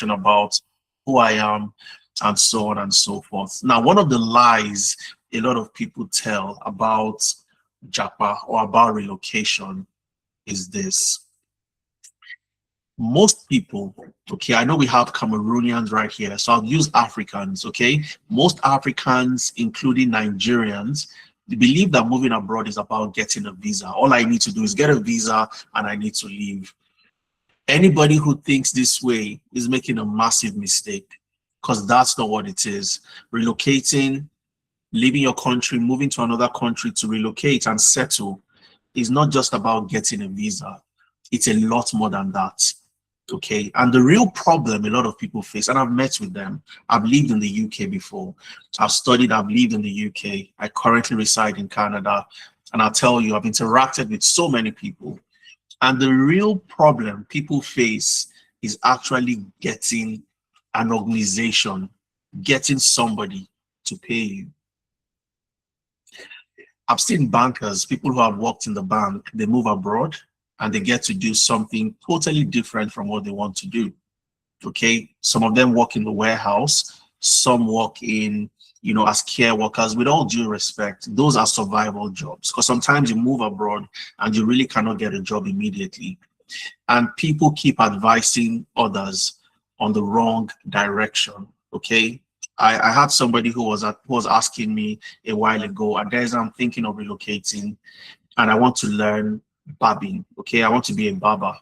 introduction about who I am and so on and so forth. Now, one of the lies a lot of people tell about Japa or about relocation is this. Most people, okay, I know we have Cameroonians right here, so I'll use Africans, okay? Most Africans, including Nigerians, they believe that moving abroad is about getting a visa. All I need to do is get a visa and I need to leave. Anybody who thinks this way is making a massive mistake, because that's not what it is. Relocating, leaving your country, moving to another country to relocate and settle is not just about getting a visa. It's a lot more than that. Okay, and the real problem a lot of people face, and I've met with them, I've lived in the UK before, I've lived in the UK, I currently reside in Canada, and I'll tell you, I've interacted with so many people, and the real problem people face is actually getting an organization, getting somebody to pay you. I've seen bankers, people who have worked in the bank, they move abroad, and they get to do something totally different from what they want to do. Okay, some of them work in the warehouse, some work in, as care workers. With all due respect, those are survival jobs, because sometimes you move abroad and you really cannot get a job immediately. And people keep advising others on the wrong direction. Okay, I had somebody who was asking me a while ago, and there's I'm thinking of relocating, and I want to learn barbing. Okay, I want to be a barber.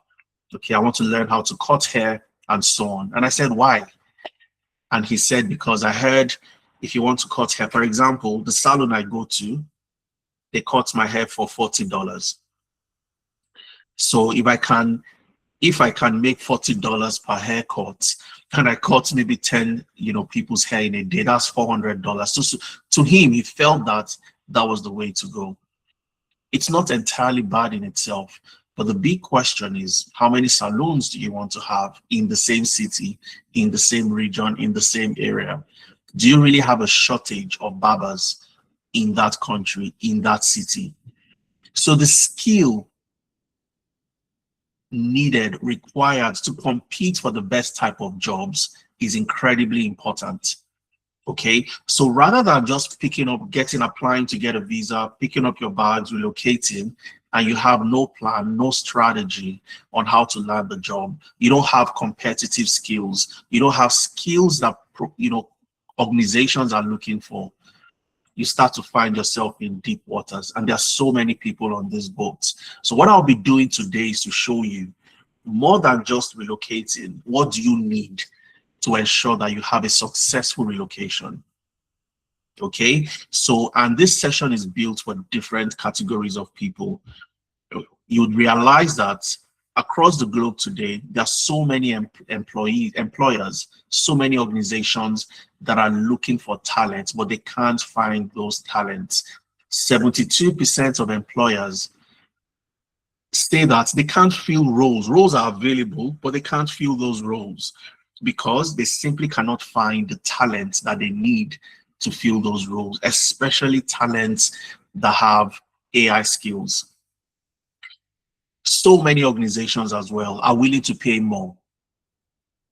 Okay, I want to learn how to cut hair and so on. And I said, why? And he said, because I heard if you want to cut hair, for example, the salon I go to, they cut my hair for $40. So if I can make $40 per haircut, and I cut maybe 10 people's hair in a day, that's $400. So to him, he felt that that was the way to go. It's not entirely bad in itself, but the big question is, how many salons do you want to have in the same city, in the same region, in the same area? Do you really have a shortage of barbers in that country, in that city? So the skill required to compete for the best type of jobs is incredibly important. Okay, so rather than just applying to get a visa, picking up your bags, relocating, and you have no plan, no strategy on how to land the job, you don't have competitive skills, you don't have skills that organizations are looking for, you start to find yourself in deep waters, and there are so many people on this boat. So what I'll be doing today is to show you, more than just relocating, what do you need to ensure that you have a successful relocation. Okay, so, and this session is built for different categories of people. You would realize that across the globe today, there are so many employers, so many organizations that are looking for talent, but they can't find those talents. 72% of employers say that they can't fill roles. Roles are available, but they can't fill those roles because they simply cannot find the talent that they need to fill those roles, especially talents that have AI skills. So many organizations as well are willing to pay more.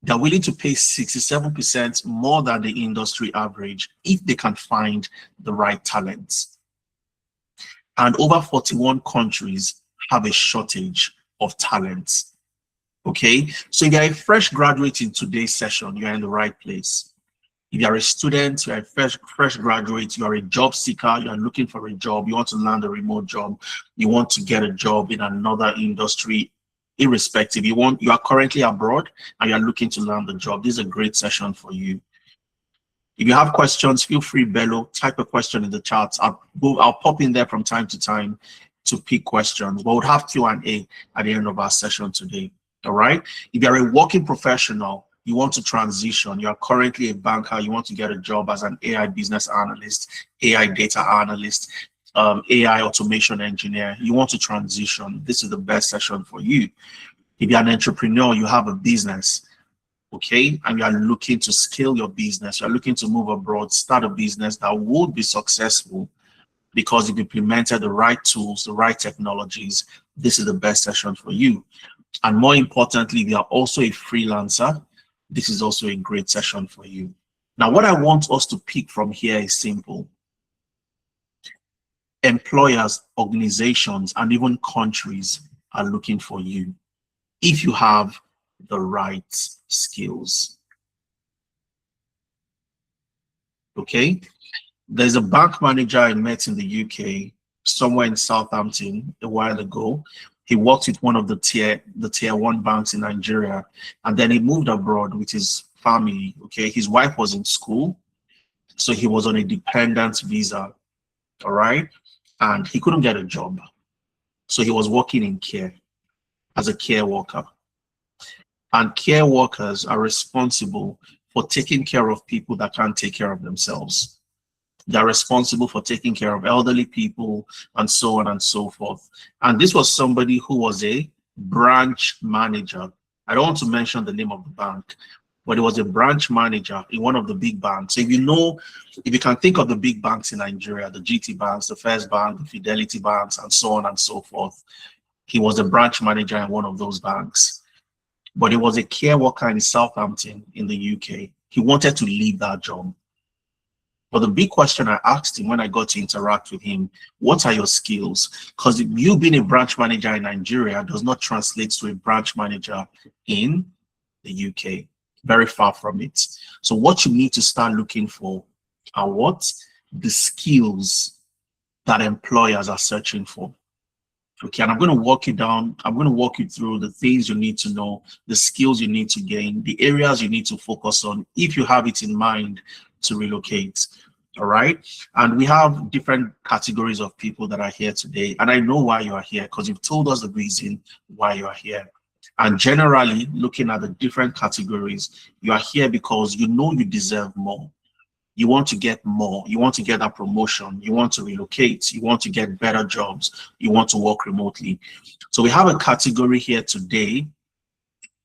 They're willing to pay 67% more than the industry average if they can find the right talents. And over 41 countries have a shortage of talents. Okay, so if you're a fresh graduate in today's session, you're in the right place. If you're a student, you're a fresh graduate, you're a job seeker, you're looking for a job, you want to land a remote job, you want to get a job in another industry, irrespective, you are currently abroad and you're looking to land a job, this is a great session for you. If you have questions, feel free, Bello, type a question in the chat. I'll pop in there from time to time to pick questions, but we'll have Q&A at the end of our session today. All right. If you're a working professional, you want to transition, you're currently a banker, you want to get a job as an AI business analyst, AI data analyst, AI automation engineer, you want to transition, this is the best session for you. If you're an entrepreneur, you have a business, okay, and you are looking to scale your business, you're looking to move abroad, start a business that would be successful because you've implemented the right tools, the right technologies, this is the best session for you. And more importantly, if you are also a freelancer, this is also a great session for you. Now, what I want us to pick from here is simple. Employers, organizations, and even countries are looking for you if you have the right skills. Okay? There's a bank manager I met in the UK, somewhere in Southampton a while ago. He worked with one of the tier one banks in Nigeria, and then he moved abroad with his family. Okay, his wife was in school, so he was on a dependent visa. All right, and he couldn't get a job, so he was working in care as a care worker. And care workers are responsible for taking care of people that can't take care of themselves. They're responsible for taking care of elderly people and so on and so forth. And this was somebody who was a branch manager. I don't want to mention the name of the bank, but he was a branch manager in one of the big banks. So if you can think of the big banks in Nigeria, the GT banks, the First Bank, the Fidelity banks, and so on and so forth, he was a branch manager in one of those banks. But he was a care worker in Southampton in the UK. He wanted to leave that job. But the big question I asked him when I got to interact with him, what are your skills? Because you being a branch manager in Nigeria does not translate to a branch manager in the UK. Very far from it. So what you need to start looking for are what? The skills that employers are searching for. Okay, and I'm going to walk you down. I'm going to walk you through the things you need to know, the skills you need to gain, the areas you need to focus on if you have it in mind to relocate. All right. And we have different categories of people that are here today. And I know why you are here because you've told us the reason why you are here. And generally, looking at the different categories, you are here because you know you deserve more. You want to get more. You want to get a promotion. You want to relocate. You want to get better jobs. You want to work remotely. So we have a category here today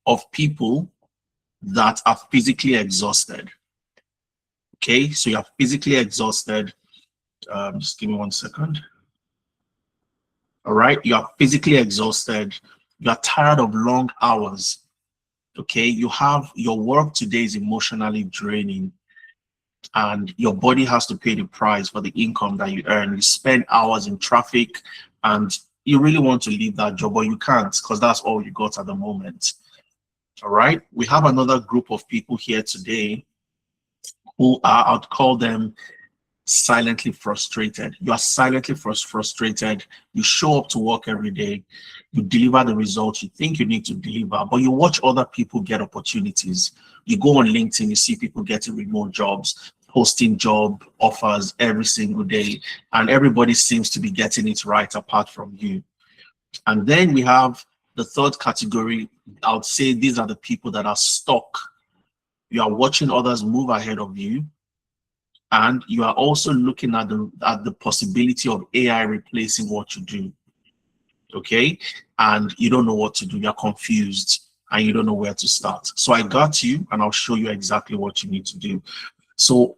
of people that are physically exhausted. Okay, so you are physically exhausted. Just give me 1 second. All right, you are physically exhausted. You are tired of long hours. Okay, your work today is emotionally draining, and your body has to pay the price for the income that you earn. You spend hours in traffic, and you really want to leave that job, but you can't because that's all you got at the moment. All right, we have another group of people here today who are, I'd call them silently frustrated. You are silently frustrated. You show up to work every day. You deliver the results you think you need to deliver, but you watch other people get opportunities. You go on LinkedIn, you see people getting remote jobs, posting job offers every single day, and everybody seems to be getting it right apart from you. And then we have the third category. I would say these are the people that are stuck. You are watching others move ahead of you, and you are also looking at the possibility of AI replacing what you do. Okay, and you don't know what to do. You're confused and you don't know where to start. So I got you, and I'll show you exactly what you need to do. So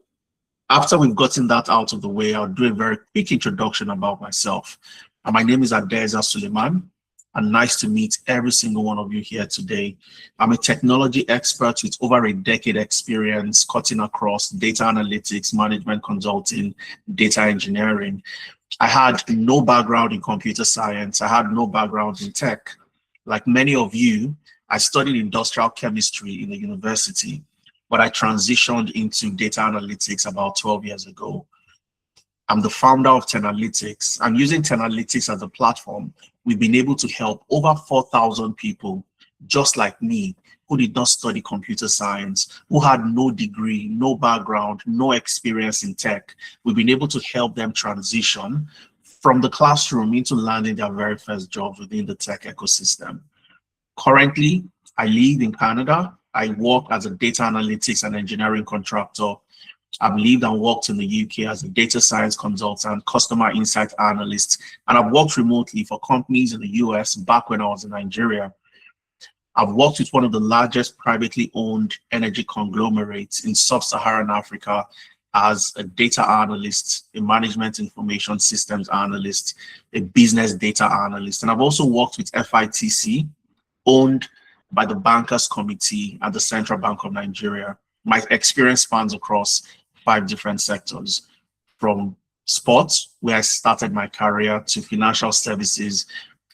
after we've gotten that out of the way, I'll do a very quick introduction about myself. And my name is Adeza Suleiman, and nice to meet every single one of you here today. I'm a technology expert with over a decade experience cutting across data analytics, management consulting, data engineering. I had no background in computer science. I had no background in tech. Like many of you, I studied industrial chemistry in the university, but I transitioned into data analytics about 12 years ago. I'm the founder of Tenalytics. I'm using Tenalytics as a platform. We've been able to help over 4,000 people just like me who did not study computer science, who had no degree, no background, no experience in tech. We've been able to help them transition from the classroom into landing their very first jobs within the tech ecosystem. Currently, I live in Canada. I work as a data analytics and engineering contractor. I've lived and worked in the UK as a data science consultant, customer insight analyst, and I've worked remotely for companies in the US back when I was in Nigeria. I've worked with one of the largest privately owned energy conglomerates in sub-Saharan Africa as a data analyst, a management information systems analyst, a business data analyst. And I've also worked with FITC, owned by the Bankers Committee at the Central Bank of Nigeria. My experience spans across 5 different sectors, from sports, where I started my career, to financial services,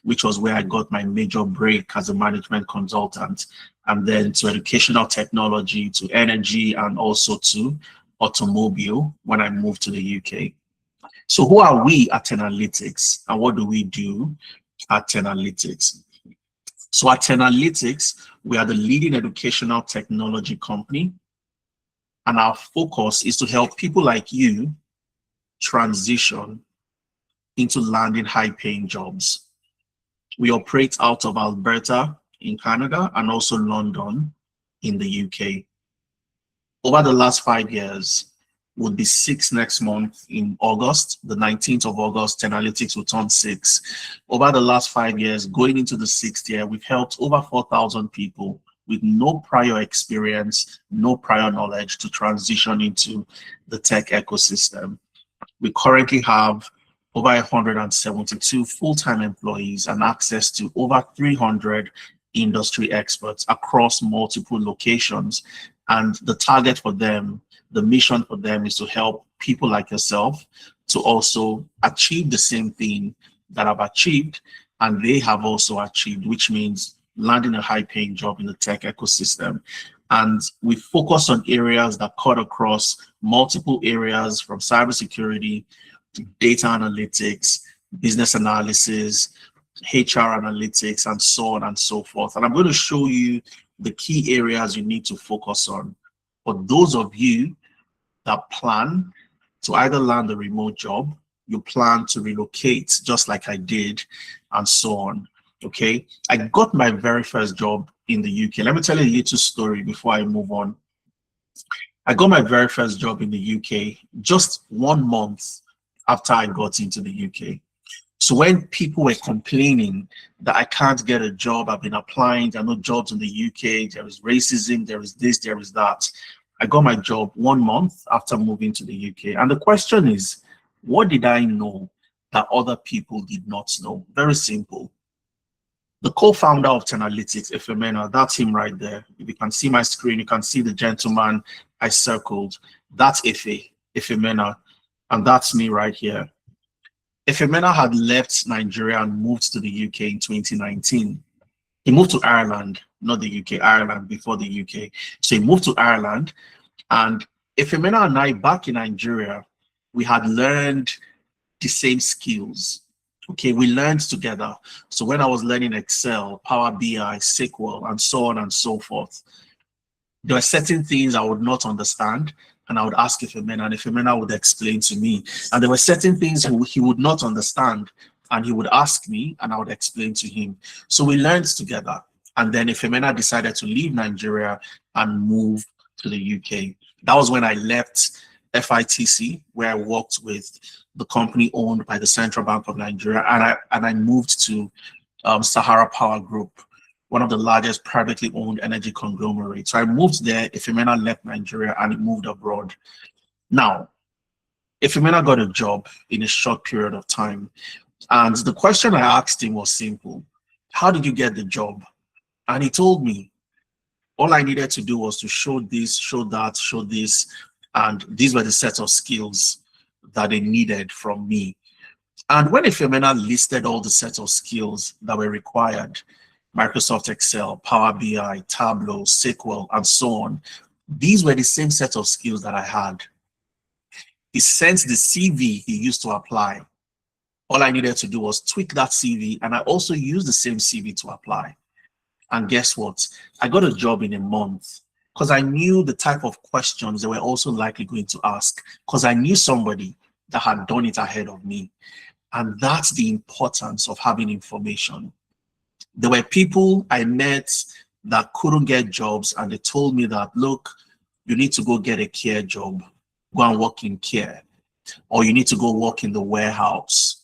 which was where I got my major break as a management consultant, and then to educational technology, to energy, and also to automobile when I moved to the UK. So who are we at Analytics, and what do we do at Analytics? So at Analytics, we are the leading educational technology company, and our focus is to help people like you transition into landing high-paying jobs. We operate out of Alberta in Canada and also London in the UK. Over the last 5 years, would be 6 next month in August, the 19th of August, Analytics will turn 6. Over the last 5 years, going into the 6th year, we've helped over 4,000 people with no prior experience, no prior knowledge to transition into the tech ecosystem. We currently have over 172 full-time employees and access to over 300 industry experts across multiple locations. And the target for them, the mission for them, is to help people like yourself to also achieve the same thing that I've achieved and they have also achieved, which means landing a high-paying job in the tech ecosystem. And we focus on areas that cut across multiple areas, from cybersecurity to data analytics, business analysis, HR analytics, and so on and so forth. And I'm going to show you the key areas you need to focus on. For those of you that plan to either land a remote job, you plan to relocate just like I did, and so on. Okay, I got my very first job in the UK. Let me tell you a little story before I move on. I got my very first job in the UK just 1 month after I got into the UK. So when people were complaining that I can't get a job, I've been applying, there are no jobs in the UK, there is racism, there is this, there is that. I got my job 1 month after moving to the UK. And the question is, what did I know that other people did not know? Very simple. The co-founder of Analytics, Efemena, that's him right there. If you can see my screen, you can see the gentleman I circled. That's Efemena, and that's me right here. Efemena had left Nigeria and moved to the UK in 2019. He moved to Ireland, not the UK, Ireland before the UK. So he moved to Ireland, and Efemena and I, back in Nigeria, we had learned the same skills. Okay, we learned together. So when I was learning Excel, Power BI, SQL, and so on and so forth, there were certain things I would not understand, and I would ask Efemena, and Efemena would explain to me. And there were certain things he would not understand, and he would ask me, and I would explain to him. So we learned together. And then Efemena decided to leave Nigeria and move to the UK. That was when I left FITC, where I worked with the company owned by the Central Bank of Nigeria, and I moved to Sahara Power Group, one of the largest privately owned energy conglomerates. So I moved there. Efemena left Nigeria and he moved abroad. Now, Efemena got a job in a short period of time. And the question I asked him was simple. How did you get the job? And he told me, all I needed to do was to show this, show that, show this. And these were the set of skills that they needed from me. And when Efemena listed all the sets of skills that were required, Microsoft Excel, Power BI, Tableau, SQL, and so on, these were the same set of skills that I had. He sent the CV he used to apply. All I needed to do was tweak that CV, and I also used the same CV to apply. And guess what? I got a job in a month, because I knew the type of questions they were also likely going to ask, because I knew somebody that had done it ahead of me. And that's the importance of having information. There were people I met that couldn't get jobs, and they told me that, look, you need to go get a care job, go and work in care, or you need to go work in the warehouse.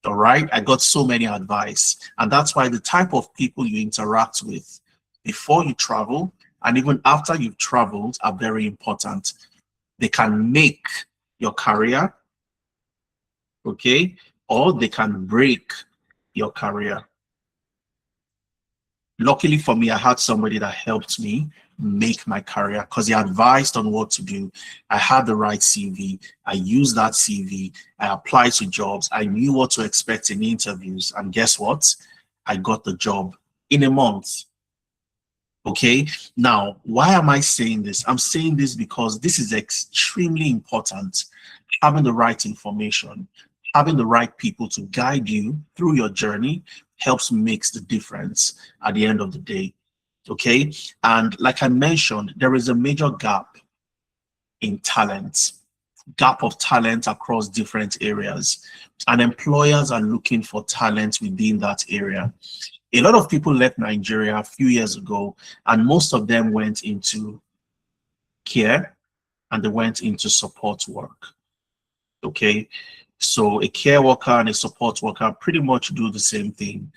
All right, I got so many advice. And that's why the type of people you interact with before you travel and even after you've traveled are very important. They can make your career, okay, or they can break your career. Luckily for me, I had somebody that helped me make my career because he advised on what to do. I had the right CV. I used that CV. I applied to jobs. I knew what to expect in interviews. And guess what? I got the job in a month. Okay. Now, why am I saying this? I'm saying this because this is extremely important. Having the right information, having the right people to guide you through your journey helps makes the difference at the end of the day. Okay. And like I mentioned, there is a major gap in talent, gap of talent across different areas, and employers are looking for talent within that area. A lot of people left Nigeria a few years ago, and most of them went into care and they went into support work. Okay. So a care worker and a support worker pretty much do the same thing.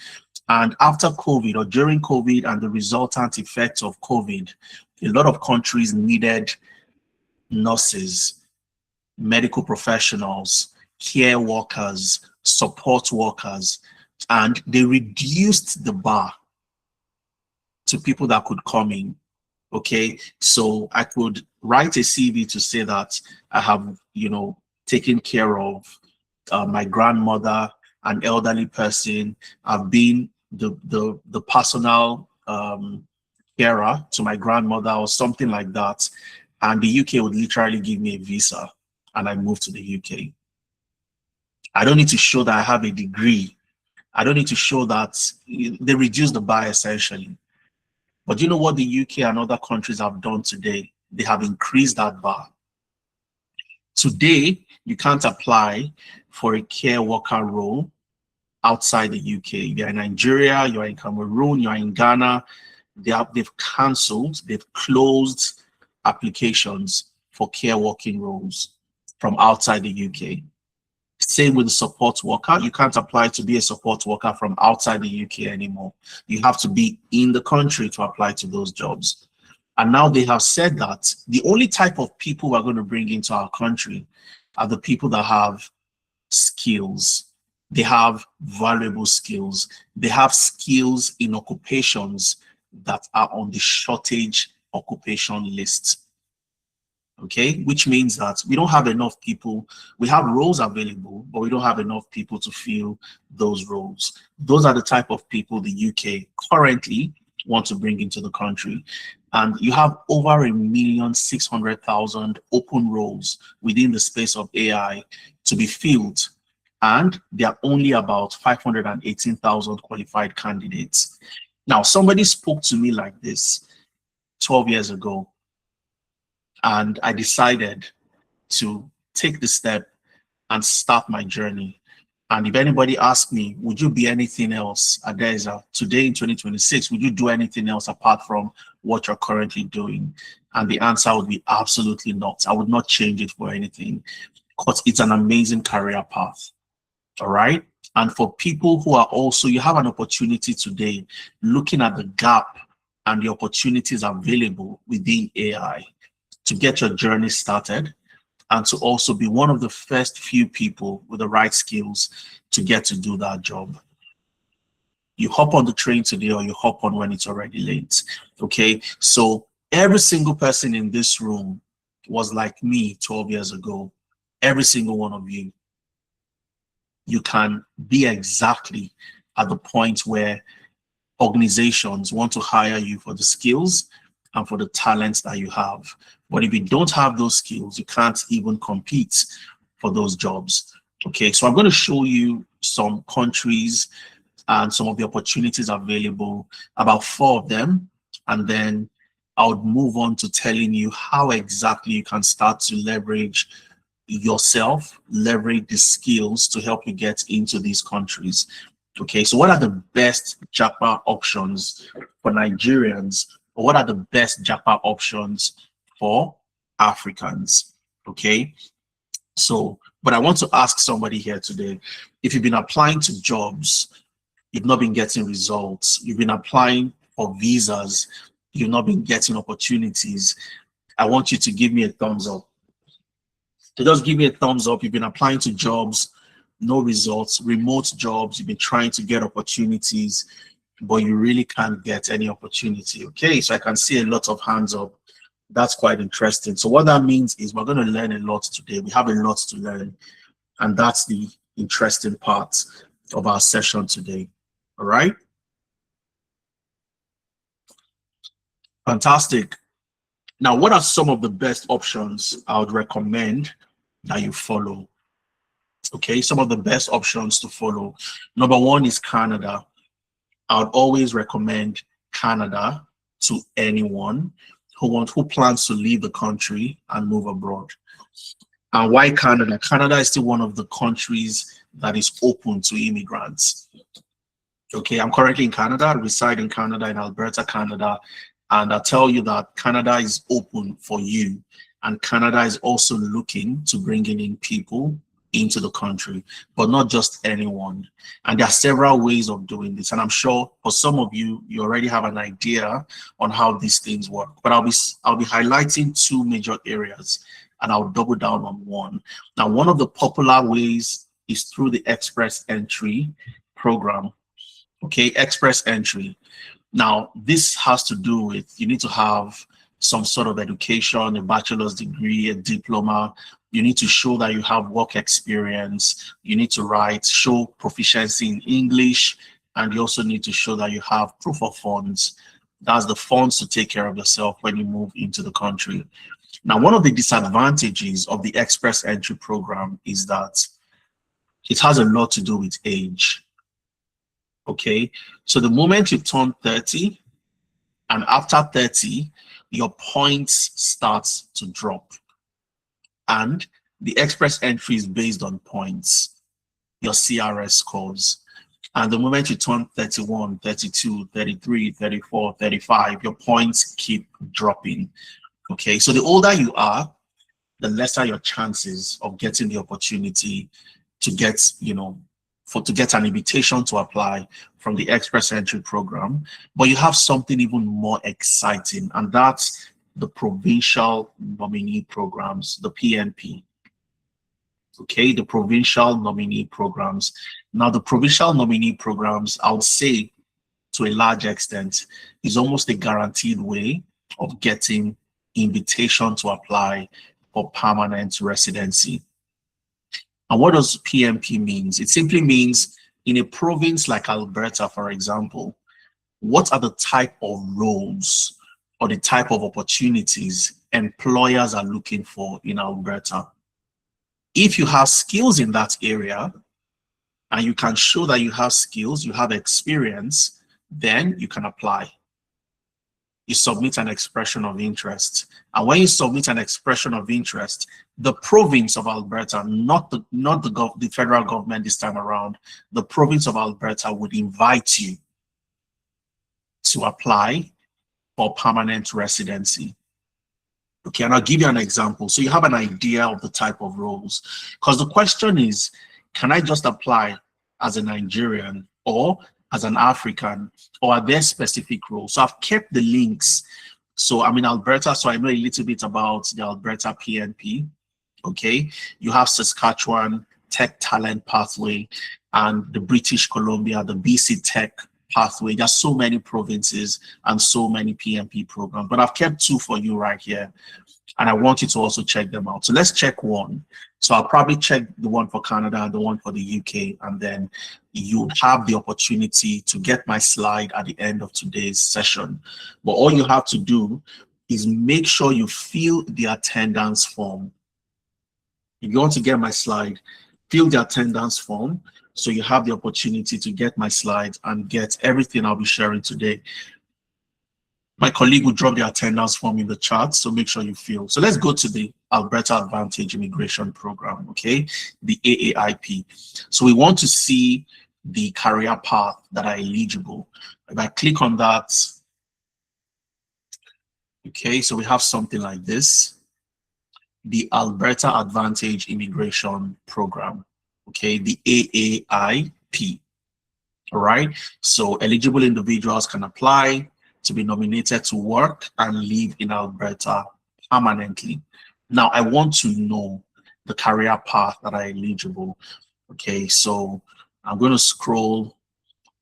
And after COVID or during COVID and the resultant effects of COVID, a lot of countries needed nurses, medical professionals, care workers, support workers, and they reduced the bar to people that could come in. Okay, so I could write a CV to say that I have, taken care of my grandmother, an elderly person. I've been the personal carer to my grandmother or something like that, and the UK would literally give me a visa, and I moved to the UK. I don't need to show that I have a degree. I don't need to show that they reduce the bar essentially. But you know what the UK and other countries have done today? They have increased that bar. Today, you can't apply for a care worker role outside the UK. You're in Nigeria, you're in Cameroon, you're in Ghana. They've cancelled, they've closed applications for care working roles from outside the UK. Same with the support worker. You can't apply to be a support worker from outside the UK anymore. You have to be in the country to apply to those jobs. And now they have said that the only type of people we're going to bring into our country are the people that have skills. They have valuable skills. They have skills in occupations that are on the shortage occupation list. Okay, which means that we don't have enough people. We have roles available, but we don't have enough people to fill those roles. Those are the type of people the UK currently want to bring into the country. And you have over 1,600,000 open roles within the space of AI to be filled. And there are only about 518,000 qualified candidates. Now, somebody spoke to me like this 12 years ago. And I decided to take the step and start my journey. And if anybody asks me, would you be anything else, Adeza, today in 2026, would you do anything else apart from what you're currently doing? And the answer would be absolutely not. I would not change it for anything because it's an amazing career path. All right. And for people who are also, you have an opportunity today looking at the gap and the opportunities available within AI to get your journey started and to also be one of the first few people with the right skills to get to do that job. You hop on the train today or you hop on when it's already late. Okay, so every single person in this room was like me 12 years ago. Every single one of you. You can be exactly at the point where organizations want to hire you for the skills and for the talents that you have. But if you don't have those skills, you can't even compete for those jobs. Okay, so I'm going to show you some countries and some of the opportunities available, about 4 of them, and then I'll move on to telling you how exactly you can start to leverage yourself, leverage the skills to help you get into these countries. Okay, so what are the best Japa options for Nigerians, or what are the best Japa options for Africans? Okay, so, but I want to ask somebody here today, if you've been applying to jobs, you've not been getting results, you've been applying for visas, you've not been getting opportunities, I want you to give me a thumbs up. So just give me a thumbs up. You've been applying to jobs, no results, remote jobs, you've been trying to get opportunities, but you really can't get any opportunity. Okay, so I can see a lot of hands up. That's quite interesting. So what that means is we're going to learn a lot today. We have a lot to learn, and that's the interesting part of our session today. All right, fantastic. Now, what are some of the best options I would recommend that you follow? Okay, some of the best options to follow. Number one is Canada. I would always recommend Canada to anyone who plans to leave the country and move abroad. And why Canada? Canada is still one of the countries that is open to immigrants. Okay, I'm currently in Canada, I reside in Canada, in Alberta, Canada, and I tell you that Canada is open for you, and Canada is also looking to bringing in people into the country, but not just anyone. And there are several ways of doing this, and I'm sure for some of you, you already have an idea on how these things work. But I'll be highlighting two major areas, and I'll double down on one. Now, one of the popular ways is through the Express Entry program. Okay, express entry. Now, this has to do with you need to have some sort of education, a bachelor's degree, a diploma. You need to show that you have work experience. You need to show proficiency in English, and you also need to show that you have proof of funds. That's the funds to take care of yourself when you move into the country. Now, one of the disadvantages of the express entry program is that it has a lot to do with age. Okay, so the moment you turn 30, and after 30, your points start to drop. And the express entry is based on points, your CRS scores. And the moment you turn 31, 32, 33, 34, 35, your points keep dropping. Okay, so the older you are, the lesser your chances of getting the opportunity to get, to get an invitation to apply from the Express Entry program. But you have something even more exciting, and that's the provincial nominee programs, the PNP. Okay, the provincial nominee programs. Now, the provincial nominee programs, I would say to a large extent, is almost a guaranteed way of getting invitation to apply for permanent residency. And what does PMP means? It simply means in a province like Alberta, for example, what are the type of roles or the type of opportunities employers are looking for in Alberta? If you have skills in that area and you can show that you have skills, you have experience, then you can apply. You submit an expression of interest. And when you submit an expression of interest, the province of Alberta, not the federal government this time around, the province of Alberta would invite you to apply for permanent residency. Okay, and I'll give you an example. So you have an idea of the type of roles. Because the question is, can I just apply as a Nigerian or as an African, or are there specific roles? So I've kept the links. So I'm in Alberta, so I know a little bit about the Alberta PNP. Okay, you have Saskatchewan Tech Talent Pathway and the British Columbia, the BC Tech Pathway. There's so many provinces and so many PNP programs, but I've kept two for you right here. And I want you to also check them out. So let's check one. So I'll probably check the one for Canada, the one for the UK, and then you have the opportunity to get my slide at the end of today's session. But all you have to do is make sure you fill the attendance form. If you want to get my slide, fill the attendance form so you have the opportunity to get my slides and get everything I'll be sharing today. My colleague will drop the attendance form in the chat, so make sure you fill. So let's go to the Alberta Advantage Immigration Program, okay, the AAIP. So we want to see the career path that are eligible. If I click on that, okay, so we have something like this, the Alberta Advantage Immigration Program, okay, the AAIP, all right? So eligible individuals can apply to be nominated to work and live in Alberta permanently. Now, I want to know the career path that are eligible. Okay, so I'm going to scroll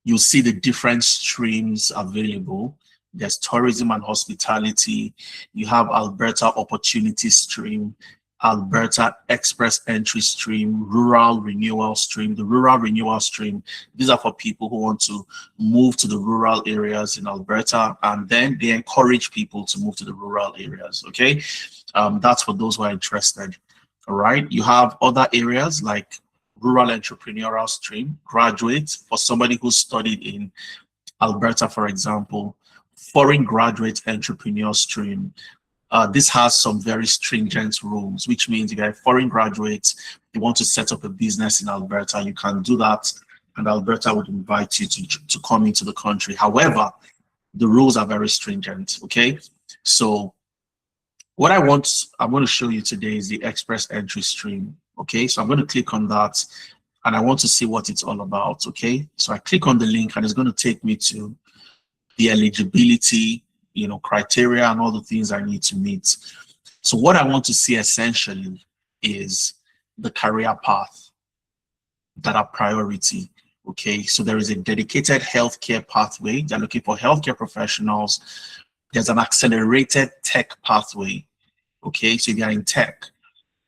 You'll see the different streams available. There's tourism and hospitality. You have Alberta Opportunity Stream, Alberta Express Entry Stream, Rural Renewal Stream. The Rural Renewal Stream, these are for people who want to move to the rural areas in Alberta, and then they encourage people to move to the rural areas, okay? That's for those who are interested, all right? You have other areas like Rural Entrepreneurial Stream, graduate, for somebody who studied in Alberta, for example, Foreign Graduate Entrepreneur Stream. This has some very stringent rules, which means if you're a foreign graduate, you want to set up a business in Alberta, you can do that, and Alberta would invite you to come into the country. However, the rules are very stringent, okay? So what I'm going to show you today is the Express Entry Stream, okay? So I'm going to click on that, and I want to see what it's all about, okay? So I click on the link, and it's going to take me to the eligibility, criteria and all the things I need to meet. So what I want to see essentially is the career path that are priority. Okay, so there is a dedicated healthcare pathway. They're looking for healthcare professionals. There's an accelerated tech pathway. Okay, so if you're in tech,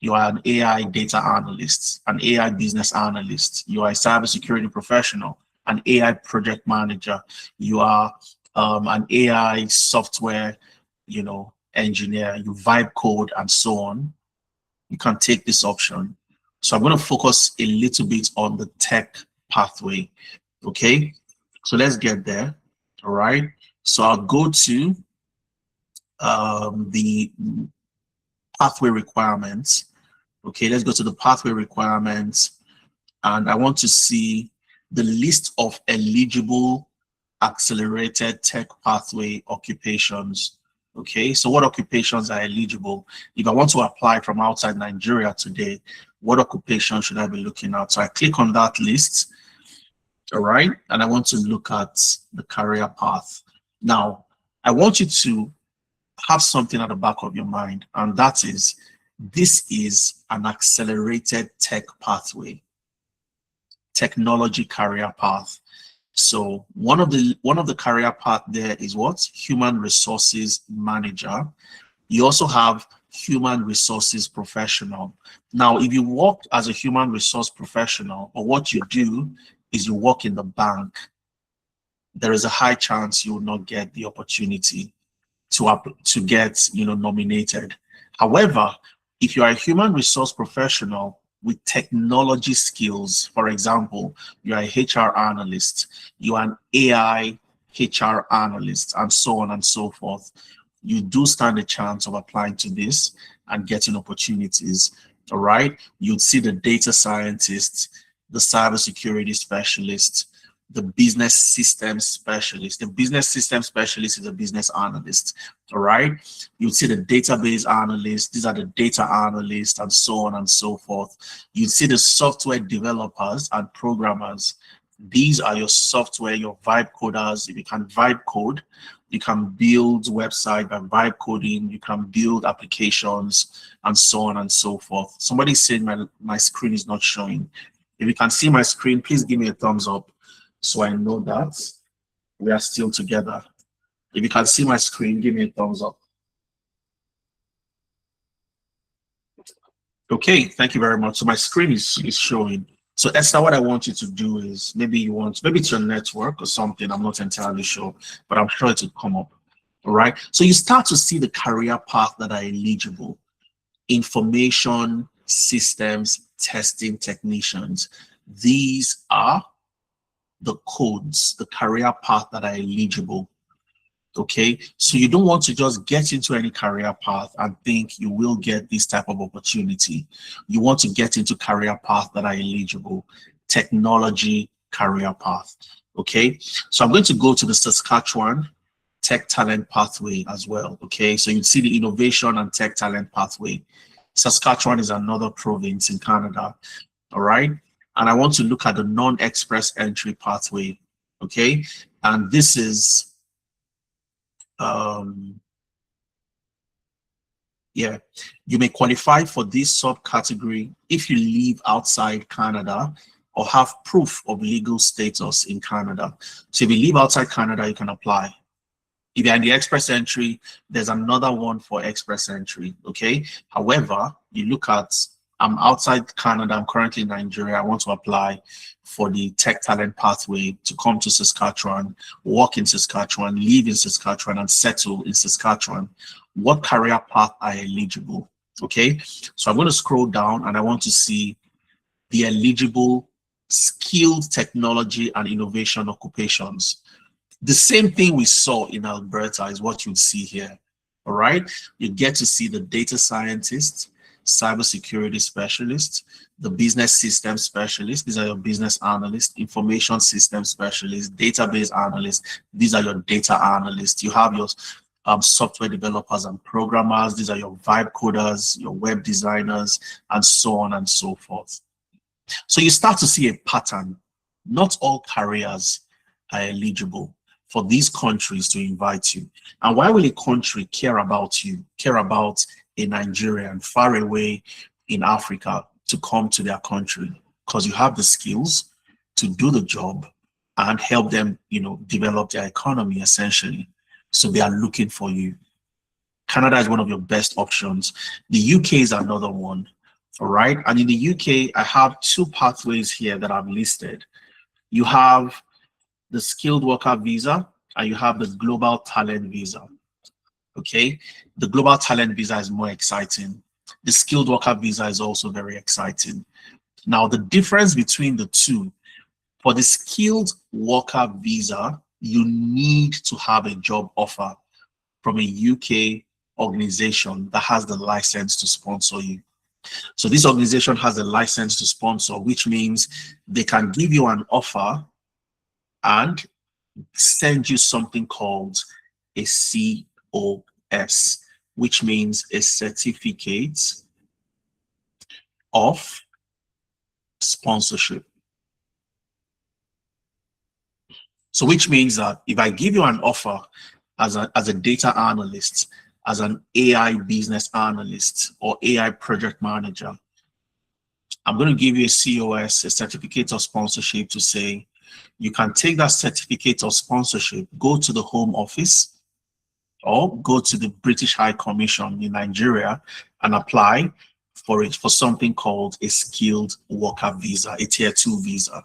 you are an AI data analyst, an AI business analyst, you are a cybersecurity professional, an AI project manager, you are an AI software, engineer, you vibe code and so on. You can take this option. So I'm going to focus a little bit on the tech pathway. Okay, so let's get there. All right, so I'll go to the pathway requirements. Okay, let's go to the pathway requirements, and I want to see the list of eligible accelerated tech pathway occupations. Okay, so what occupations are eligible? If I want to apply from outside Nigeria today, what occupation should I be looking at? So I click on that list, all right, and I want to look at the career path. Now, I want you to have something at the back of your mind, and that is, this is an accelerated tech pathway, technology career path. So one of the career path there is what? Human resources manager. You also have human resources professional. Now, if you work as a human resource professional, or what you do is you work in the bank, there is a high chance you will not get the opportunity to get nominated. However, if you are a human resource professional with technology skills, for example, you are a HR analyst, you are an AI HR analyst, and so on and so forth, you do stand a chance of applying to this and getting opportunities. All right, you'd see the data scientist, the cybersecurity specialist, the business systems specialist. The business system specialist is a business analyst. All right, you'd see the database analyst. These are the data analysts, and so on and so forth. You'd see the software developers and programmers. These are your software, your vibe coders. If you can vibe code, you can build website by vibe coding. You can build applications, and so on and so forth. Somebody's saying my screen is not showing. If you can see my screen, please give me a thumbs up, so I know that we are still together. If you can see my screen, give me a thumbs up. Okay, thank you very much. So my screen is showing. So Esther, what I want you to do is, maybe it's your network or something, I'm not entirely sure, but I'm sure it will come up. All right, so you start to see the career path that are eligible. Information systems testing technicians. These are the codes, the career path that are eligible. Okay, so you don't want to just get into any career path and think you will get this type of opportunity. You want to get into career path that are eligible, technology career path. Okay, so I'm going to go to the Saskatchewan tech talent pathway as well. Okay, so you see the innovation and tech talent pathway. Saskatchewan is another province in Canada. All right, and I want to look at the non-express entry pathway. Okay, and this is yeah, you may qualify for this subcategory if you live outside Canada or have proof of legal status in Canada. So if you live outside Canada, you can apply. If you're in the express entry, there's another one for express entry, okay? However, you look at, I'm outside Canada, I'm currently in Nigeria, I want to apply for the tech talent pathway to come to Saskatchewan, work in Saskatchewan, live in Saskatchewan, and settle in Saskatchewan. What career path are eligible, okay? So I'm going to scroll down and I want to see the eligible skilled technology and innovation occupations. The same thing we saw in Alberta is what you'd see here. All right. You get to see the data scientist, cybersecurity specialist, the business system specialist. These are your business analysts, information system specialist, database analyst. These are your data analysts. You have your software developers and programmers. These are your vibe coders, your web designers, and so on and so forth. So you start to see a pattern. Not all careers are eligible for these countries to invite you. And why will a country care about you, care about a Nigerian far away in Africa to come to their country? Because you have the skills to do the job and help them, develop their economy essentially. So they are looking for you. Canada is one of your best options. The UK is another one. All right. And in the UK, I have two pathways here that I've listed. You have the skilled worker visa and you have the global talent visa. Okay. The global talent visa is more exciting. The skilled worker visa is also very exciting. Now, the difference between the two, for the skilled worker visa, you need to have a job offer from a UK organization that has the license to sponsor you. So this organization has a license to sponsor, which means they can give you an offer and send you something called a COS, which means a certificate of sponsorship. So which means that if I give you an offer as a data analyst, as an AI business analyst or AI project manager, I'm going to give you a COS, a certificate of sponsorship, to say you can take that certificate of sponsorship, go to the Home Office or go to the British High Commission in Nigeria and apply for something called a skilled worker visa, a tier 2 visa.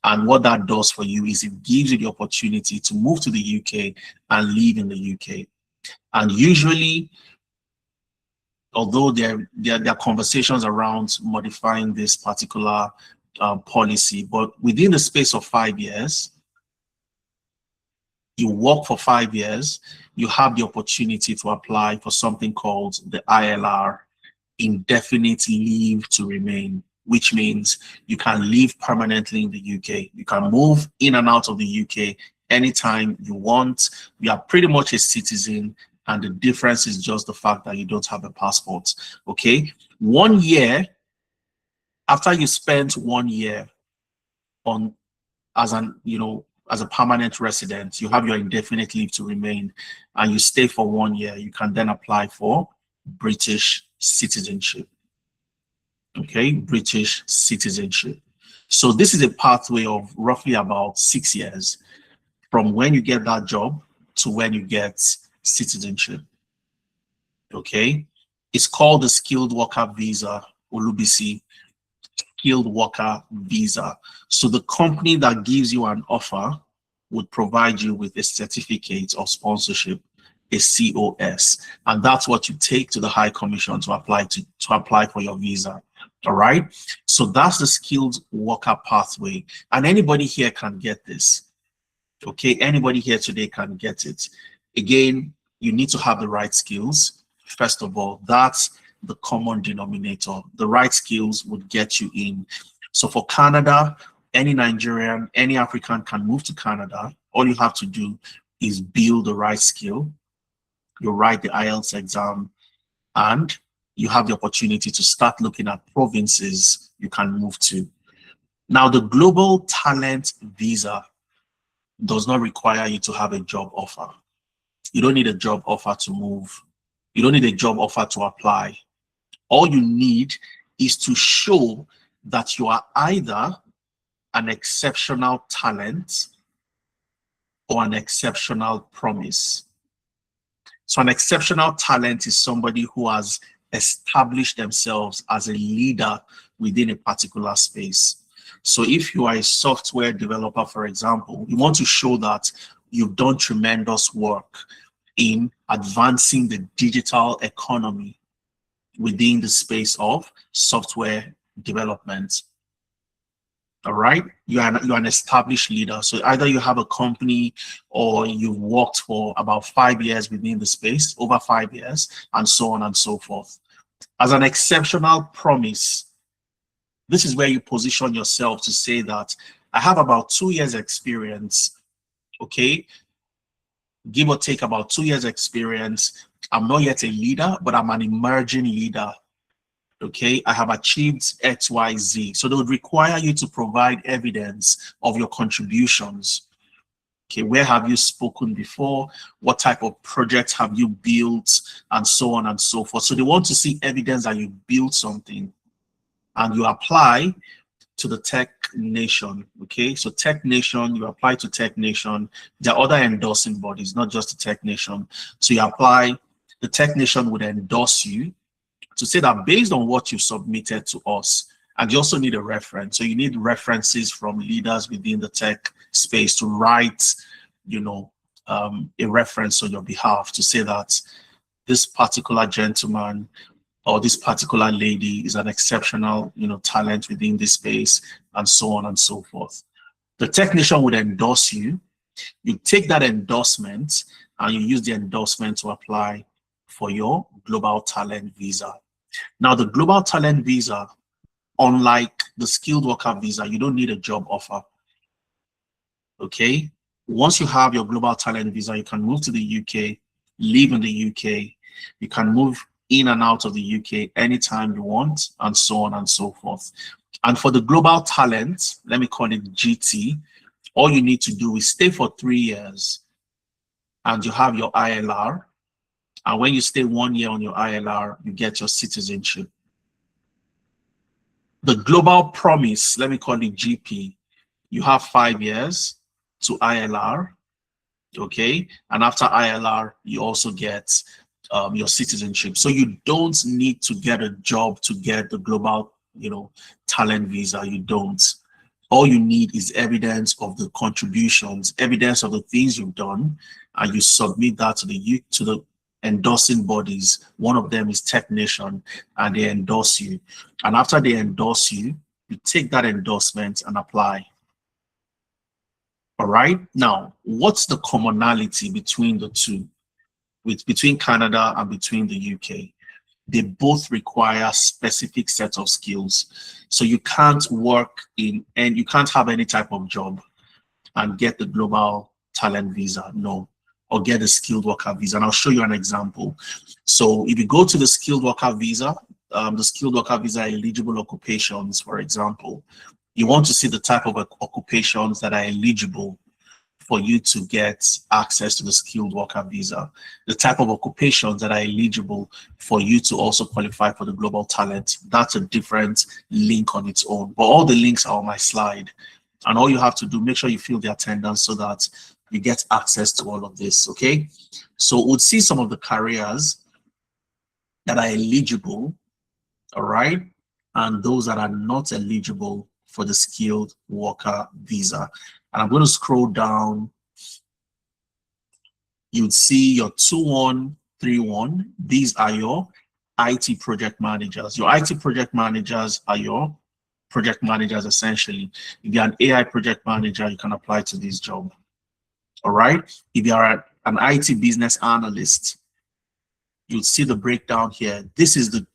And what that does for you is it gives you the opportunity to move to the UK and live in the UK. And usually, although there are conversations around modifying this particular policy, but within the space of 5 years, you work for 5 years, you have the opportunity to apply for something called the ILR, indefinite leave to remain, which means you can live permanently in the UK. You can move in and out of the UK anytime you want. You are pretty much a citizen, and the difference is just the fact that you don't have a passport. Okay, 1 year after you spent 1 year on as a permanent resident, you have your indefinite leave to remain, and you stay for 1 year. You can then apply for British citizenship. Okay, British citizenship. So this is a pathway of roughly about 6 years from when you get that job to when you get citizenship. Okay, it's called the skilled worker visa, Olubisi skilled worker visa. So the company that gives you an offer would provide you with a certificate of sponsorship, a COS, and that's what you take to the High Commission to apply for your visa. All right, so that's the skilled worker pathway, and anybody here can get this. Okay, anybody here today can get it. Again, you need to have the right skills. First of all, that's the common denominator. The right skills would get you in. So for Canada, any Nigerian, any African can move to Canada. All you have to do is build the right skill. You write the IELTS exam, and you have the opportunity to start looking at provinces you can move to. Now, the global talent visa does not require you to have a job offer. You don't need a job offer to move. You don't need a job offer to apply. All you need is to show that you are either an exceptional talent or an exceptional promise. So an exceptional talent is somebody who has established themselves as a leader within a particular space. So if you are a software developer, for example, you want to show that you've done tremendous work in advancing the digital economy within the space of software development. All right, you're an established leader. So either you have a company or you've worked for about 5 years within the space, over 5 years, and so on and so forth. As an exceptional promise, this is where you position yourself to say that I have about 2 years experience, okay? Give or take about 2 years experience. I'm not yet a leader, but I'm an emerging leader. Okay, I have achieved XYZ. So they would require you to provide evidence of your contributions. Okay, where have you spoken before? What type of projects have you built? And so on and so forth. So they want to see evidence that you built something and you apply to the Tech Nation. Okay, so Tech Nation, you apply to Tech Nation. There are other endorsing bodies, not just the Tech Nation. So you apply, the Tech Nation would endorse you to say that based on what you submitted to us, and you also need a reference. So you need references from leaders within the tech space to write, a reference on your behalf to say that this particular gentleman or this particular lady is an exceptional, talent within this space, and so on and so forth. The technician would endorse you. You take that endorsement and you use the endorsement to apply for your global talent visa. Now, the global talent visa, unlike the skilled worker visa, you don't need a job offer. Okay? Once you have your global talent visa, you can move to the UK, live in the UK. You can move in and out of the UK anytime you want, and so on and so forth. And for the global talent, let me call it GT, all you need to do is stay for 3 years and you have your ILR. And when you stay 1 year on your ILR, you get your citizenship. The global promise, let me call it GP, you have 5 years to ILR, okay? And after ILR, you also get your citizenship. So you don't need to get a job to get the global, talent visa. You don't. All you need is evidence of the contributions, evidence of the things you've done, and you submit that to the endorsing bodies. One of them is Tech Nation, and they endorse you. And after they endorse you, you take that endorsement and apply. All right. Now, what's the commonality between the two, between Canada and between the UK? They both require specific set of skills. So you can't work and you can't have any type of job and get the global talent visa, no, or get a skilled worker visa. And I'll show you an example. So if you go to the skilled worker visa, eligible occupations, for example, you want to see the type of occupations that are eligible for you to get access to the skilled worker visa, the type of occupations that are eligible for you to also qualify for the global talent. That's a different link on its own, but all the links are on my slide. And all you have to do, make sure you fill the attendance so that you get access to all of this, okay? So we'll see some of the careers that are eligible, all right? And those that are not eligible for the skilled worker visa. And I'm going to scroll down. You'd see your 2131. These are your IT project managers. Your IT project managers are your project managers, essentially. If you're an AI project manager, you can apply to this job. All right. If you are an IT business analyst, you'll see the breakdown here. This is the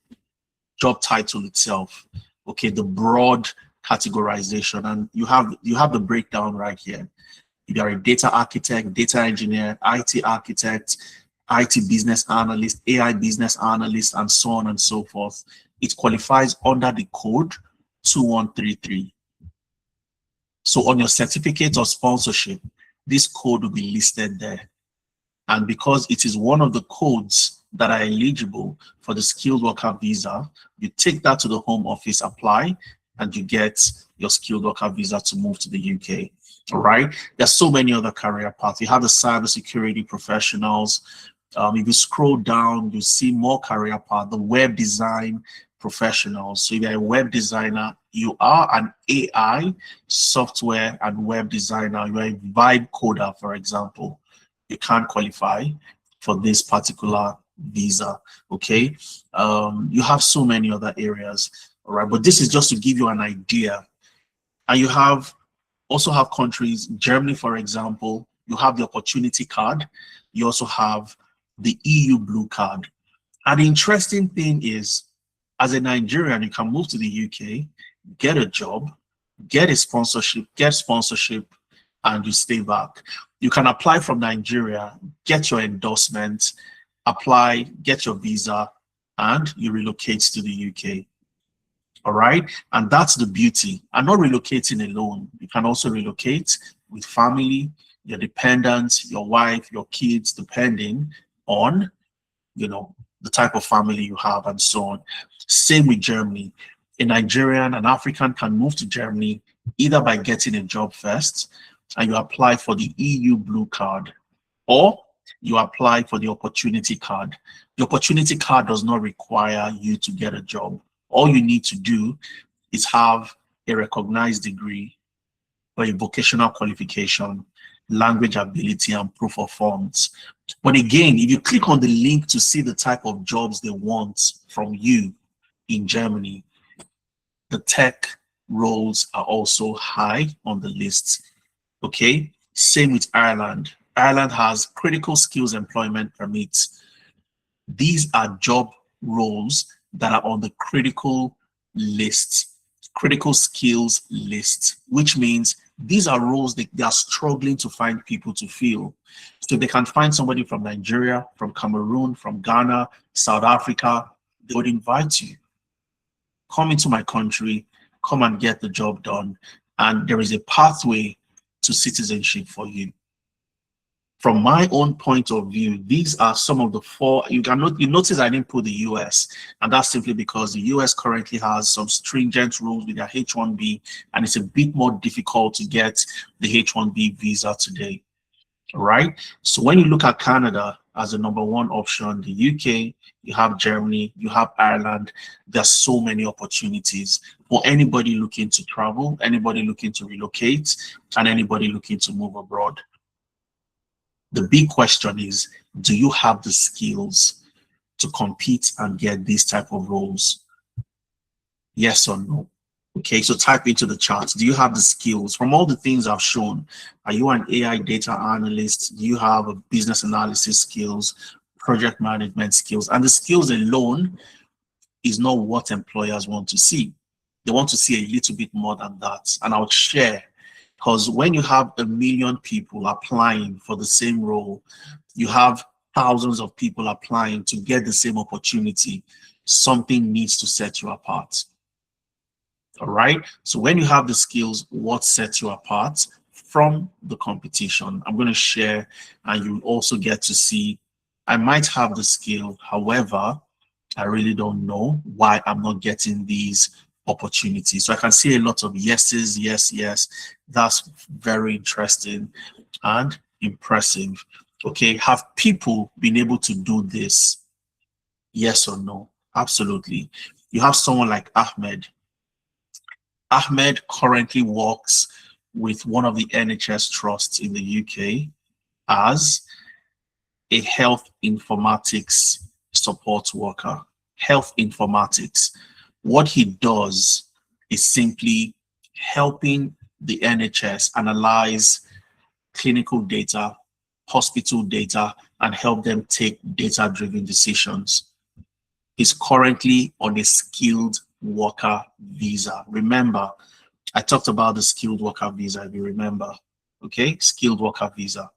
job title itself. Okay, the broad categorization, and you have the breakdown right here. If you are a data architect, data engineer, IT architect, IT business analyst, AI business analyst, and so on and so forth, it qualifies under the code 2133. So on your certificate of sponsorship, this code will be listed there. And because it is one of the codes that are eligible for the skilled worker visa, you take that to the Home Office, apply, and you get your skilled worker visa to move to the UK. All right. There's so many other career paths. You have the cybersecurity professionals. If you scroll down, you see more career paths. The web design professionals. So if you're a web designer, you are an AI software and web designer. You're a vibe coder, for example. You can't qualify for this particular visa. Okay. You have so many other areas. All right. But this is just to give you an idea. And you also have countries, Germany, for example, you have the opportunity card. You also have the EU blue card. And the interesting thing is, as a Nigerian, you can move to the UK, get a job, get sponsorship, and you stay back. You can apply from Nigeria, get your endorsement, apply, get your visa, and you relocate to the UK. All right. And that's the beauty. And not relocating alone. You can also relocate with family, your dependents, your wife, your kids, depending on, the type of family you have and so on. Same with Germany. A Nigerian, an African can move to Germany either by getting a job first and you apply for the EU blue card, or you apply for the opportunity card. The opportunity card does not require you to get a job. All you need to do is have a recognized degree or a vocational qualification, language ability, and proof of funds. But again, if you click on the link to see the type of jobs they want from you in Germany, the tech roles are also high on the list. Okay, same with Ireland. Ireland has critical skills employment permits. These are job roles that are on the critical list, critical skills list, which means these are roles that they are struggling to find people to fill. So they can find somebody from Nigeria, from Cameroon, from Ghana, South Africa, they would invite you. Come into my country, come and get the job done. And there is a pathway to citizenship for you. From my own point of view, these are some of the four. You notice I didn't put the US, and that's simply because the US currently has some stringent rules with their H-1B, and it's a bit more difficult to get the H-1B visa today. All right. So when you look at Canada as the number one option, the UK, you have Germany, you have Ireland. There's so many opportunities for anybody looking to travel, anybody looking to relocate, and anybody looking to move abroad. The big question is, do you have the skills to compete and get these type of roles? Yes or no? Okay, so type into the chat. Do you have the skills? From all the things I've shown, are you an AI data analyst? Do you have a business analysis skills, project management skills? And the skills alone is not what employers want to see. They want to see a little bit more than that. And I'll share, because when you have 1 million people applying for the same role, you have thousands of people applying to get the same opportunity, something needs to set you apart. All right. So when you have the skills, what sets you apart from the competition? I'm going to share, and you also get to see, I might have the skill. However, I really don't know why I'm not getting these opportunities. So I can see a lot of yeses, yes, yes. That's very interesting and impressive. Okay. Have people been able to do this? Yes or no? Absolutely. You have someone like Ahmed. Ahmed currently works with one of the NHS trusts in the UK as a health informatics support worker. Health informatics. What he does is simply helping the NHS analyze clinical data, hospital data, and help them take data-driven decisions. He's currently on a skilled worker visa. Remember, I talked about the skilled worker visa, if you remember. Okay, skilled worker visa.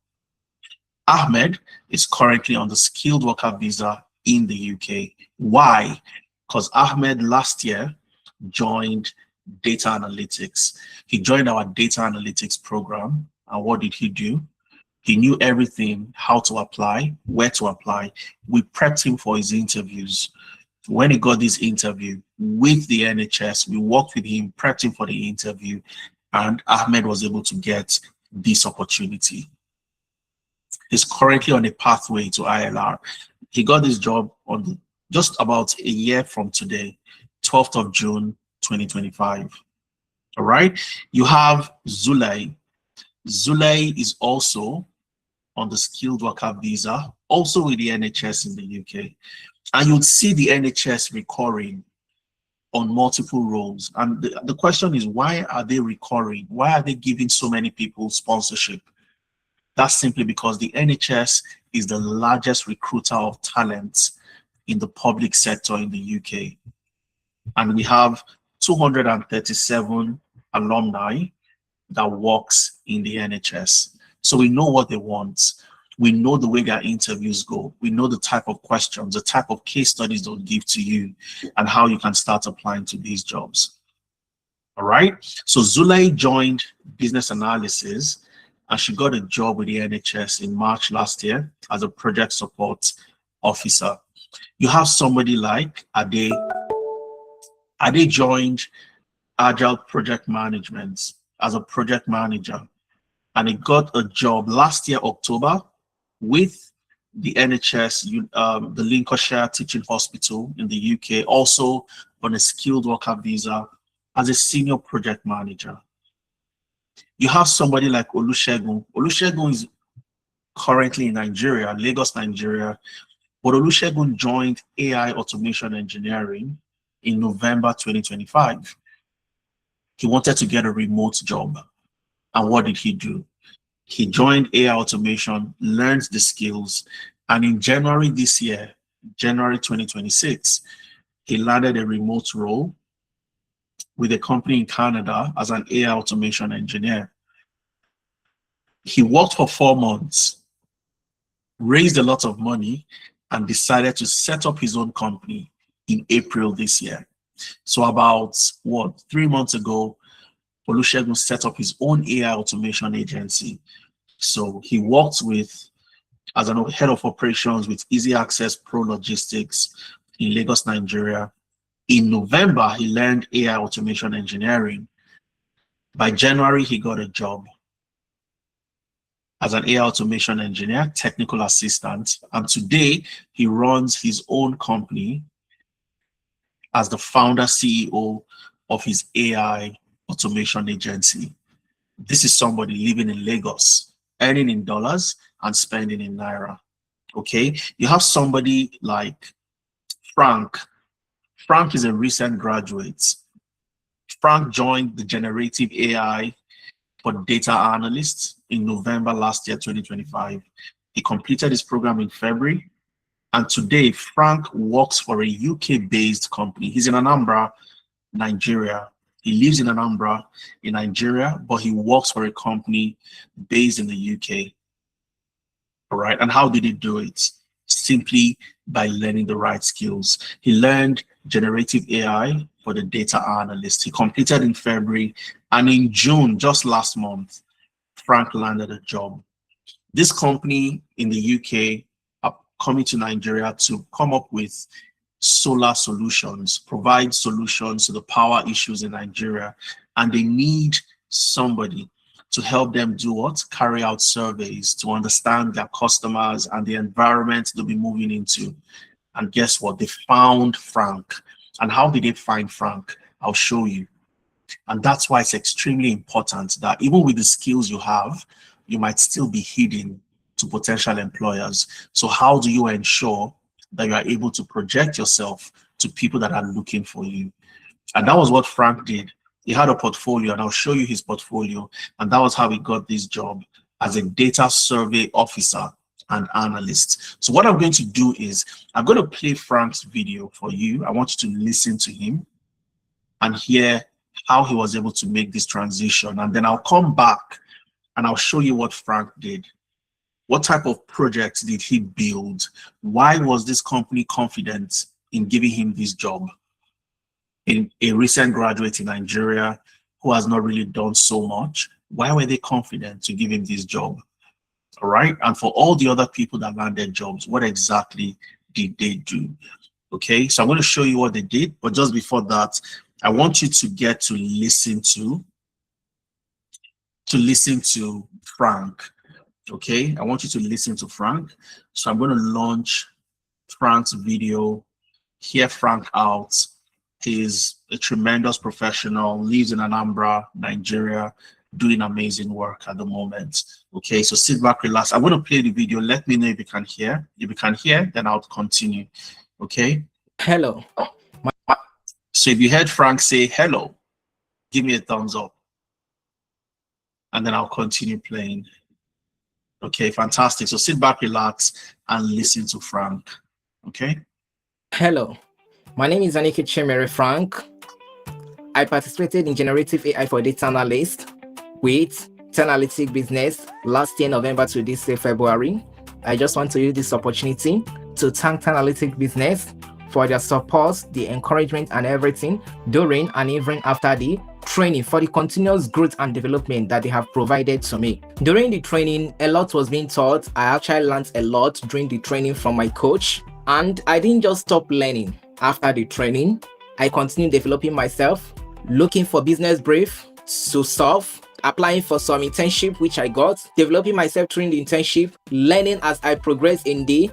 Ahmed is currently on the skilled worker visa in the UK. Why? Because Ahmed last year joined data analytics. He joined our data analytics program. And what did he do? He knew everything, how to apply, where to apply. We prepped him for his interviews. When he got this interview with the NHS, we worked with him, prepped him for the interview, and Ahmed was able to get this opportunity. He's currently on a pathway to ILR. He got this job on just about a year from today, 12th of June, 2025. All right. You have Zulay. Zulay is also on the skilled worker visa, also with the NHS in the UK. And you'd see the NHS recurring on multiple roles. And the question is, why are they recurring? Why are they giving so many people sponsorship? That's simply because the NHS is the largest recruiter of talent in the public sector in the UK. And we have 237 alumni that works in the NHS. So we know what they want. We know the way their interviews go. We know the type of questions, the type of case studies they'll give to you, and how you can start applying to these jobs. All right. So Zulay joined business analysis, and she got a job with the NHS in March last year as a project support officer. You have somebody like Ade. Ade joined Agile Project Management as a project manager, and he got a job last year, October, with the NHS, the Lincolnshire Teaching Hospital in the UK, also on a skilled worker visa as a senior project manager. You have somebody like Olusegun. Olusegun is currently in Nigeria, Lagos, Nigeria, but Olusegun joined AI automation engineering in November 2025. He wanted to get a remote job. And what did he do? He joined AI automation, learned the skills, and in January this year, January 2026, he landed a remote role with a company in Canada as an AI automation engineer. He worked for 4 months, raised a lot of money, and decided to set up his own company in April this year. So about 3 months ago, Olusegun set up his own AI automation agency. So he worked as an head of operations with Easy Access Pro Logistics in Lagos, Nigeria. In November, he learned AI automation engineering. By January, he got a job as an AI automation engineer, technical assistant. And today, he runs his own company as the founder CEO of his AI automation agency. This is somebody living in Lagos, earning in dollars and spending in naira. Okay, you have somebody like Frank. Frank is a recent graduate. Frank joined the generative AI for data analysts in November last year, 2025. He completed his program in February. And today, Frank works for a UK-based company. He's in Anambra, Nigeria. He lives in Anambra in Nigeria, but he works for a company based in the UK. All right. And how did he do it? Simply by learning the right skills. He learned generative AI for the data analyst. He completed in February, and in June, just last month, Frank landed a job. This company in the UK are coming to Nigeria to come up with solar solutions, provide solutions to the power issues in Nigeria, and they need somebody to help them do what? Carry out surveys to understand their customers and the environment they'll be moving into. And guess what? They found Frank. And how did they find Frank? I'll show you. And that's why it's extremely important that even with the skills you have, you might still be hidden to potential employers. So how do you ensure that you are able to project yourself to people that are looking for you? And that was what Frank did. He had a portfolio, and I'll show you his portfolio. And that was how he got this job as a data survey officer and analyst. So what I'm going to do is I'm going to play Frank's video for you. I want you to listen to him and hear how he was able to make this transition. And then I'll come back and I'll show you what Frank did. What type of projects did he build? Why was this company confident in giving him this job? In a recent graduate in Nigeria who has not really done so much, why were they confident to give him this job? All right. And for all the other people that landed jobs, what exactly did they do? Okay, so I'm going to show you what they did, but just before that, I want you to get to listen to Frank. Okay, I want you to listen to Frank. So I'm going to launch Frank's video, hear Frank out. He's a tremendous professional, lives in Anambra, Nigeria, doing amazing work at the moment. Okay, so sit back, relax. I'm going to play the video. Let me know if you can hear. If you can hear, then I'll continue. Okay. Hello. So if you heard Frank say hello, give me a thumbs up. And then I'll continue playing. Okay, fantastic. So sit back, relax, and listen to Frank. Okay. Hello. My name is Anike Chemere Frank. I participated in generative AI for data analyst with Analytic Business last year, November to this year, February. I just want to use this opportunity to thank Analytic Business for their support, the encouragement, and everything during and even after the training, for the continuous growth and development that they have provided to me. During the training, a lot was being taught. I actually learned a lot during the training from my coach, and I didn't just stop learning after the training. I continued developing myself, looking for business brief to solve, applying for some internship which I got, developing myself during the internship, learning as I progress in the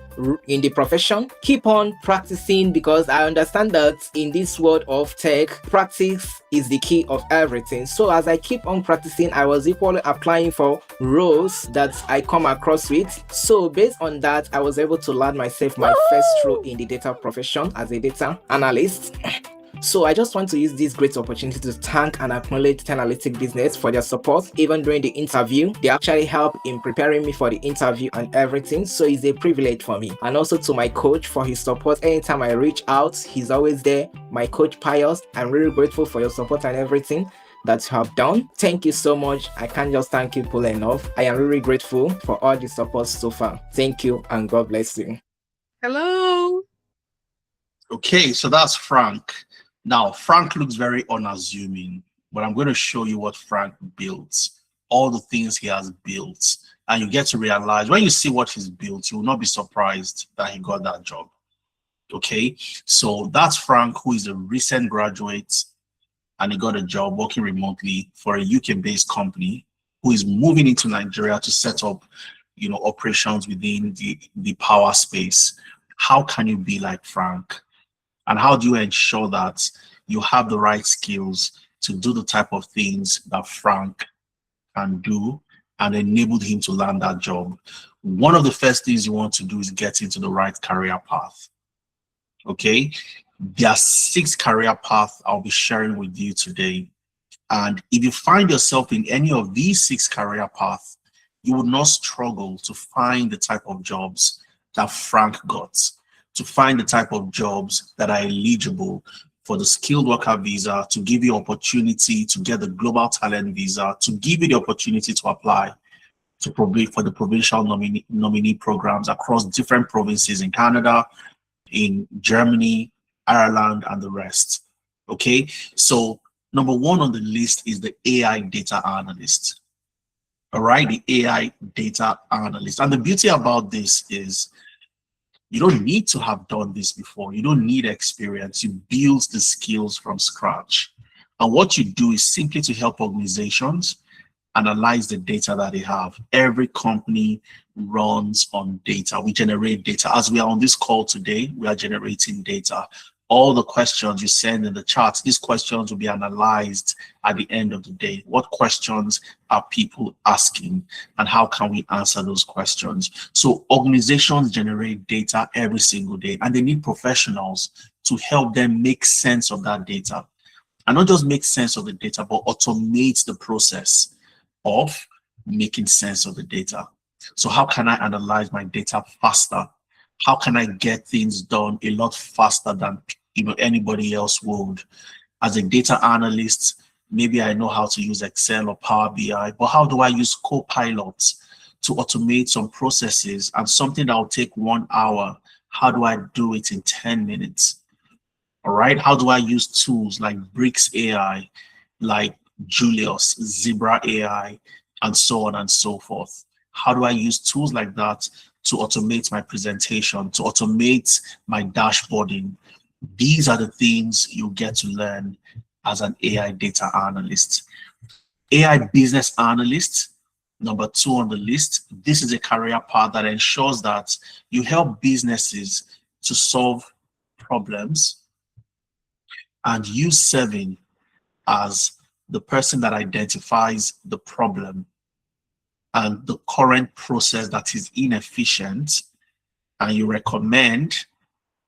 profession, keep on practicing, because I understand that in this world of tech, practice is the key of everything. So as I keep on practicing, I was equally applying for roles that I come across with. So based on that, I was able to land myself my first role in the data profession as a data analyst. So I just want to use this great opportunity to thank and acknowledge Analytic Business for their support. Even during the interview, they actually helped in preparing me for the interview and everything. So it's a privilege for me. And also to my coach for his support. Anytime I reach out, he's always there. My coach Pius, I'm really grateful for your support and everything that you have done. Thank you so much. I can't just thank you enough. I am really grateful for all the support so far. Thank you and God bless you. Hello. Okay, so that's Frank. Now, Frank looks very unassuming, but I'm going to show you what Frank built, all the things he has built. And you get to realize when you see what he's built, you will not be surprised that he got that job. Okay, so that's Frank, who is a recent graduate, and he got a job working remotely for a UK-based company who is moving into Nigeria to set up, operations within the power space. How can you be like Frank? And how do you ensure that you have the right skills to do the type of things that Frank can do and enabled him to land that job? One of the first things you want to do is get into the right career path. Okay, there are 6 career paths I'll be sharing with you today. And if you find yourself in any of these 6 career paths, you would not struggle to find the type of jobs that Frank got, to find the type of jobs that are eligible for the skilled worker visa, to give you opportunity to get the global talent visa, to give you the opportunity to apply for the provincial nominee programs across different provinces in Canada, in Germany, Ireland, and the rest. Okay, so number 1 on the list is the AI data analyst. All right, the AI data analyst. And the beauty about this is you don't need to have done this before. You don't need experience. You build the skills from scratch. And what you do is simply to help organizations analyze the data that they have. Every company runs on data. We generate data. As we are on this call today, we are generating data. All the questions you send in the chat, these questions will be analyzed at the end of the day. What questions are people asking and how can we answer those questions? So organizations generate data every single day and they need professionals to help them make sense of that data. And not just make sense of the data, but automate the process of making sense of the data. So how can I analyze my data faster? How can I get things done a lot faster than anybody else would? As a data analyst, maybe I know how to use Excel or Power BI, but how do I use Copilot to automate some processes and something that will take 1 hour? How do I do it in 10 minutes? All right. How do I use tools like Bricks AI, like Julius, Zebra AI, and so on and so forth? How do I use tools like that to automate my presentation, to automate my dashboarding. These are the things you get to learn as an AI data analyst. AI business analyst, number 2 on the list. This is a career path that ensures that you help businesses to solve problems, and you serving as the person that identifies the problem and the current process that is inefficient, and you recommend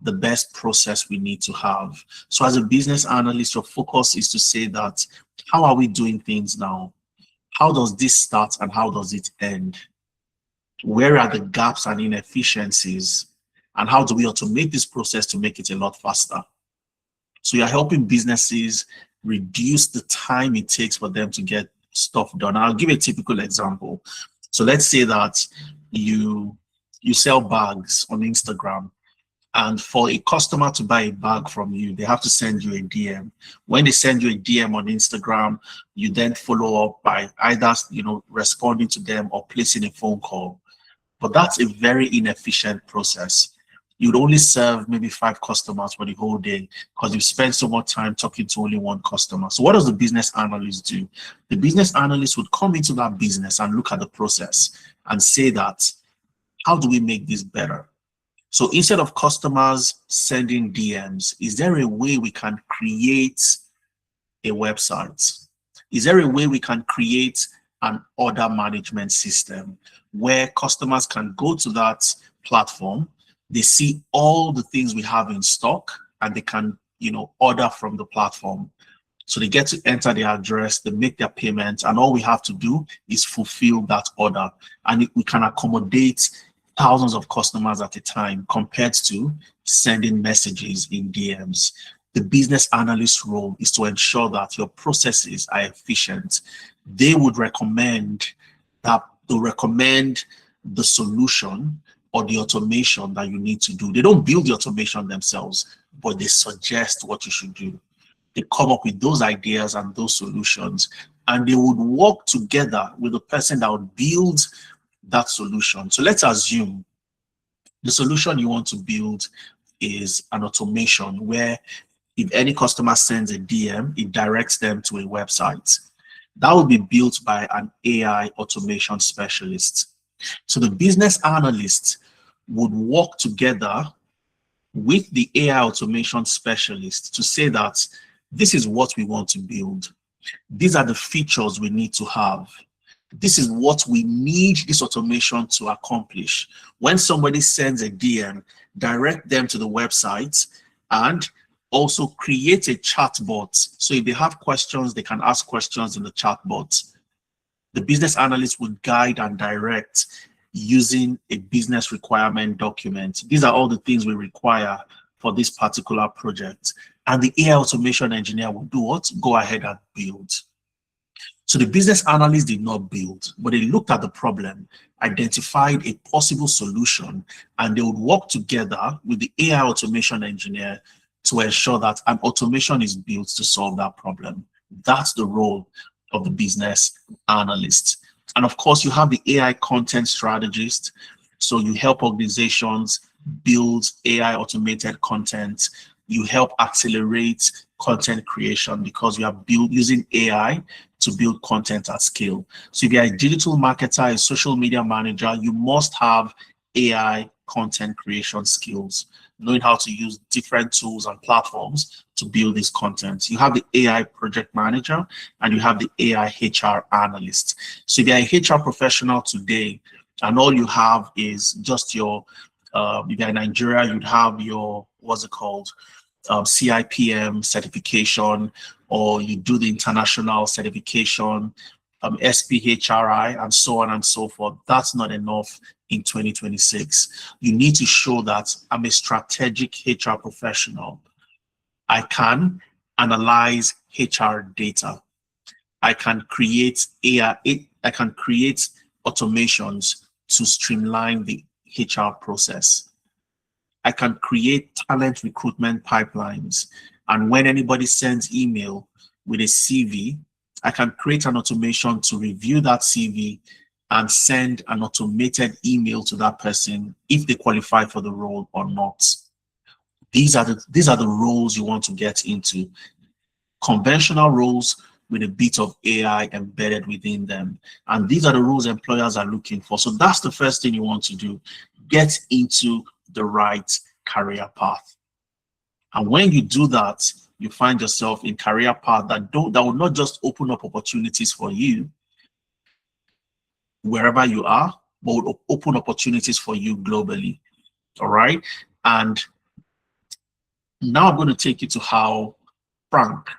the best process we need to have. So as a business analyst, your focus is to say that, how are we doing things now? How does this start and how does it end? Where are the gaps and inefficiencies? And how do we automate this process to make it a lot faster? So you're helping businesses reduce the time it takes for them to get stuff done. I'll give a typical example. So let's say that you sell bags on Instagram, and for a customer to buy a bag from you, they have to send you a DM. When they send you a DM on Instagram, you then follow up by either responding to them or placing a phone call. But that's a very inefficient process. You'd only serve maybe 5 customers for the whole day because you spend so much time talking to only 1 customer. So what does the business analyst do? The business analyst would come into that business and look at the process and say that, how do we make this better? So instead of customers sending DMs, is there a way we can create a website? Is there a way we can create an order management system where customers can go to that platform, they see all the things we have in stock, and they can, order from the platform. So they get to enter their address, they make their payment, and all we have to do is fulfill that order. And we can accommodate thousands of customers at a time compared to sending messages in DMs. The business analyst role is to ensure that your processes are efficient. They would recommend the solution or the automation that you need to do. They don't build the automation themselves, but they suggest what you should do. They come up with those ideas and those solutions, and they would work together with the person that would build that solution. So let's assume the solution you want to build is an automation where if any customer sends a DM, it directs them to a website. That will be built by an AI automation specialist. So the business analyst would work together with the AI automation specialist to say that this is what we want to build. These are the features we need to have. This is what we need this automation to accomplish. When somebody sends a DM, direct them to the website and also create a chatbot. So if they have questions, they can ask questions in the chatbot. The business analyst would guide and direct using a business requirement document. These are all the things we require for this particular project. And the AI automation engineer will do what? Go ahead and build. So the business analyst did not build, but they looked at the problem, identified a possible solution, and they would work together with the AI automation engineer to ensure that an automation is built to solve that problem. That's the role of the business analyst. And of course, you have the AI content strategist. So you help organizations build AI automated content. You help accelerate content creation because you are using AI to build content at scale. So if you're a digital marketer, a social media manager, you must have AI content creation skills, knowing how to use different tools and platforms to build this content. You have the AI project manager and you have the AI HR analyst. So if you're a HR professional today and all you have is just your, if you're in Nigeria, you'd have your, CIPM certification, or you do the international certification, SPHRI, and so on and so forth. That's not enough in 2026. You need to show that I'm a strategic HR professional. I can analyze HR data. I can create AI, I can create automations to streamline the HR process. I can create talent recruitment pipelines. And when anybody sends email with a CV, I can create an automation to review that CV and send an automated email to that person if they qualify for the role or not. These are the roles you want to get into. Conventional roles with a bit of AI embedded within them. And these are the roles employers are looking for. So that's the first thing you want to do. Get into the right career path. And when you do that, you find yourself in career path that will not just open up opportunities for you wherever you are, but will open opportunities for you globally. All right. And now I'm going to take you to how Frank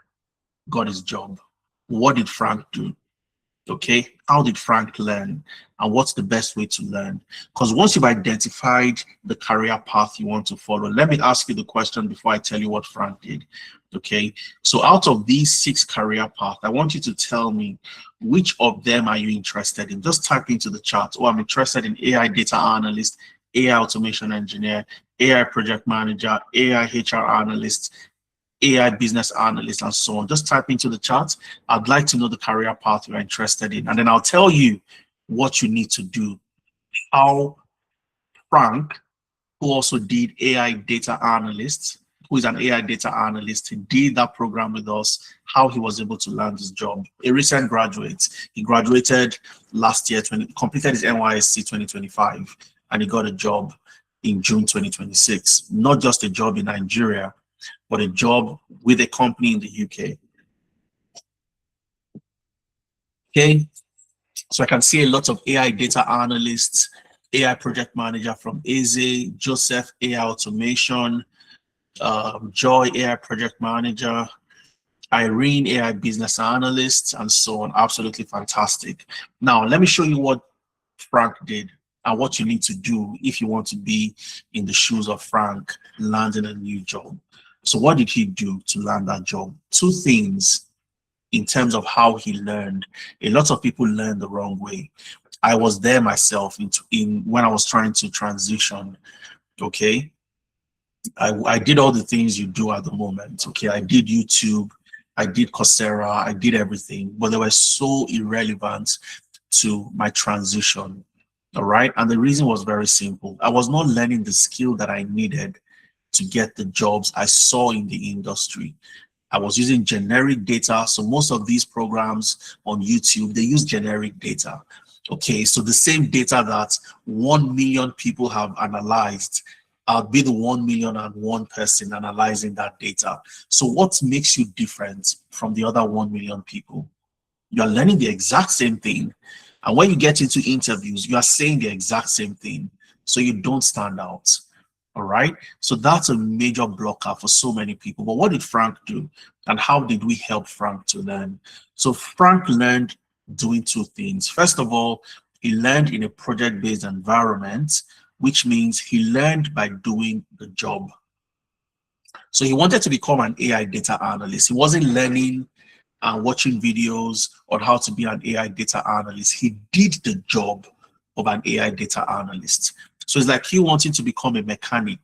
got his job. What did Frank do? Okay, how did Frank learn, and what's the best way to learn? Because once you've identified the career path you want to follow, let me ask you the question before I tell you what Frank did. Okay, so out of these 6 career paths, I want you to tell me which of them are you interested in. Just type into the chat. Oh, I'm interested in AI data analyst, AI automation engineer, AI project manager, AI HR analyst, AI business analyst, and so on. Just type into the chat. I'd like to know the career path you're interested in, and then I'll tell you what you need to do. How Frank, who also did AI data analyst, who is an AI data analyst, he did that program with us, how he was able to land his job. A recent graduate. He graduated last year, completed his NYSC 2025, and he got a job in June 2026. Not just a job in Nigeria, but a job with a company in the UK. Okay, so I can see a lot of AI data analysts, AI project manager from Eze, Joseph AI automation, Joy AI project manager, Irene AI business analyst, and so on. Absolutely fantastic. Now, let me show you what Frank did and what you need to do if you want to be in the shoes of Frank landing a new job. So what did he do to land that job? 2 things in terms of how he learned. A lot of people learn the wrong way. I was there myself in when I was trying to transition. Okay, I did all the things you do at the moment. Okay, I did YouTube, I did Coursera, I did everything, but they were so irrelevant to my transition. All right, and the reason was very simple. I was not learning the skill that I needed to get the jobs I saw in the industry. I was using generic data. So most of these programs on YouTube, they use generic data. Okay, so the same data that 1 million people have analyzed, I'll be the 1,000,001 person analyzing that data. So what makes you different from the other 1 million people? You're learning the exact same thing. And when you get into interviews, you are saying the exact same thing. So you don't stand out. All right. So that's a major blocker for so many people. But what did Frank do? And how did we help Frank to learn? So Frank learned doing 2 things. First of all, he learned in a project-based environment, which means he learned by doing the job. So he wanted to become an AI data analyst. He wasn't learning and watching videos on how to be an AI data analyst. He did the job of an AI data analyst. So it's like you wanting to become a mechanic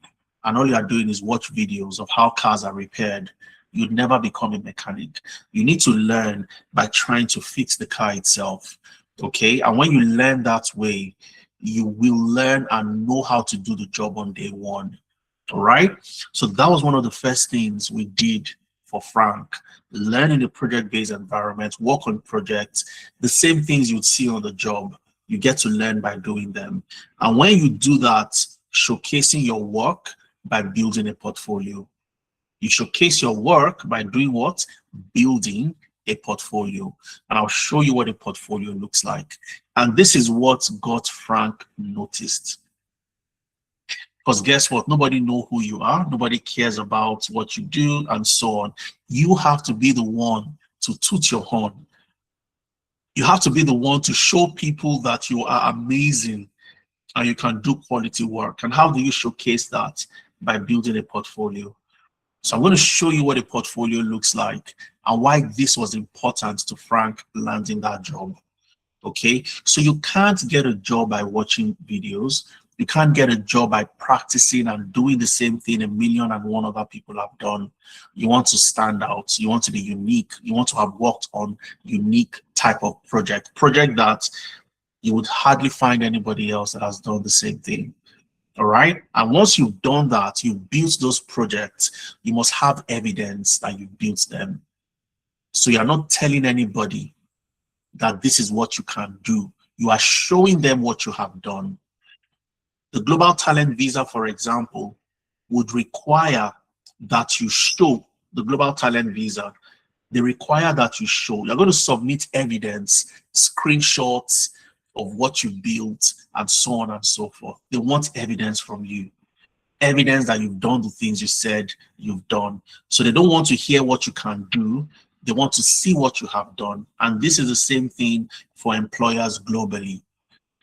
and all you are doing is watch videos of how cars are repaired. You'd never become a mechanic. You need to learn by trying to fix the car itself. Okay. And when you learn that way, you will learn and know how to do the job on day 1. All right. So that was one of the first things we did for Frank. Learn in a project-based environment, work on projects, the same things you'd see on the job. You get to learn by doing them. And when you do that, showcasing your work by building a portfolio. You showcase your work by doing what? Building a portfolio. And I'll show you what a portfolio looks like. And this is what got Frank noticed. Because guess what? Nobody knows who you are. Nobody cares about what you do and so on. You have to be the one to toot your horn. You have to be the one to show people that you are amazing and you can do quality work. And how do you showcase that? By building a portfolio. So I'm going to show you what a portfolio looks like and why this was important to Frank landing that job. Okay, so you can't get a job by watching videos. You can't get a job by practicing and doing the same thing 1,000,001 other people have done. You want to stand out. You want to be unique. You want to have worked on unique type of project that You would hardly find anybody else that has done the same thing. All right. And once you've done that, you've built those projects, you must have evidence that you built them. So you're not telling anybody that this is what you can do. You are showing them what you have done. The Global Talent Visa, for example, would require that you show the Global Talent Visa. They require that you show. You're going to submit evidence, screenshots of what you built, and so on and so forth. They want evidence from you. Evidence that you've done the things you said you've done. So they don't want to hear what you can do. They want to see what you have done. And this is the same thing for employers globally.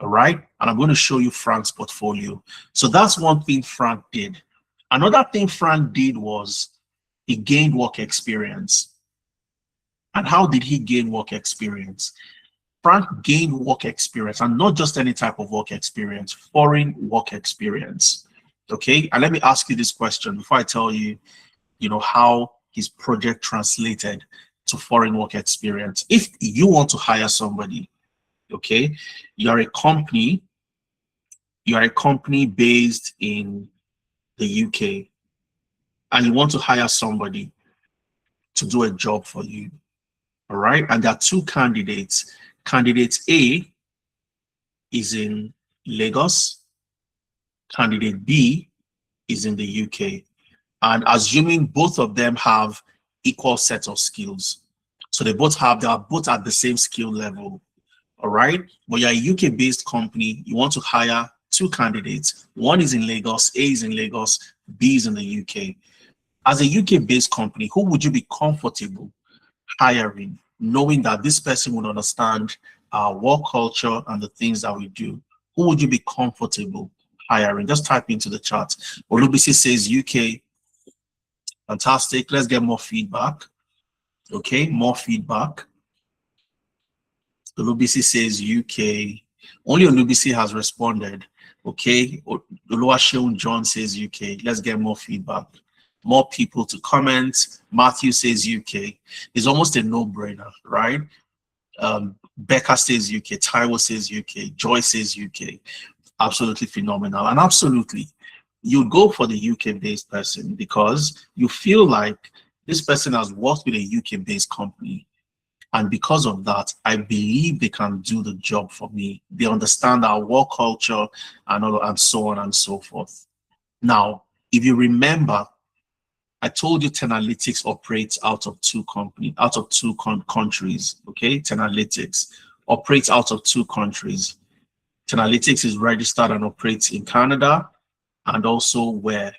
All right. And I'm going to show you Frank's portfolio. So that's one thing Frank did. Another thing Frank did was he gained work experience. And how did he gain work experience? Frank gained work experience, and not just any type of work experience, foreign work experience. Okay. And let me ask you this question before I tell you, how his project translated to foreign work experience. If you want to hire somebody, okay, you're a company based in the UK, and you want to hire somebody to do a job for you. All right. And there are two candidates. Candidate A is in Lagos. Candidate B is in the UK. And assuming both of them have equal set of skills. So they are both at the same skill level. All right. But you're a UK-based company. You want to hire two candidates. One is in Lagos, A is in Lagos, B is in the UK. As a UK-based company, who would you be comfortable hiring, knowing that this person would understand our work culture and the things that we do? Who would you be comfortable hiring? Just type into the chat. Olubisi says UK. Fantastic. Let's get more feedback. Okay, more feedback. Olubisi says UK. Only Olubisi has responded. Okay, Oluwaseun John says UK. Let's get more feedback. More people to comment. Matthew says UK. It's almost a no-brainer, right? Becca says UK. Taiwo says UK. Joy says UK. Absolutely phenomenal. And absolutely, you go for the UK-based person because you feel like this person has worked with a UK-based company. And because of that, I believe they can do the job for me. They understand our work culture and so on and so forth. Now, if you remember, I told you Tenalytics operates out of two countries. Okay, Tenalytics operates out of two countries. Tenalytics is registered and operates in Canada, and also where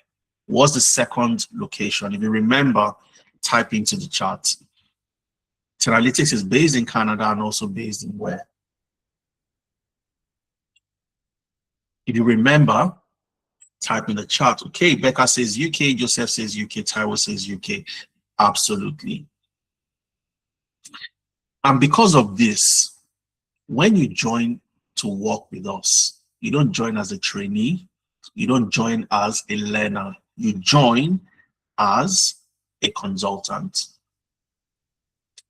was the second location. If you remember, type into the chat. Tenalytics is based in Canada and also based in where? If you remember, type in the chat. Okay, Becca says UK, Joseph says UK, Taiwo says UK. Absolutely. And because of this, when you join to work with us, you don't join as a trainee, you don't join as a learner, you join as a consultant.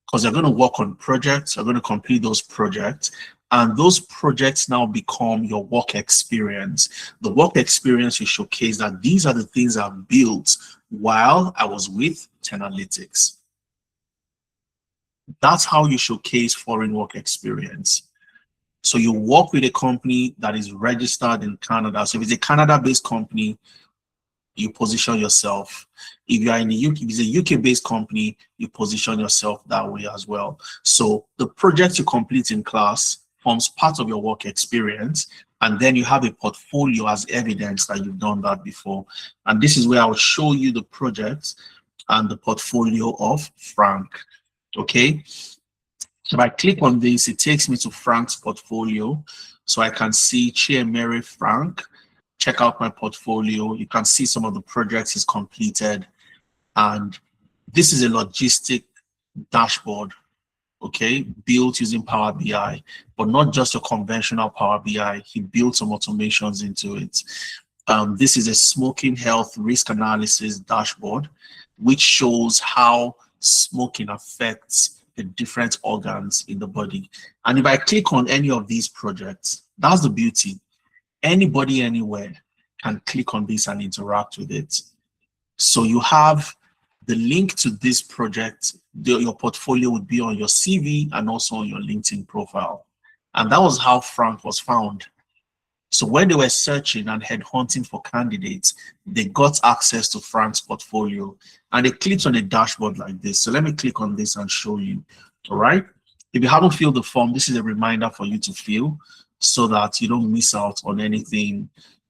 Because you're going to work on projects, you're going to complete those projects, and those projects now become your work experience. The work experience you showcase that these are the things I've built while I was with Tenalytics. That's how you showcase foreign work experience. So you work with a company that is registered in Canada. So if it's a Canada-based company, you position yourself. If you are in the UK, if it's a UK-based company, you position yourself that way as well. So the project you complete in class forms part of your work experience, and then you have a portfolio as evidence that you've done that before. And this is where I will show you the project and the portfolio of Frank. Okay. So if I click on this, it takes me to Frank's portfolio. So I can see Chiemere Frank. Check out my portfolio. You can see some of the projects he's completed. And this is a logistic dashboard, okay, built using Power BI, but not just a conventional Power BI. He built some automations into it. This is a smoking health risk analysis dashboard, which shows how smoking affects the different organs in the body. And if I click on any of these projects, that's the beauty. Anybody, anywhere can click on this and interact with it. So you have the link to this project. Your portfolio would be on your CV and also on your LinkedIn profile. And that was how Frank was found. So when they were searching and headhunting for candidates, they got access to Frank's portfolio and they clicked on a dashboard like this. So let me click on this and show you. All right. If you haven't filled the form, this is a reminder for you to fill so that you don't miss out on anything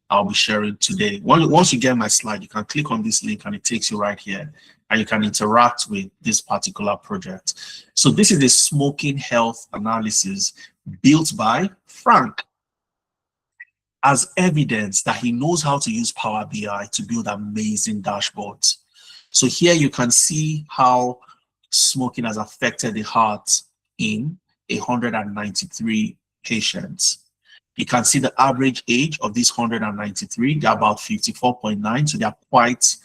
I'll be sharing today. Once you get my slide, you can click on this link and it takes you right here and you can interact with this particular project. So this is a smoking health analysis built by Frank as evidence that he knows how to use Power BI to build amazing dashboards. So here you can see how smoking has affected the heart in 193 patients. You can see the average age of these 193, they're about 54.9, so they're quite,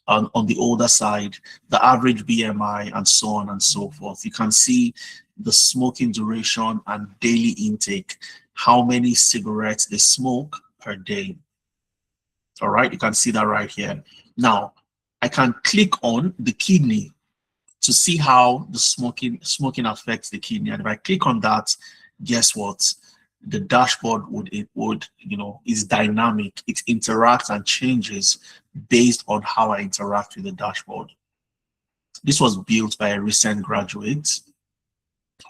on the older side, the average BMI and so on and so forth. You can see the smoking duration and daily intake, how many cigarettes they smoke per day. All right, you can see that right here. Now, I can click on the kidney to see how the smoking affects the kidney. And if I click on that, guess what? The dashboard is dynamic. It interacts and changes based on how I interact with the dashboard. This was built by a recent graduate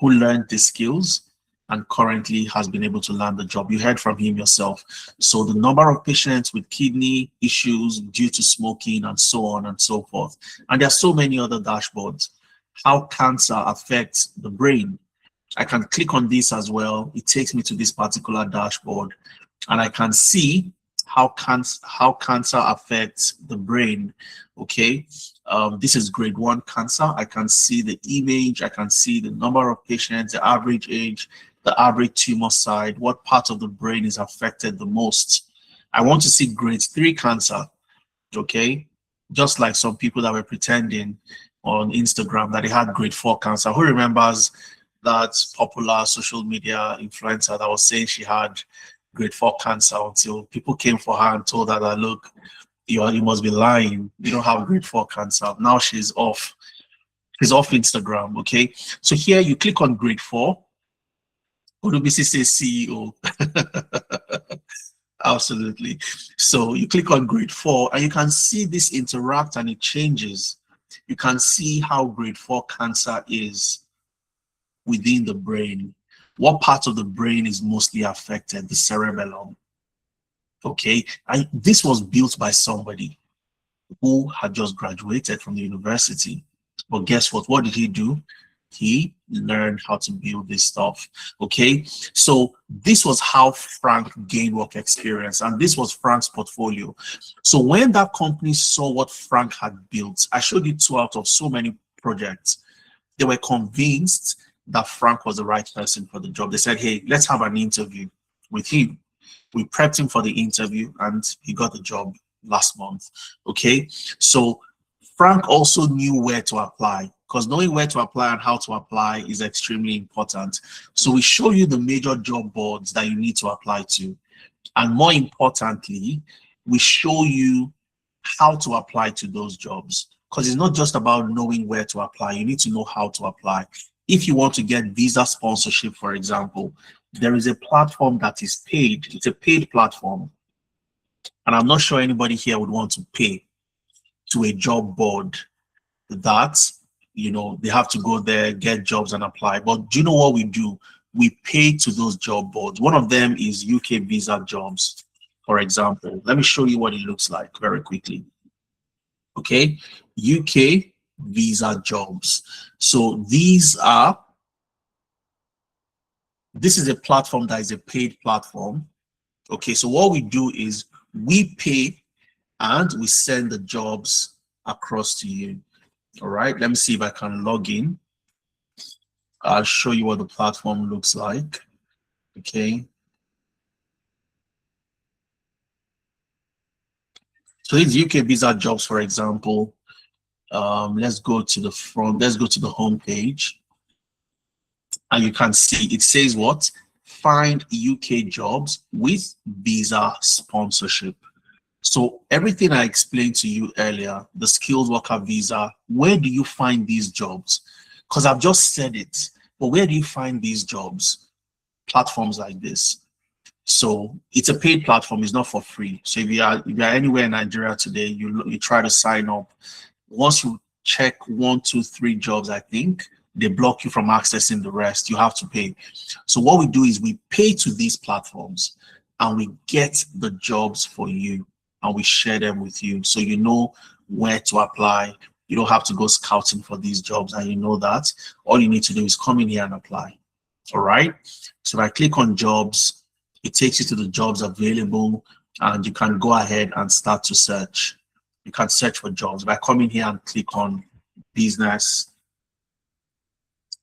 who learned the skills and currently has been able to land the job. You heard from him yourself. So the number of patients with kidney issues due to smoking and so on and so forth. And there are so many other dashboards. How cancer affects the brain. I can click on this as well. It takes me to this particular dashboard and I can see how cancer affects the brain. Okay, this is grade 1 cancer. I can see the image, I can see the number of patients, the average age, the average tumor size, what part of the brain is affected the most. I want to see grade 3 cancer. Okay, just like some people that were pretending on Instagram that they had grade 4 cancer. Who remembers that popular social media influencer that was saying she had grade 4 cancer until people came for her and told her that, look, you must be lying. You don't have grade 4 cancer. Now she's off. She's off Instagram. Okay. So here you click on grade 4. Odubisi says CEO. Absolutely. So you click on grade 4 and you can see this interact and it changes. You can see how grade 4 cancer is within the brain. What part of the brain is mostly affected? The cerebellum. Okay, and this was built by somebody who had just graduated from the university. But guess what? What did he do? He learned how to build this stuff. Okay, so this was how Frank gained work experience, and this was Frank's portfolio. So when that company saw what Frank had built, I showed you 2 out of so many projects. They were convinced that Frank was the right person for the job. They said, hey, let's have an interview with him. We prepped him for the interview and he got the job last month. Okay, so Frank also knew where to apply, because knowing where to apply and how to apply is extremely important. So we show you the major job boards that you need to apply to. And more importantly, we show you how to apply to those jobs, because it's not just about knowing where to apply. You need to know how to apply. If you want to get visa sponsorship, for example, there is a platform that is paid. It's a paid platform. And I'm not sure anybody here would want to pay to a job board that, they have to go there, get jobs and apply. But do you know what we do? We pay to those job boards. One of them is UK Visa Jobs, for example. Let me show you what it looks like very quickly. Okay, UK Visa Jobs. So this is a platform that is a paid platform. Okay, so what we do is we pay and we send the jobs across to you. All right, let me see if I can log in. I'll show you what the platform looks like. Okay. So it's UK Visa Jobs, for example. Let's go to the front. Let's go to the home page. And you can see it says what? Find UK jobs with visa sponsorship. So everything I explained to you earlier, the skilled worker visa, where do you find these jobs? Because I've just said it, but where do you find these jobs? Platforms like this. So it's a paid platform, it's not for free. So if you are anywhere in Nigeria today, you try to sign up. Once you check 1, 2, 3 jobs, I think they block you from accessing the rest. You have to pay. So what we do is we pay to these platforms and we get the jobs for you and we share them with you. So you know where to apply. You don't have to go scouting for these jobs, and you know that. All you need to do is come in here and apply. All right. So if I click on jobs, it takes you to the jobs available and you can go ahead and start to search. You can search for jobs. If I come in here and click on business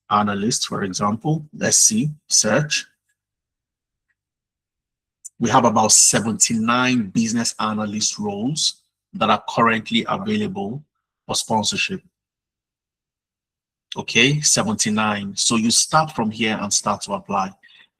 analyst, for example, let's see, search. We have about 79 business analyst roles that are currently available for sponsorship. Okay, 79. So you start from here and start to apply.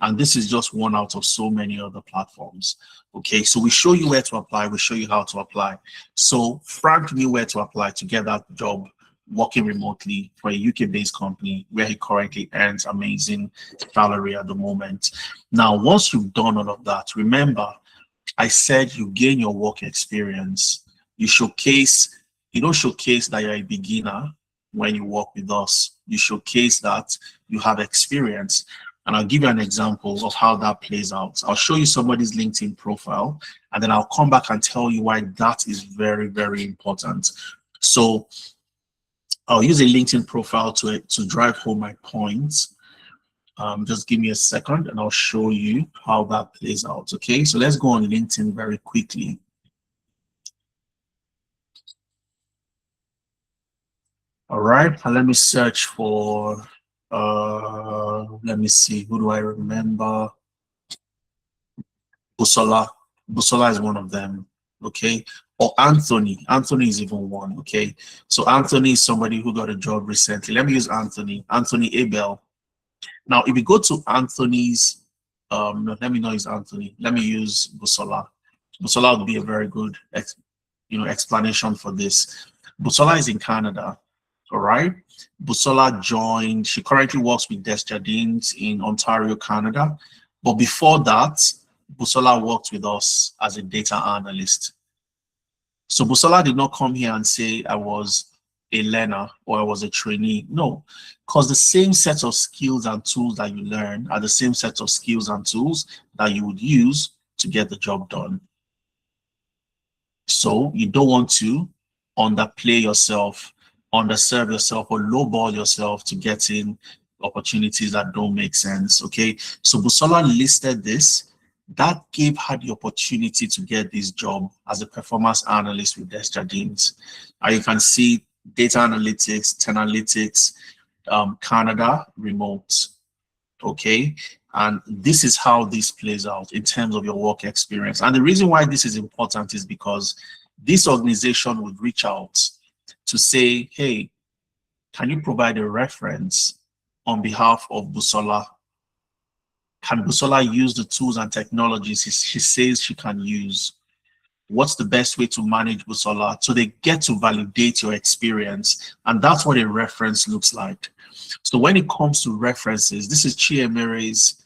And this is just one out of so many other platforms. Okay, so we show you where to apply, we show you how to apply. So Frank knew where to apply to get that job working remotely for a UK-based company where he currently earns amazing salary at the moment. Now, once you've done all of that, remember, I said you gain your work experience. You don't showcase that you're a beginner when you work with us. You showcase that you have experience. And I'll give you an example of how that plays out. I'll show you somebody's LinkedIn profile, and then I'll come back and tell you why that is very, very important. So I'll use a LinkedIn profile to drive home my points. Just give me a second and I'll show you how that plays out. Okay, so let's go on LinkedIn very quickly. All right, and let me search for, let me see, who do I remember? Busola. Busola is one of them, okay? Or Anthony. Anthony is even one, okay? So Anthony is somebody who got a job recently. Let me use Anthony. Anthony Abel. Now, if you go to Anthony's, no, let me not use Anthony. Let me use Busola. Busola would be a very good, explanation for this. Busola is in Canada, all right? Busola joined, she currently works with Desjardins in Ontario, Canada. But before that, Busola worked with us as a data analyst. So Busola did not come here and say I was a learner or I was a trainee. No, because the same set of skills and tools that you learn are the same set of skills and tools that you would use to get the job done. So you don't want to underplay yourself, underserve yourself, or lowball yourself to get in opportunities that don't make sense. Okay, so Busola listed this. That gave her the opportunity to get this job as a performance analyst with Desjardins. You can see data analytics, analytics, Canada, remote. Okay, and this is how this plays out in terms of your work experience. And the reason why this is important is because this organization would reach out to say, hey, can you provide a reference on behalf of Busola? Can Busola use the tools and technologies she says she can use? What's the best way to manage Busola? So they get to validate your experience. And that's what a reference looks like. So when it comes to references, this is Chiemere's,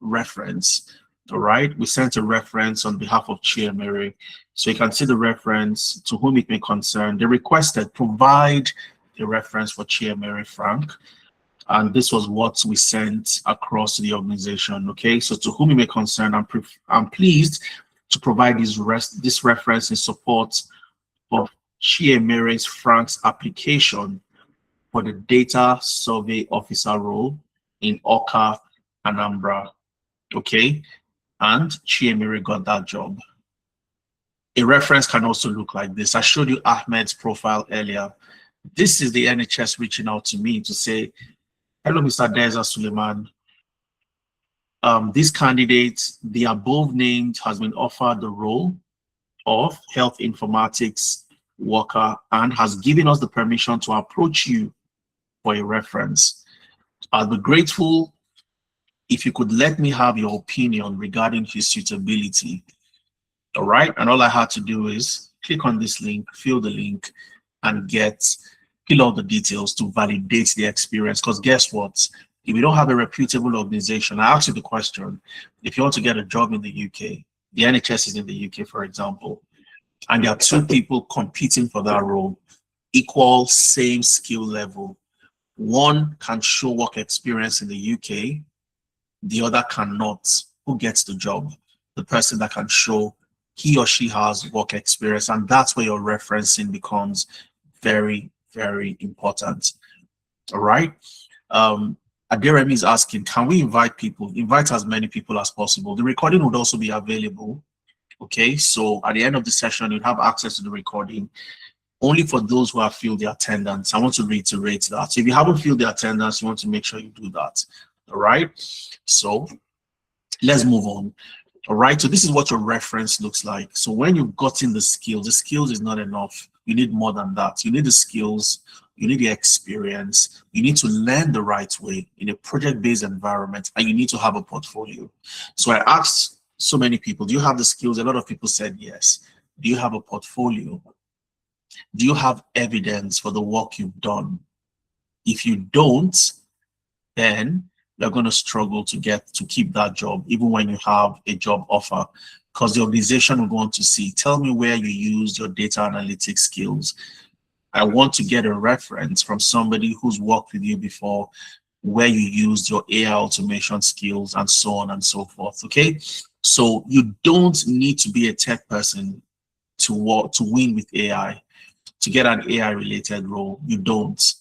reference. All right. We sent a reference on behalf of Chiemere. So you can see the reference to whom it may concern. They requested provide a reference for Chiemere Frank. And this was what we sent across the organization. Okay, so to whom it may concern, I'm pleased to provide this reference in support of Chiemere's Frank's application for the data survey officer role in Oka, Anambra. Okay, and Chiemere got that job. A reference can also look like this. I showed you Ahmed's profile earlier. This is the NHS reaching out to me to say, hello, Mr. Deza Suleiman. This candidate, the above named, has been offered the role of health informatics worker and has given us the permission to approach you for a reference. I'll be grateful if you could let me have your opinion regarding his suitability. All right. And all I had to do is click on this link, fill the link, and fill out the details to validate the experience. Because guess what? If you don't have a reputable organization, I asked you the question, if you want to get a job in the UK, the NHS is in the UK, for example, and there are two people competing for that role, equal, same skill level. One can show work experience in the UK, the other cannot. Who gets the job? The person that can show he or she has work experience. And that's where your referencing becomes very, very important. All right. Aderemi is asking, can we invite people? Invite as many people as possible. The recording would also be available. Okay, so at the end of the session, you'd have access to the recording only for those who have filled the attendance. I want to reiterate that. So if you haven't filled the attendance, you want to make sure you do that. All right, so let's move on. All right, so this is what your reference looks like. So when you've gotten the skills is not enough. You need more than that. You need the skills, you need the experience, you need to learn the right way in a project-based environment, and you need to have a portfolio. So I asked so many people, do you have the skills? A lot of people said yes. Do you have a portfolio? Do you have evidence for the work you've done? If you don't, then you're going to struggle to keep that job, even when you have a job offer, because the organization will want to see, tell me where you used your data analytics skills. I want to get a reference from somebody who's worked with you before, where you used your AI automation skills and so on and so forth. Okay, so you don't need to be a tech person to win with AI, to get an AI related role. You don't.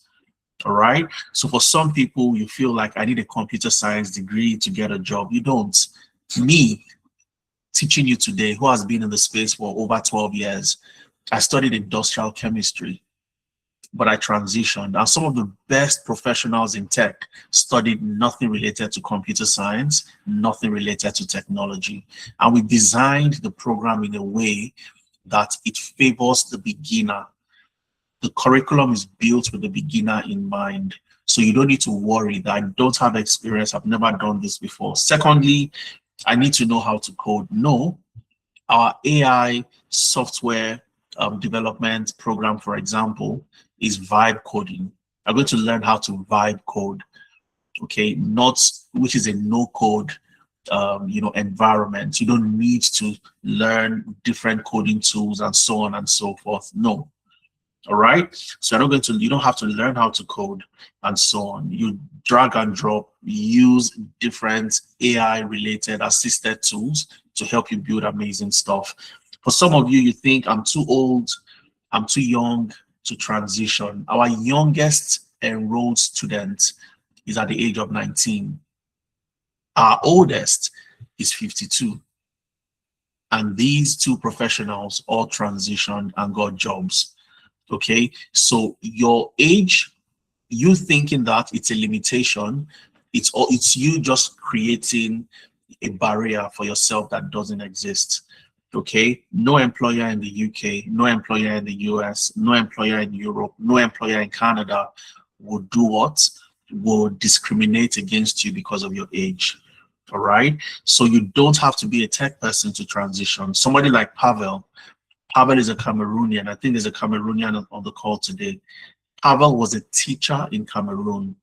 All right. So for some people, you feel like I need a computer science degree to get a job. You don't. Me teaching you today, who has been in the space for over 12 years, I studied industrial chemistry, but I transitioned. And some of the best professionals in tech studied nothing related to computer science, nothing related to technology. And we designed the program in a way that it favors the beginner. The curriculum is built with the beginner in mind. So you don't need to worry that I don't have experience, I've never done this before. Secondly, I need to know how to code. No, our AI software development program, for example, is vibe coding. I'm going to learn how to vibe code, okay, not which is a no code environment. You don't need to learn different coding tools and so on and so forth. No. All right. So you don't have to learn how to code and so on. You drag and drop, use different AI related assisted tools to help you build amazing stuff. For some of you, you think I'm too old, I'm too young to transition. Our youngest enrolled student is at the age of 19. Our oldest is 52. And these two professionals all transitioned and got jobs. Okay, so your age, you thinking that it's a limitation, it's you just creating a barrier for yourself that doesn't exist. Okay, no employer in the UK, no employer in the US, no employer in Europe, no employer in Canada will do what? Will discriminate against you because of your age. All right, so you don't have to be a tech person to transition. Somebody like Pavel is a Cameroonian. I think there's a Cameroonian on the call today. Pavel was a teacher in Cameroon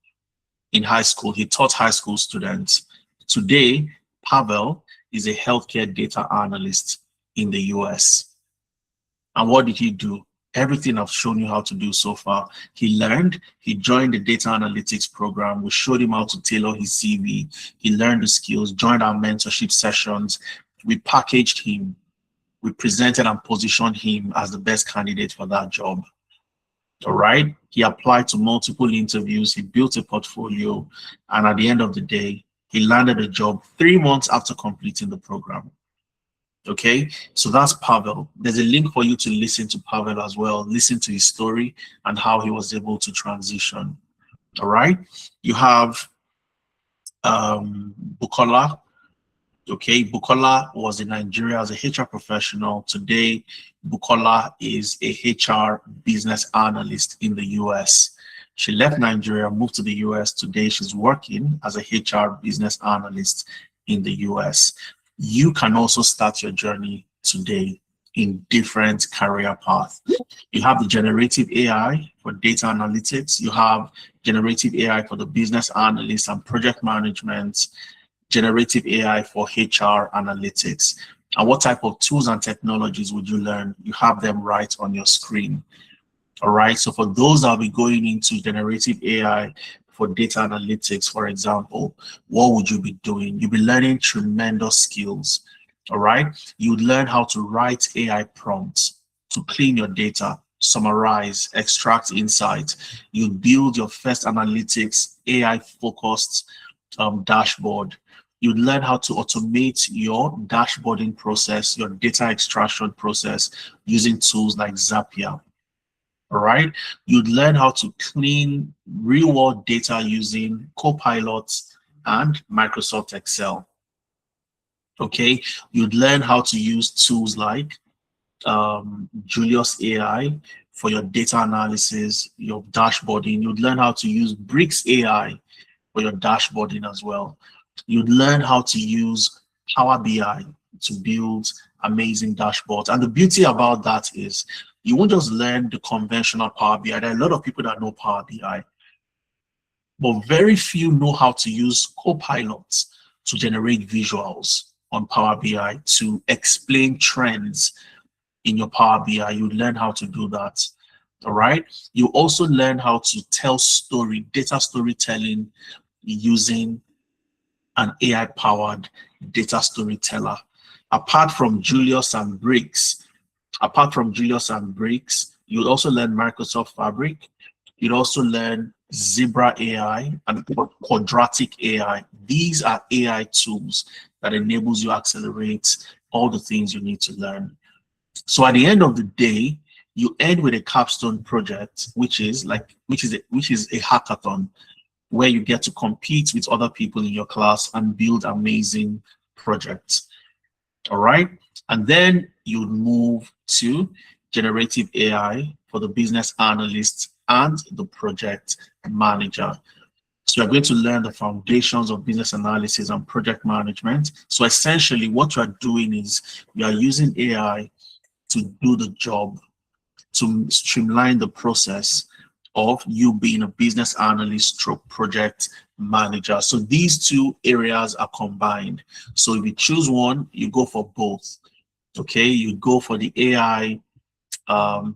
in high school. He taught high school students. Today, Pavel is a healthcare data analyst in the US. And what did he do? Everything I've shown you how to do so far. He learned, he joined the data analytics program. We showed him how to tailor his CV. He learned the skills, joined our mentorship sessions. We packaged him. We presented and positioned him as the best candidate for that job. All right. He applied to multiple interviews. He built a portfolio. And at the end of the day, he landed a job 3 months after completing the program. Okay. So that's Pavel. There's a link for you to listen to Pavel as well. Listen to his story and how he was able to transition. All right. You have Bukola. Okay, Bukola was in Nigeria as a HR professional. Today, Bukola is a HR business analyst in the US. She left Nigeria, moved to the US. Today, she's working as a HR business analyst in the US. You can also start your journey today in different career paths. You have the generative AI for data analytics. You have generative AI for the business analyst and project management, generative AI for HR analytics. And what type of tools and technologies would you learn? You have them right on your screen. All right. So for those that will be going into generative AI for data analytics, for example, what would you be doing? You'll be learning tremendous skills. All right. You would learn how to write AI prompts to clean your data, summarize, extract insight. You build your first analytics AI focused dashboard. You learn how to automate your dashboarding process, your data extraction process using tools like Zapier. All right. You'd learn how to clean real world data using Copilot and Microsoft Excel. Okay. You'd learn how to use tools like Julius AI for your data analysis, your dashboarding. You'd learn how to use Bricks AI for your dashboarding as well. You'd learn how to use Power BI to build amazing dashboards. And the beauty about that is you won't just learn the conventional Power BI. There are a lot of people that know Power BI, but very few know how to use Copilot to generate visuals on Power BI to explain trends in your Power BI. You learn how to do that. All right. You also learn how to tell story, data storytelling using an AI-powered data storyteller. Apart from Julius and Bricks, you'll also learn Microsoft Fabric. You'll also learn Zebra AI and Quadratic AI. These are AI tools that enables you to accelerate all the things you need to learn. So at the end of the day, you end with a capstone project, which is a hackathon where you get to compete with other people in your class and build amazing projects. All right. And then you move to generative AI for the business analyst and the project manager. So you're going to learn the foundations of business analysis and project management. So essentially what you're doing is you are using AI to do the job, to streamline the process of you being a business analyst stroke project manager. So these two areas are combined. So if you choose one, you go for both. Okay, you go for the AI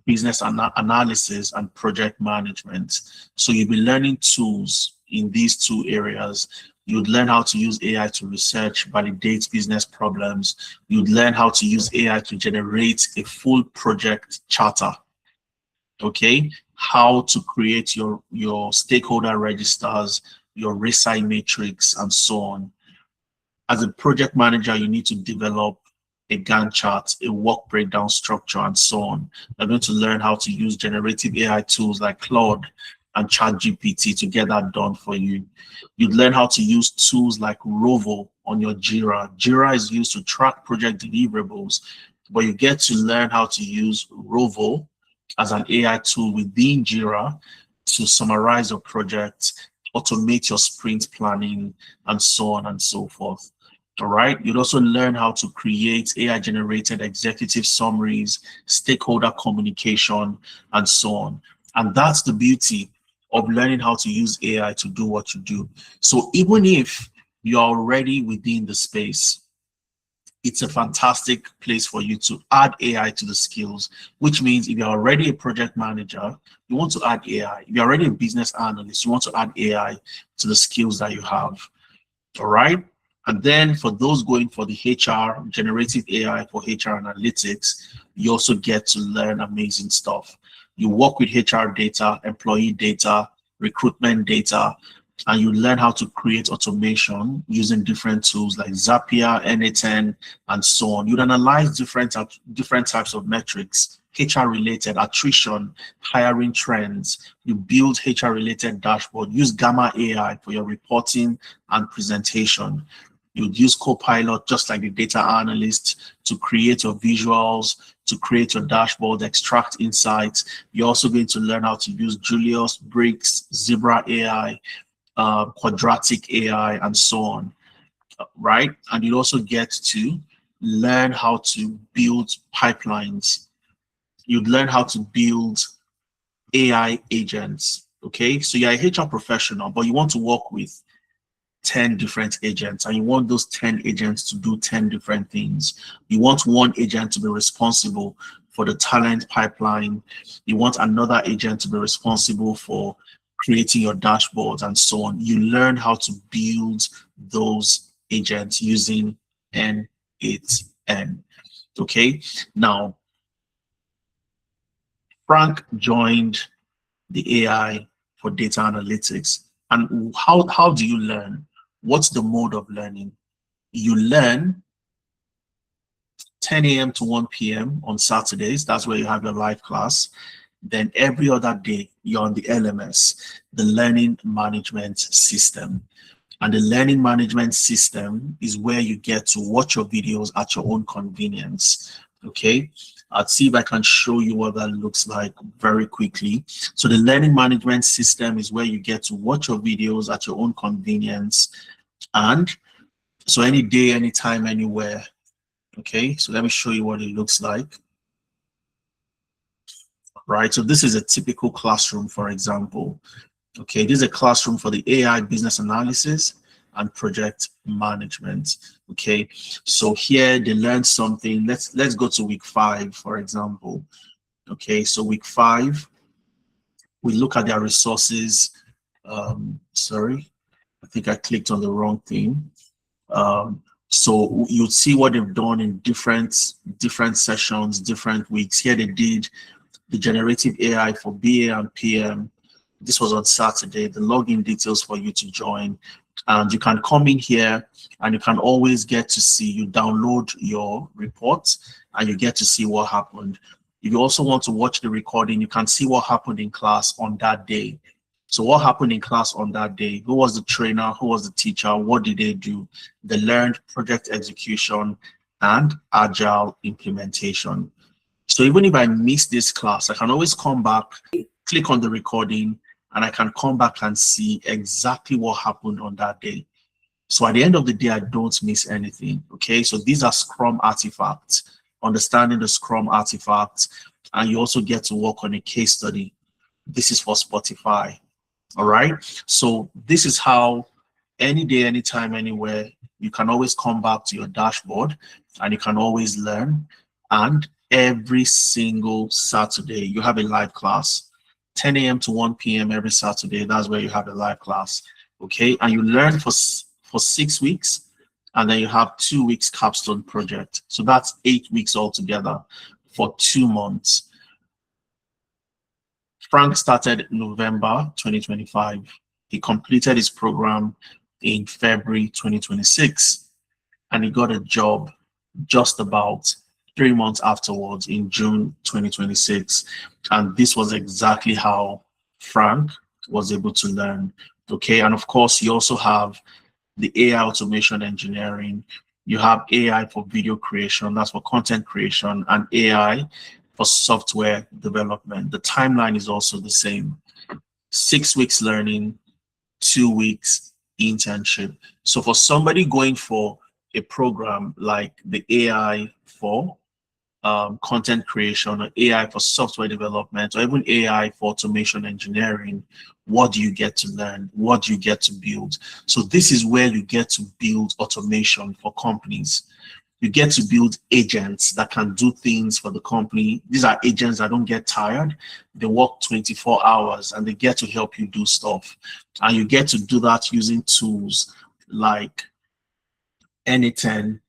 business analysis and project management. So you'll be learning tools in these two areas. You'd learn how to use AI to research, validate business problems. You'd learn how to use AI to generate a full project charter. Okay, how to create your stakeholder registers, your RISI matrix, and so on. As a project manager, you need to develop a Gantt chart, a work breakdown structure, and so on. You're going to learn how to use generative AI tools like Claude and ChatGPT to get that done for you. You'd learn how to use tools like Rovo on your Jira. Jira is used to track project deliverables, but you get to learn how to use Rovo as an AI tool within Jira to summarize your project, automate your sprint planning, and so on and so forth. All right. You'd also learn how to create AI-generated executive summaries, stakeholder communication, and so on. And that's the beauty of learning how to use AI to do what you do. So even if you're already within the space, it's a fantastic place for you to add AI to the skills, which means if you're already a project manager, you want to add AI. If you're already a business analyst, you want to add AI to the skills that you have. All right. And then for those going for the HR, generative AI for HR analytics, you also get to learn amazing stuff. You work with HR data, employee data, recruitment data, and you learn how to create automation using different tools like Zapier, N8N, and so on. You'd analyze different types of metrics, HR related, attrition, hiring trends. You build HR related dashboard, use Gamma AI for your reporting and presentation. You'd use Copilot, just like the data analyst, to create your visuals, to create your dashboard, extract insights. You're also going to learn how to use Julius, Bricks, Zebra AI, Quadratic AI, and so on, right? And you also get to learn how to build pipelines. You'd learn how to build AI agents, okay? So you're a HR professional, but you want to work with 10 different agents, and you want those 10 agents to do 10 different things. You want one agent to be responsible for the talent pipeline. You want another agent to be responsible for creating your dashboards and so on. You learn how to build those agents using N8N. Okay, now Frank joined the AI for data analytics. And how do you learn? What's the mode of learning? You learn 10 a.m. to 1 p.m. on Saturdays. That's where you have your live class. Then every other day, you're on the LMS, the Learning Management System. And the Learning Management System is where you get to watch your videos at your own convenience. Okay, I'll see if I can show you what that looks like very quickly. So the Learning Management System is where you get to watch your videos at your own convenience. And so any day, anytime, anywhere. Okay, so let me show you what it looks like. Right, so this is a typical classroom, for example. Okay, this is a classroom for the AI business analysis and project management. Okay, so here they learned something. Let's go to week 5, for example. Okay, so week 5, we look at their resources. Sorry, I think I clicked on the wrong thing. So you'll see what they've done in different sessions, different weeks. Here they did the generative AI for BA and PM. This was on Saturday, the login details for you to join. And you can come in here and you can always get to see, you download your reports and you get to see what happened. If you also want to watch the recording, you can see what happened in class on that day. So what happened in class on that day? Who was the trainer? Who was the teacher? What did they do? They learned project execution and agile implementation. So even if I miss this class, I can always come back, click on the recording, and I can come back and see exactly what happened on that day. So at the end of the day, I don't miss anything. Okay, so these are Scrum artifacts, understanding the Scrum artifacts, and you also get to work on a case study. This is for Spotify. All right, so this is how any day, anytime, anywhere, you can always come back to your dashboard and you can always learn. And every single Saturday, you have a live class, 10 a.m. to 1 p.m. every Saturday. That's where you have a live class. Okay, and you learn for 6 weeks, and then you have 2 weeks capstone project. So that's 8 weeks altogether for 2 months. Frank started November 2025. He completed his program in February 2026, and he got a job just about 3 months afterwards in June 2026. And this was exactly how Frank was able to learn. Okay, and of course, you also have the AI automation engineering. You have AI for video creation, that's for content creation, and AI for software development. The timeline is also the same. 6 weeks learning, 2 weeks internship. So for somebody going for a program like the AI for content creation, or AI for software development, or even AI for automation engineering, what do you get to learn? What do you get to build? So this is where you get to build automation for companies. You get to build agents that can do things for the company. These are agents that don't get tired. They work 24 hours and they get to help you do stuff. And you get to do that using tools like N8N.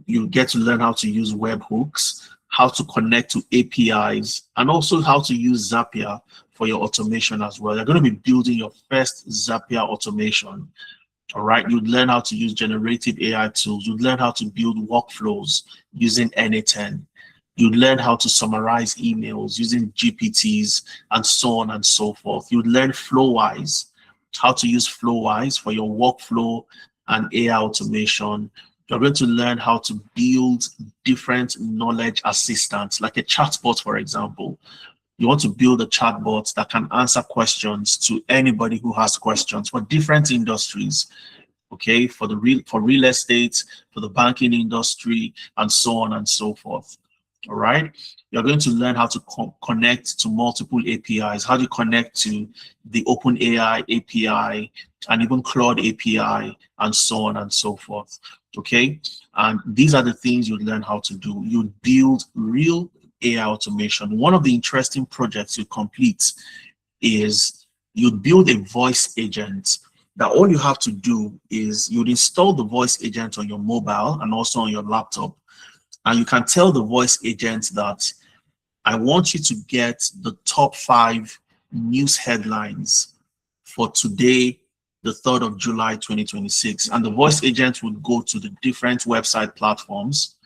You get to learn how to use webhooks, how to connect to APIs, and also how to use Zapier for your automation as well. You're going to be building your first Zapier automation. All right, you'd learn how to use generative AI tools. You'd learn how to build workflows using N8N. You'd learn how to summarize emails using GPTs and so on and so forth. You'd learn Flowwise, how to use Flowwise for your workflow and AI automation. You're going to learn how to build different knowledge assistants, like a chatbot, for example. You want to build a chatbot that can answer questions to anybody who has questions for different industries. Okay, for real estate, for the banking industry, and so on and so forth. All right. You're going to learn how to connect to multiple APIs, how to connect to the OpenAI API and even Claude API, and so on and so forth. Okay. And these are the things you learn how to do. You build real AI automation. One of the interesting projects you complete is you build a voice agent that all you have to do is you'd install the voice agent on your mobile and also on your laptop. And you can tell the voice agent that I want you to get the top 5 news headlines for today, the 3rd of July, 2026. And the voice agent would go to the different website platforms,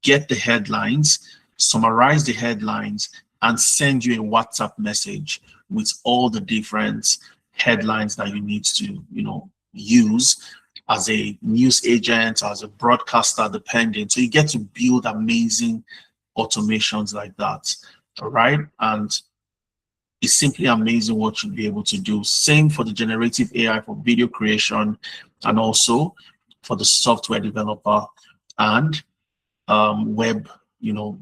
get the headlines, summarize the headlines, and send you a WhatsApp message with all the different headlines that you need to, use as a news agent, as a broadcaster, depending. So you get to build amazing automations like that. All right. And it's simply amazing what you'll be able to do. Same for the generative AI for video creation, and also for the software developer and web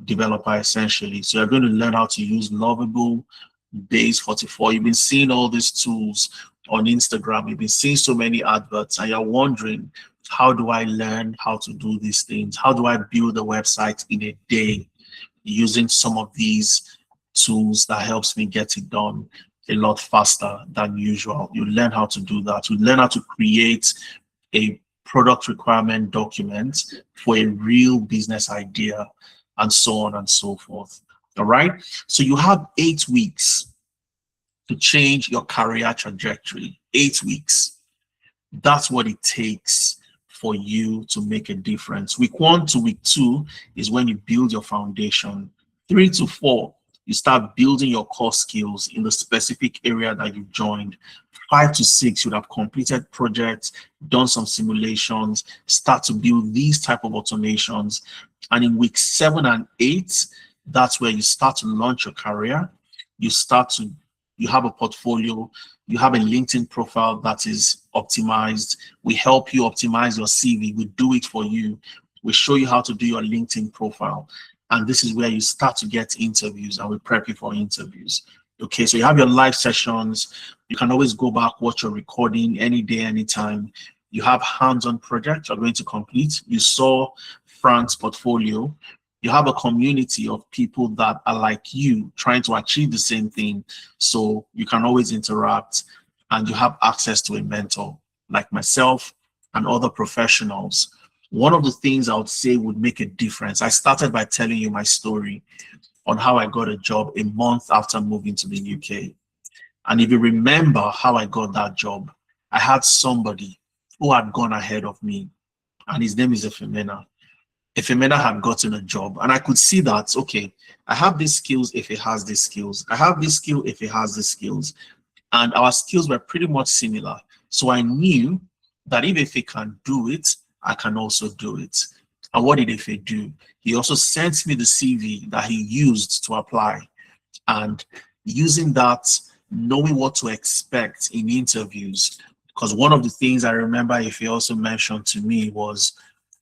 developer, essentially. So you're going to learn how to use Lovable, Base 44. You've been seeing all these tools on Instagram. You've been seeing so many adverts, and you're wondering, how do I learn how to do these things? How do I build a website in a day using some of these tools that helps me get it done a lot faster than usual? You learn how to do that. You learn how to create a product requirement document for a real business idea, and so on and so forth. All right. So you have 8 weeks to change your career trajectory. 8 weeks. That's what it takes for you to make a difference. Week 1 to week 2 is when you build your foundation. 3 to 4, you start building your core skills in the specific area that you joined. 5 to 6, you'd have completed projects, done some simulations, start to build these type of automations. And in week 7 and 8, that's where you start to launch your career. You have a portfolio, you have a LinkedIn profile that is optimized. We help you optimize your CV. We do it for you. We show you how to do your LinkedIn profile. And this is where you start to get interviews, and we prep you for interviews. Okay, so you have your live sessions. You can always go back, watch your recording any day, anytime. You have hands-on projects you're going to complete. You saw Frank's portfolio. You have a community of people that are like you, trying to achieve the same thing. So you can always interact, and you have access to a mentor like myself and other professionals. One of the things I would say would make a difference. I started by telling you my story on how I got a job a month after moving to the UK. And if you remember how I got that job, I had somebody who had gone ahead of me, and his name is Efemena. Efemena had gotten a job, and I could see that, okay, I have these skills if he has these skills. I have this skill if he has these skills. And our skills were pretty much similar. So I knew that if Efe can do it, I can also do it. And what did Efe do? He also sent me the CV that he used to apply. And using that, knowing what to expect in interviews, because one of the things I remember Efe also mentioned to me was,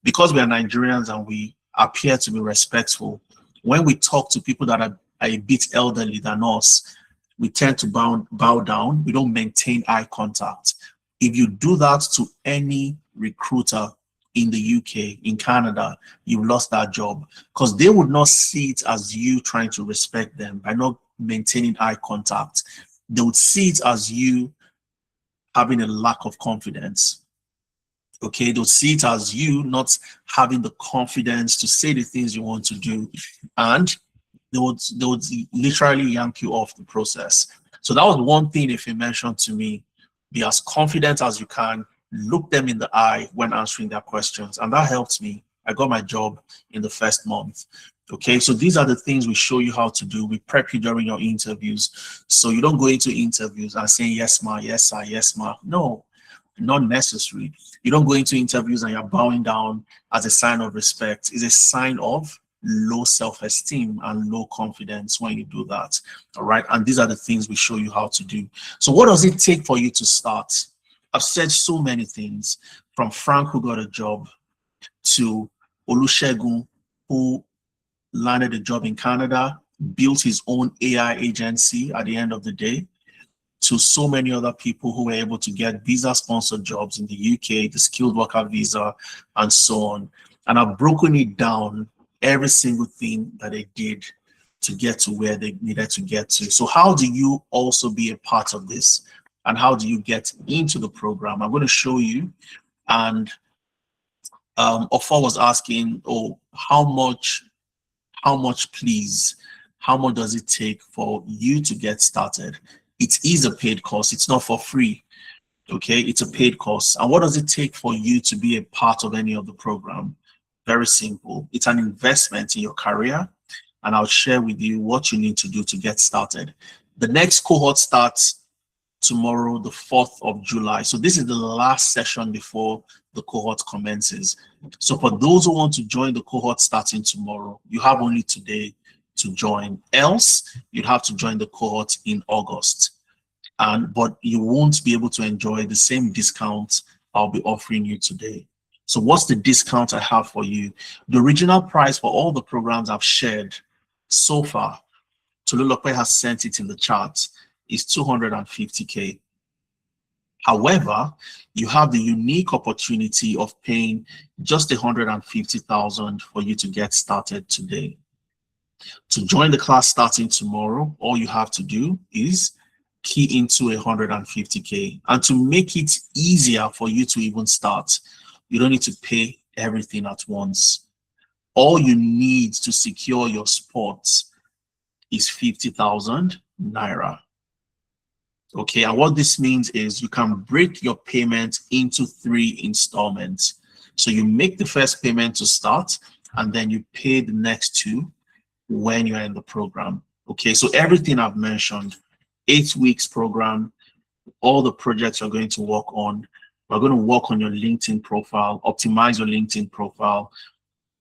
because we are Nigerians and we appear to be respectful, when we talk to people that are a bit elderly than us, we tend to bow down. We don't maintain eye contact. If you do that to any recruiter in the UK, in Canada, you've lost that job, because they would not see it as you trying to respect them by not maintaining eye contact. They would see it as you having a lack of confidence. Okay, they'll see it as you not having the confidence to say the things you want to do, and they would literally yank you off the process. So that was one thing if he mentioned to me: be as confident as you can, look them in the eye when answering their questions. And that helped me. I got my job in the first month. Okay, so these are the things we show you how to do. We prep you during your interviews, so you don't go into interviews and saying yes ma, yes sir, yes ma. No, Not necessary. You don't go into interviews and you're bowing down as a sign of respect. It's a sign of low self-esteem and low confidence when you do that. All right. And these are the things we show you how to do. So what does it take for you to start? I've said so many things, from Frank, who got a job, to Olusegun, who landed a job in Canada, built his own AI agency at the end of the day, to so many other people who were able to get visa-sponsored jobs in the UK, the skilled worker visa, and so on. And I've broken it down, every single thing that they did to get to where they needed to get to. So how do you also be a part of this? And how do you get into the program? I'm going to show you. And Ofor was asking, oh, how much, please? How much does it take for you to get started? It is a paid course. It's not for free. Okay, it's a paid course. And what does it take for you to be a part of any of the program? Very simple. It's an investment in your career. And I'll share with you what you need to do to get started. The next cohort starts tomorrow, the 4th of July. So this is the last session before the cohort commences. So for those who want to join the cohort starting tomorrow, you have only today to join. Else, you'd have to join the cohort in August. But you won't be able to enjoy the same discount I'll be offering you today. So what's the discount I have for you? The original price for all the programs I've shared so far, Tolulope has sent it in the chat, is 250K. However, you have the unique opportunity of paying just 150,000 for you to get started today. To join the class starting tomorrow, all you have to do is key into 150K. And to make it easier for you to even start, you don't need to pay everything at once. All you need to secure your spot is 50,000 Naira. Okay, and what this means is you can break your payment into 3 installments. So you make the first payment to start, and then you pay the next 2 when you're in the program. Okay, so everything I've mentioned, 8 weeks program, all the projects you're going to work on. We're going to work on your LinkedIn profile, optimize your LinkedIn profile,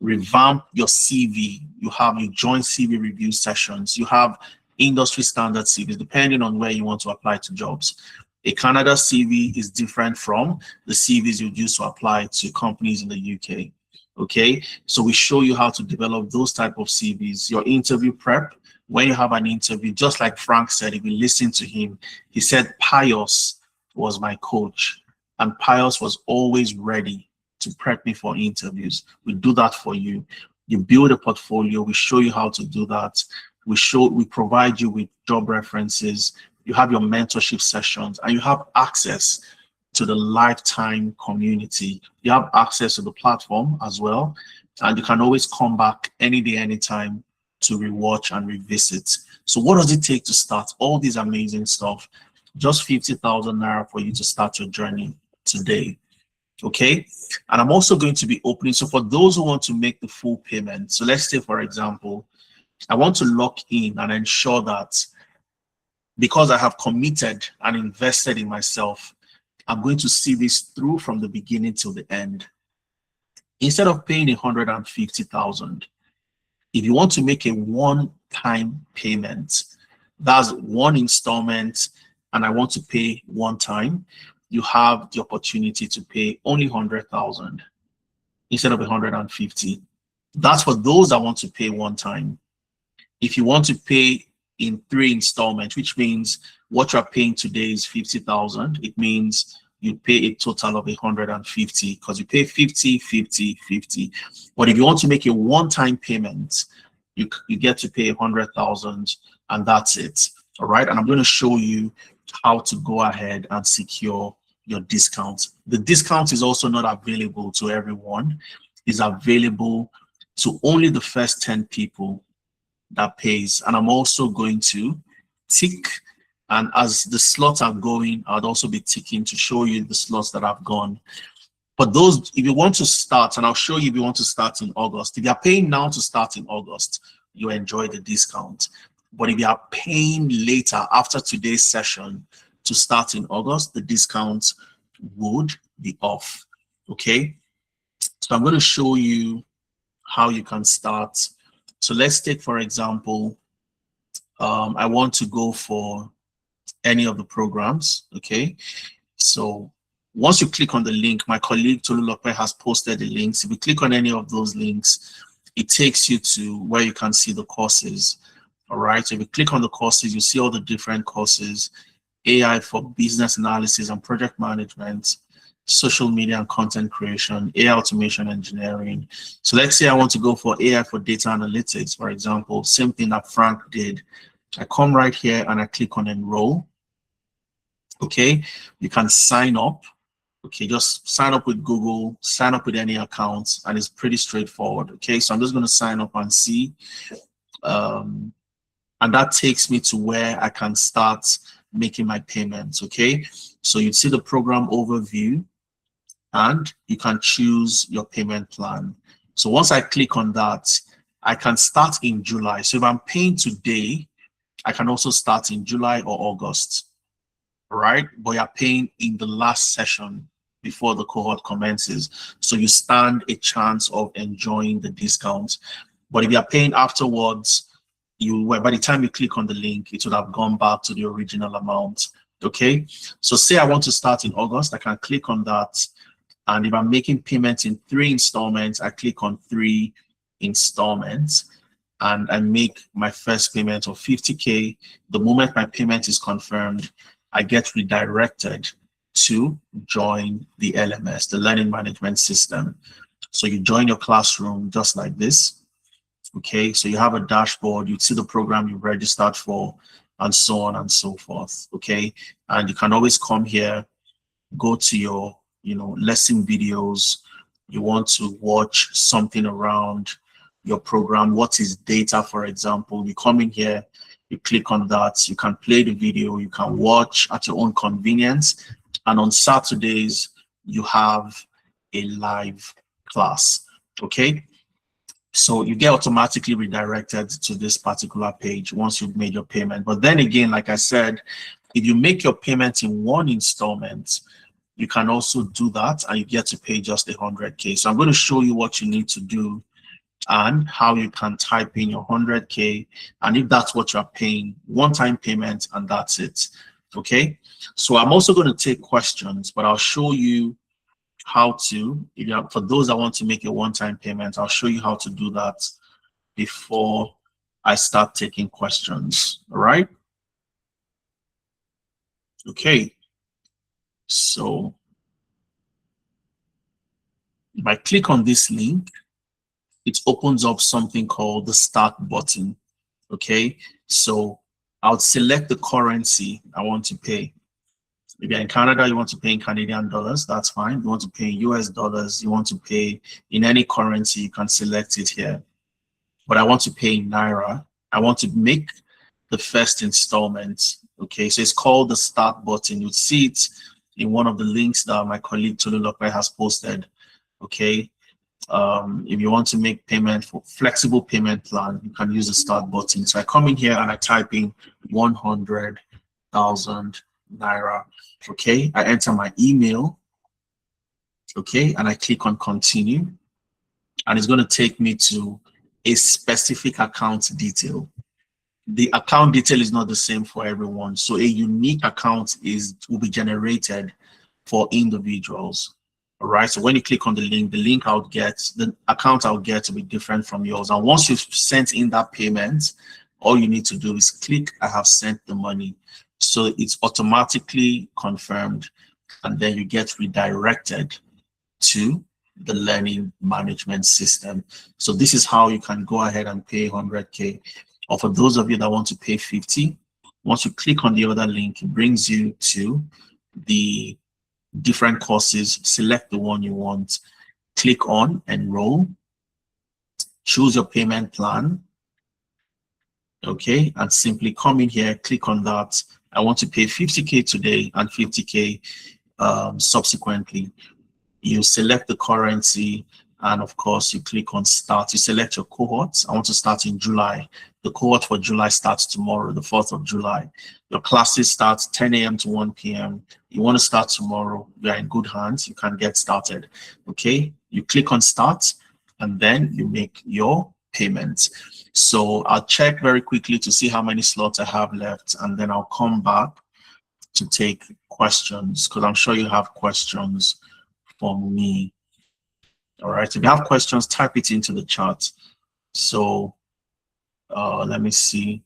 revamp your CV. You have your joint CV review sessions. You have industry standard CVs, depending on where you want to apply to jobs. A Canada CV is different from the CVs you'd use to apply to companies in the UK. Okay, so we show you how to develop those type of CVs. Your interview prep, when you have an interview, just like Frank said, if you listen to him, he said Pius was my coach, and Pius was always ready to prep me for interviews. We do that for you. You build a portfolio. We show you how to do that. We provide you with job references. You have your mentorship sessions, and you have access to the lifetime community. You have access to the platform as well, and you can always come back any day, anytime to rewatch and revisit. So what does it take to start all these amazing stuff? Just 50,000 Naira for you to start your journey today. Okay, and I'm also going to be opening, so for those who want to make the full payment, so let's say, for example, I want to lock in and ensure that because I have committed and invested in myself, I'm going to see this through from the beginning till the end. Instead of paying 150,000, if you want to make a one-time payment, that's one installment, and I want to pay one time, you have the opportunity to pay only 100,000 instead of 150. That's for those that want to pay one time. If you want to pay in 3 installments, which means what you're paying today is 50,000, it means you pay a total of 150 because you pay 50, 50, 50. But if you want to make a one-time payment, you get to pay 100,000, and that's it. All right, and I'm going to show you how to go ahead and secure your discount. The discount is also not available to everyone. It's available to only the first 10 people that pays. And I'm also going to tick, and as the slots are going, I'd also be ticking to show you the slots that have gone. But those, if you want to start, and I'll show you if you want to start in August, if you're paying now to start in August, you enjoy the discount. But if you are paying later after today's session to start in August, the discount would be off. Okay, so I'm going to show you how you can start. So let's take, for example, I want to go for any of the programs. Okay, so once you click on the link, my colleague Tolulope has posted the links. If you click on any of those links, it takes you to where you can see the courses. All right, so if you click on the courses, you see all the different courses: AI for business analysis and project management, social media and content creation, AI automation engineering. So let's say I want to go for AI for data analytics, for example, same thing that Frank did. I come right here and I click on enroll. Okay, you can sign up. Okay, just sign up with Google, sign up with any accounts, and it's pretty straightforward. Okay, so I'm just going to sign up and see. And that takes me to where I can start making my payments. Okay, so you see the program overview and you can choose your payment plan. So once I click on that, I can start in July. So if I'm paying today, I can also start in July or August. Right? But you're paying in the last session before the cohort commences. So you stand a chance of enjoying the discount. But if you're paying afterwards, by the time you click on the link, it would have gone back to the original amount. Okay, so say I want to start in August, I can click on that, and if I'm making payments in 3 installments, I click on 3 installments and I make my first payment of 50K. The moment my payment is confirmed, I get redirected to join the LMS, the learning management system. So you join your classroom just like this. Okay, so you have a dashboard, you see the program you've registered for, and so on and so forth. Okay, and you can always come here, go to your lesson videos. You want to watch something around your program. What is data, for example? You come in here, you click on that, you can play the video, you can watch at your own convenience. And on Saturdays, you have a live class. Okay, so you get automatically redirected to this particular page once you've made your payment. But then again, like I said, if you make your payment in 1 installment, you can also do that and you get to pay just 100K. So I'm going to show you what you need to do and how you can type in your 100K. And if that's what you're paying, one-time payment, and that's it. Okay, so I'm also going to take questions, but I'll show you how to, for those that want to make a one-time payment, I'll show you how to do that before I start taking questions. All right. Okay. So if I click on this link, it opens up something called the start button. Okay. So I'll select the currency I want to pay. If you're in Canada, you want to pay in Canadian dollars, that's fine. You want to pay in US dollars, you want to pay in any currency, you can select it here. But I want to pay in Naira. I want to make the first installment. Okay, so it's called the start button. You'll see it in one of the links that my colleague Tolulope has posted. Okay, if you want to make payment for flexible payment plan, you can use the start button. So I come in here and I type in 100,000 Naira. Okay, I enter my email. Okay, and I click on continue, and it's going to take me to a specific account detail. The account detail is not the same for everyone, so a unique account will be generated for individuals. All right, so when you click on the link the account I'll get will be different from yours. And once you've sent in that payment, all you need to do is click I have sent the money. So it's automatically confirmed, and then you get redirected to the learning management system. So this is how you can go ahead and pay 100K. Or for those of you that want to pay 50, once you click on the other link, it brings you to the different courses. Select the one you want, click on enroll, choose your payment plan. Okay, and simply come in here, click on that. I want to pay 50K today and 50K subsequently. You select the currency, and of course you click on start. You select your cohorts. I want to start in July. The cohort for July starts tomorrow, the 4th of July. Your classes start 10 a.m. to 1 p.m. You want to start tomorrow, you are in good hands, you can get started. Okay, you click on start and then you make your payment. So I'll check very quickly to see how many slots I have left, and then I'll come back to take questions, because I'm sure you have questions for me. All right, if you have questions, type it into the chat. So let me see.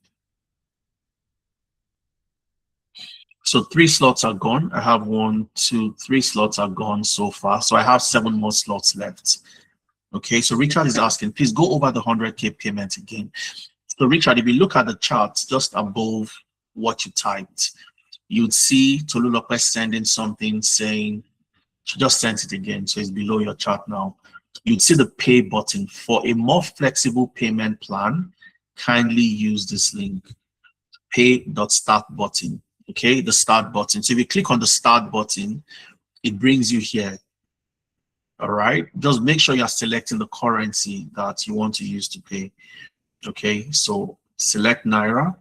So 3 slots are gone. I have 1, 2, 3 slots are gone so far. So I have 7 more slots left. Okay, so Richard is asking, please go over the 100K payment again. So Richard, if you look at the chart just above what you typed, you'd see Tolu Lopez sending something saying, she just sent it again, so it's below your chart now. You'd see the pay button. For a more flexible payment plan, kindly use this link, pay.start button. Okay, the start button. So if you click on the start button, it brings you here. All right, just make sure you're selecting the currency that you want to use to pay. Okay, so select Naira,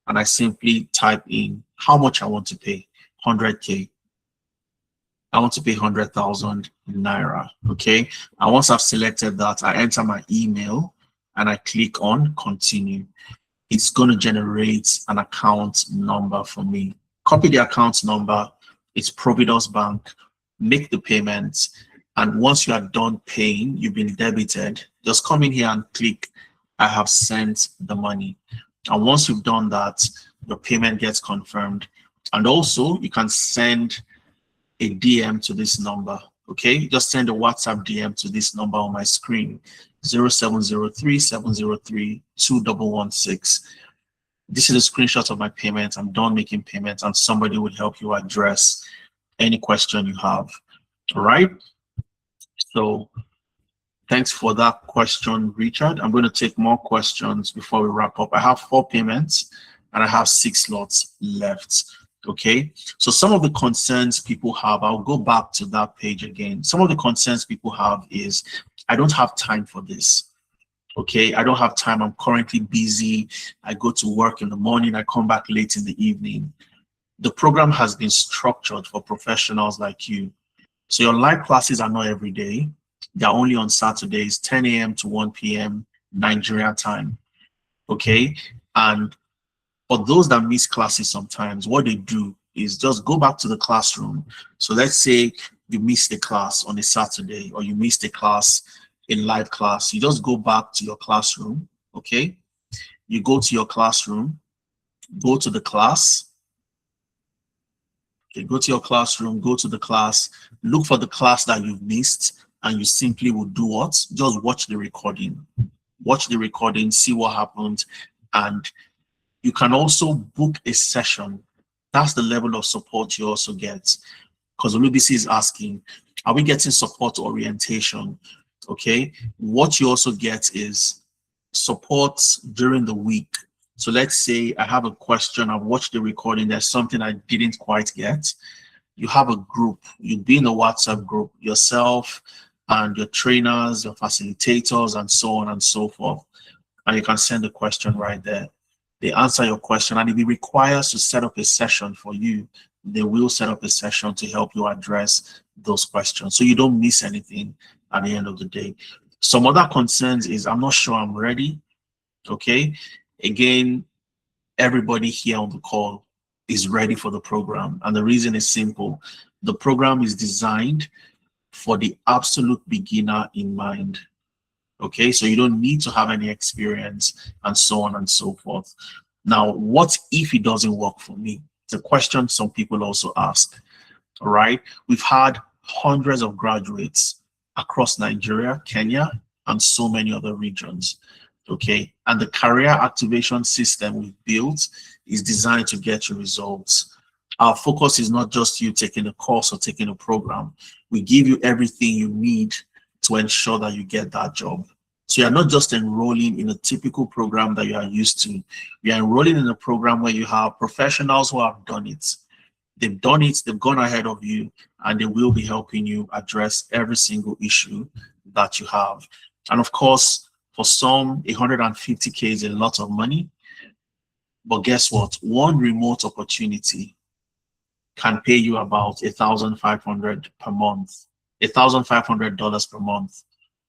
and I simply type in how much I want to pay. 100K. I want to pay 100,000 Naira. Okay, and once I've selected that, I enter my email and I click on continue. It's going to generate an account number for me. Copy the account number. It's Providus Bank. Make the payment. And once you are done paying, you've been debited, just come in here and click, I have sent the money. And once you've done that, your payment gets confirmed. And also, you can send a DM to this number. Okay, just send a WhatsApp DM to this number on my screen, 0703-703-2116. This is a screenshot of my payment. I'm done making payments, and somebody will help you address any question you have. All right. So thanks for that question, Richard. I'm going to take more questions before we wrap up. I have 4 payments and I have 6 slots left. Okay, so some of the concerns people have, I'll go back to that page again. Some of the concerns people have is, I don't have time for this. Okay, I don't have time. I'm currently busy. I go to work in the morning. I come back late in the evening. The program has been structured for professionals like you. So your live classes are not every day. They're only on Saturdays, 10 a.m. to 1 p.m. Nigeria time. Okay, and for those that miss classes sometimes, what they do is just go back to the classroom. So let's say you missed a class on a Saturday, or you missed a class in live class. You just go back to your classroom, okay? You go to your classroom, go to the class. Okay, go to your classroom, go to the class, look for the class that you've missed, and you simply will do what? Just watch the recording. Watch the recording, see what happened, and you can also book a session. That's the level of support you also get. Because Olubisi is asking, are we getting support orientation? Okay. What you also get is support during the week. So let's say I have a question, I've watched the recording, there's something I didn't quite get. You have a group, you'd be in a WhatsApp group, yourself and your trainers, your facilitators, and so on and so forth. And you can send a question right there. They answer your question, and if it requires to set up a session for you, they will set up a session to help you address those questions, so you don't miss anything at the end of the day. Some other concerns is, I'm not sure I'm ready. Okay, again, everybody here on the call is ready for the program, and the reason is simple. The program is designed for the absolute beginner in mind. Okay, so you don't need to have any experience, and so on and so forth. Now, what if it doesn't work for me? It's a question some people also ask. All right, we've had hundreds of graduates across Nigeria, Kenya, and so many other regions. Okay, and the career activation system we've built is designed to get you results. Our focus is not just you taking a course or taking a program. We give you everything you need to ensure that you get that job. So you're not just enrolling in a typical program that you are used to. You're enrolling in a program where you have professionals who have done it. They've done it, they've gone ahead of you, and they will be helping you address every single issue that you have. And of course, for some, 150K is a lot of money. But guess what? One remote opportunity can pay you about $1,500 per month, $1,500 per month,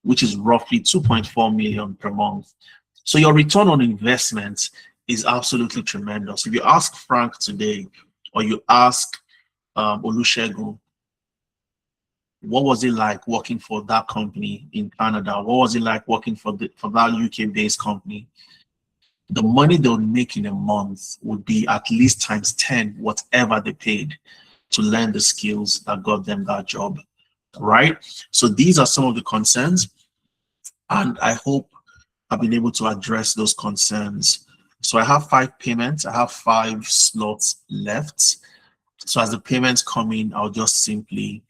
which is roughly 2.4 million per month. So your return on investment is absolutely tremendous. If you ask Frank today, or you ask Olusegun, what was it like working for that company in Canada? What was it like working for that UK-based company? The money they would make in a month would be at least times 10 whatever they paid to learn the skills that got them that job, right? So these are some of the concerns, and I hope I've been able to address those concerns. So I have 5 payments. I have 5 slots left. So as the payments come in, I'll just simply,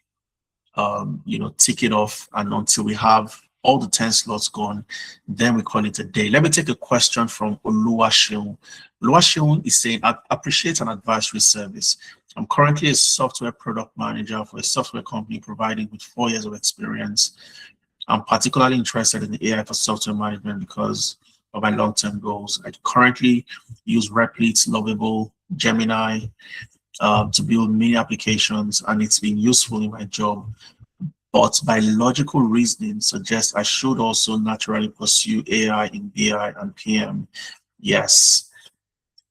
tick it off, and until we have all the 10 slots gone, then we call it a day. Let me take a question from Oluwaseun. Oluwaseun is saying, I appreciate an advisory service. I'm currently a software product manager for a software company providing with 4 years of experience. I'm particularly interested in the AI for software management because of my long-term goals. I currently use Replit, Lovable, Gemini to build many applications, and it's been useful in my job. But by logical reasoning suggests I should also naturally pursue AI in BI and PM. Yes.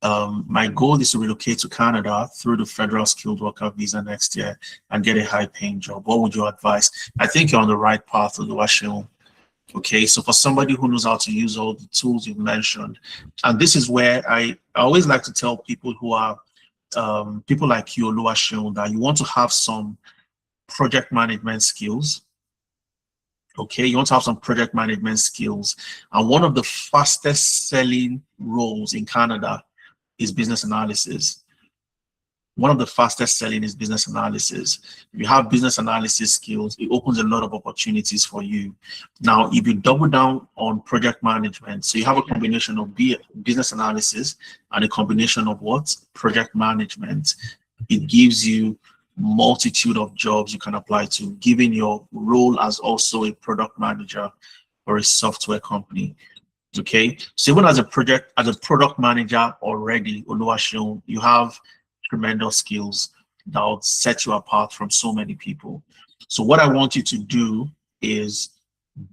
My goal is to relocate to Canada through the federal skilled worker visa next year and get a high-paying job. What would you advise? I think you're on the right path, Oluwaseun. Okay, so for somebody who knows how to use all the tools you've mentioned, and this is where I always like to tell people who are people like you, Oluwaseun, that you want to have some project management skills. Okay, you want to have some project management skills, and one of the fastest selling roles in Canada is business analysis. One of the fastest selling is business analysis. If you have business analysis skills, it opens a lot of opportunities for you. Now, if you double down on project management, so you have a combination of business analysis and a combination of what? Project management. It gives you multitude of jobs you can apply to, given your role as also a product manager for a software company. Okay, so even as a product manager already, Oluwaseun, you have tremendous skills that will set you apart from so many people. So what I want you to do is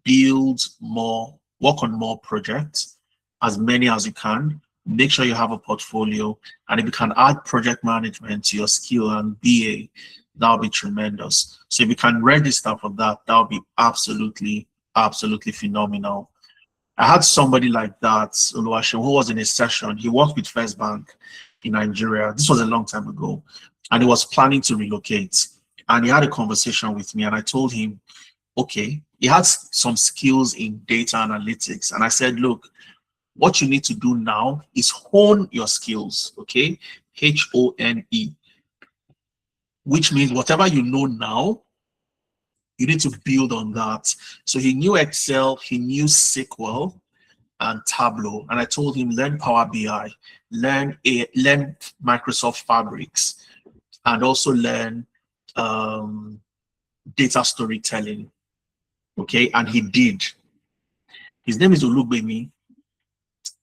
build more, work on more projects, as many as you can. Make sure you have a portfolio, and if you can add project management to your skill and BA, that'll be tremendous. So if you can register for that, that'll be absolutely phenomenal. I had somebody like that, Oluwaseun, who was in a session. He worked with First Bank in Nigeria. This was a long time ago, and he was planning to relocate. And he had a conversation with me, and I told him, okay, he has some skills in data analytics. And I said, look, what you need to do now is hone your skills, okay? H-O-N-E, which means whatever you know now, you need to build on that. So he knew Excel, he knew SQL and Tableau. And I told him, learn Power BI, learn Microsoft Fabrics, and also learn data storytelling. Okay, and he did. His name is Olugbemi.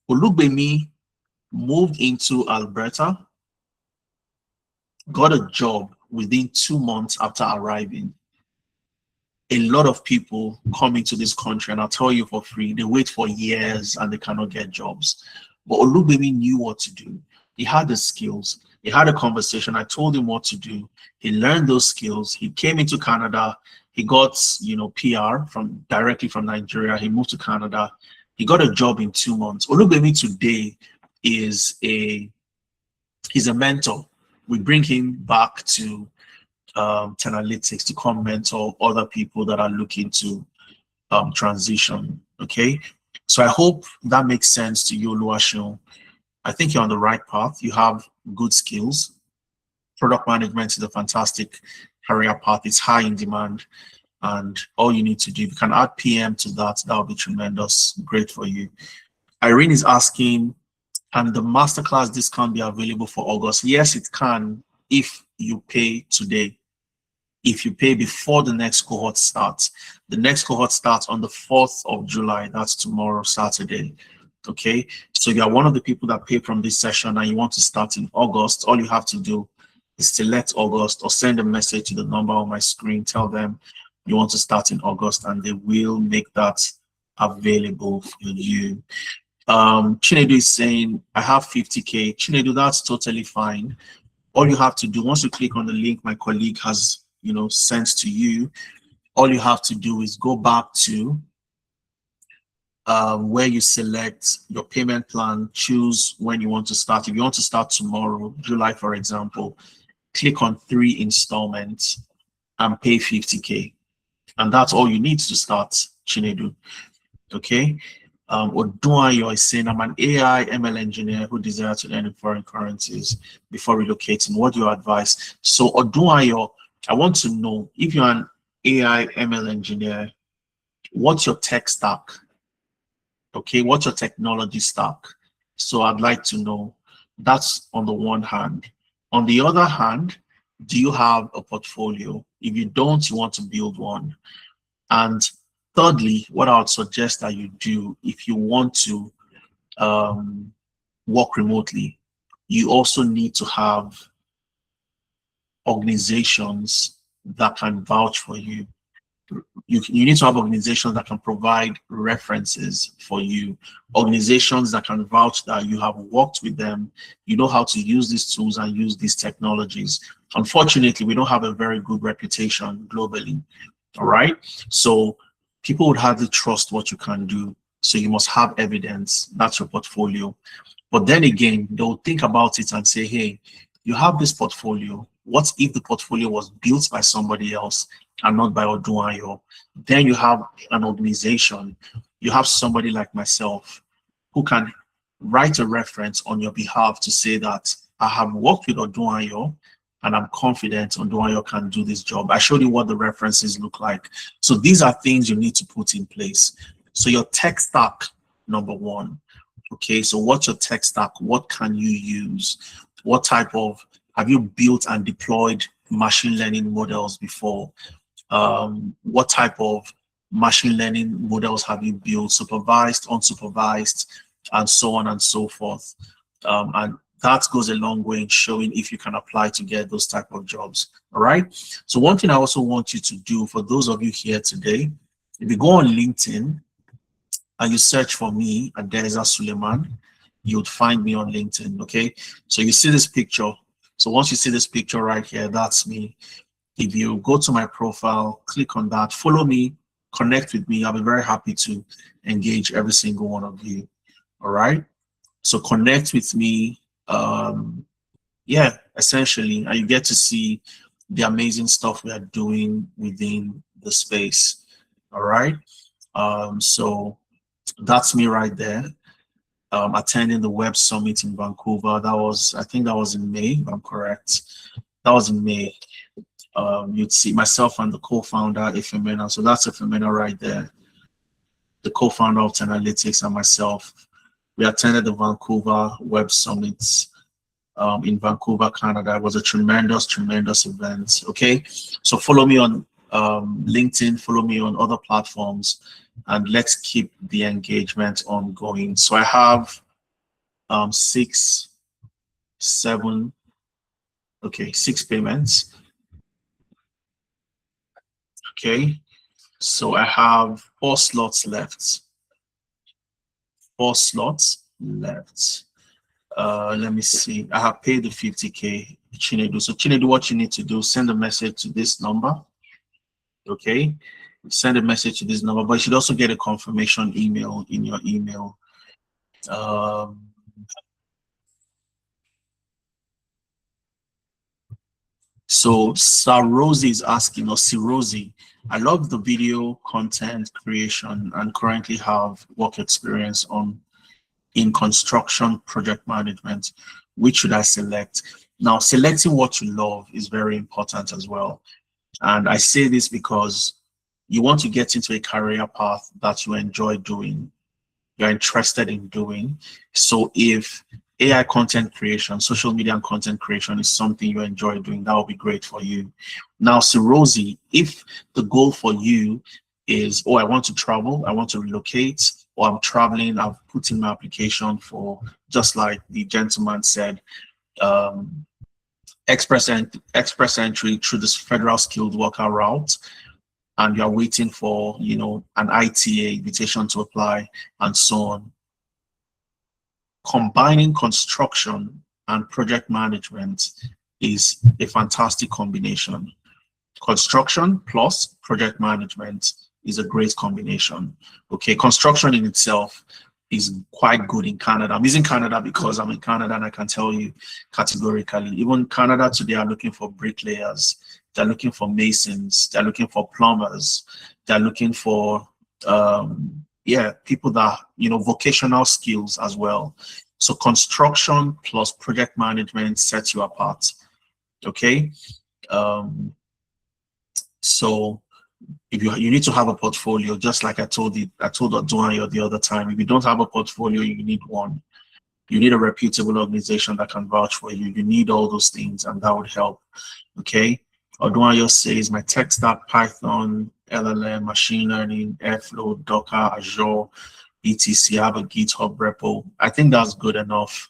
Olugbemi moved into Alberta, got a job within 2 months after arriving. A lot of people come into this country, and I'll tell you for free, they wait for years and they cannot get jobs. But Olugbemi knew what to do. He had the skills. He had a conversation. I told him what to do. He learned those skills. He came into Canada. He got, PR directly from Nigeria. He moved to Canada. He got a job in 2 months. Olugbemi today is he's a mentor. We bring him back to Tenalytics to come mentor other people that are looking to transition. Okay, so I hope that makes sense to you, Oluwaseun. I think you're on the right path. You have good skills. Product management is a fantastic career path. It's high in demand, and all you need to do, if you can add PM to that, that will be tremendous. Great for you. Irene is asking, can the masterclass discount be available for August? Yes, it can, if you pay today. If you pay before the next cohort starts. The next cohort starts on the 4th of July. That's tomorrow, Saturday. Okay, so if you are one of the people that pay from this session and you want to start in August, all you have to do select August or send a message to the number on my screen. Tell them you want to start in August and they will make that available for you. Chinedu is saying, I have 50K. Chinedu, that's totally fine. All you have to do, once you click on the link my colleague has, sent to you, all you have to do is go back to where you select your payment plan, choose when you want to start. If you want to start tomorrow, July, for example, click on 3 installments and pay 50K. And that's all you need to start, Chinedu. Okay? Odunayo is saying, I'm an AI ML engineer who desires to learn in foreign currencies before relocating. What do you advise? So Odunayo, I want to know, if you're an AI ML engineer, what's your tech stack? Okay, what's your technology stack? So I'd like to know. That's on the one hand. On the other hand, do you have a portfolio? If you don't, you want to build one. And thirdly, what I would suggest that you do, if you want to work remotely, you also need to have organizations that can vouch for you. You need to have organizations that can provide references for you, organizations that can vouch that you have worked with them, you know how to use these tools and use these technologies. Unfortunately, we don't have a very good reputation globally. All right. So people would hardly trust what you can do. So you must have evidence. That's your portfolio. But then again, they'll think about it and say, hey, you have this portfolio. What if the portfolio was built by somebody else and not by Odunayo? Then you have an organization. You have somebody like myself who can write a reference on your behalf to say that I have worked with Odunayo and I'm confident Odunayo can do this job. I showed you what the references look like. So these are things you need to put in place. So your tech stack, number one. Okay, so what's your tech stack? What can you use? What type of, have you built and deployed machine learning models before? What type of machine learning models have you built, supervised, unsupervised, and so on and so forth? And that goes a long way in showing if you can apply to get those type of jobs. All right. So one thing I also want you to do, for those of you here today, if you go on LinkedIn and you search for me, Adeza Suleiman, you would find me on LinkedIn. Okay. So you see this picture. So once you see this picture right here, that's me. If you go to my profile, click on that, follow me, connect with me. I'll be very happy to engage every single one of you. All right. So connect with me. Yeah, essentially, and you get to see the amazing stuff we are doing within the space. All right. So that's me right there. Attending the Web Summit in Vancouver. That was, I think that was in May, if I'm correct. That was in May. You'd see myself and the co-founder, Ifemena. So that's Ifemena right there. The co-founder of Tenalytics and myself. We attended the Vancouver Web Summit in Vancouver, Canada. It was a tremendous, tremendous event. Okay. So follow me on LinkedIn, follow me on other platforms, and let's keep the engagement ongoing. So I have 6 payments. Okay, so I have 4 slots left. 4 slots left. Let me see. I have paid the 50K, Chinedu. So Chinedu, what you need to do, send a message to this number. Okay, send a message to this number, but you should also get a confirmation email in your email. So Sarosi is asking, or Sirosi, I love the video content creation and currently have work experience in construction project management. Which should I select? Now, selecting what you love is very important as well. And I say this because you want to get into a career path that you enjoy doing, you're interested in doing. So if AI content creation, social media and content creation is something you enjoy doing, that will be great for you. Now, Sirosi, if the goal for you is, oh, I want to travel, I want to relocate, or I'm traveling, I've put in my application for, just like the gentleman said, express entry through this federal skilled worker route, and you're waiting for, an ITA, invitation to apply, and so on. Combining construction and project management is a fantastic combination. Construction plus project management is a great combination. Okay, construction in itself is quite good in Canada. I'm using Canada because I'm in Canada, and I can tell you categorically, even Canada today are looking for bricklayers, they're looking for masons, they're looking for plumbers, they're looking for people that, vocational skills as well. So construction plus project management sets you apart. Okay. So if you need to have a portfolio, just like I told Odunayo the other time. If you don't have a portfolio, you need one. You need a reputable organization that can vouch for you. You need all those things, and that would help. Okay. Odunayo says my tech stack: Python, LLM, machine learning, Airflow, Docker, Azure, etc. I have a GitHub repo. I think that's good enough.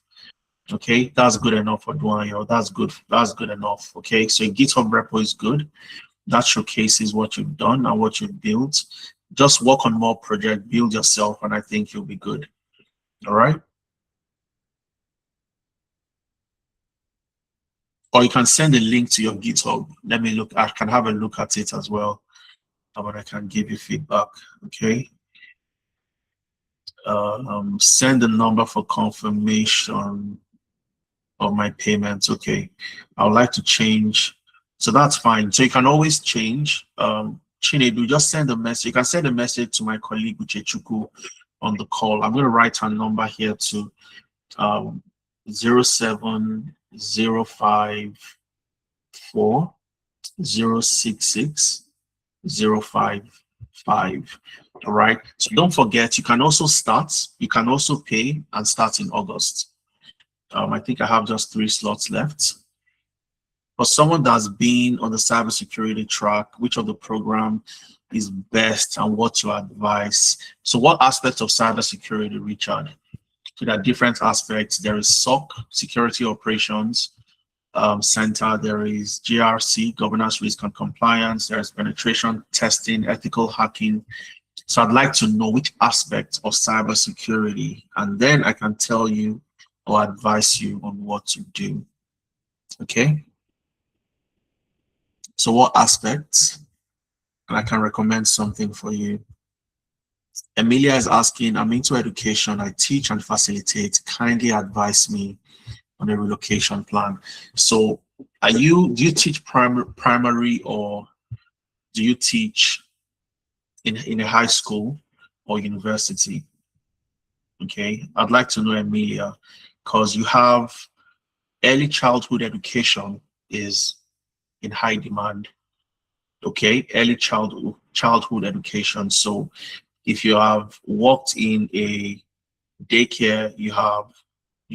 Okay, that's good enough for Odunayo. That's good enough. Okay, so a GitHub repo is good. That showcases what you've done and what you've built. Just work on more projects, build yourself, and I think you'll be good. All right. Or you can send a link to your GitHub. Let me look. I can have a look at it as well, but I can give you feedback. Okay. Send a number for confirmation of my payments. Okay. I would like to change. So that's fine. So you can always change. Chinedu, just send a message. You can send a message to my colleague Uchechuku on the call. I'm going to write her number here to 07054 066 055. All right. So don't forget, you can also start. You can also pay and start in August. I think I have just 3 slots left. For someone that's been on the cybersecurity track, which of the program is best and what's your advice? So what aspects of cybersecurity, Richard? So there are different aspects. There is SOC, Security Operations Center. There is GRC, Governance, Risk and Compliance. There is penetration testing, ethical hacking. So I'd like to know which aspect of cybersecurity, and then I can tell you or advise you on what to do. Okay. So what aspects? And I can recommend something for you. Emilia is asking, I'm into education. I teach and facilitate. Kindly advise me on a relocation plan. So do you teach primary, or do you teach in a high school or university? Okay, I'd like to know, Emilia, because you have early childhood education is in high demand. Okay, early childhood education. So if you have worked in a daycare, you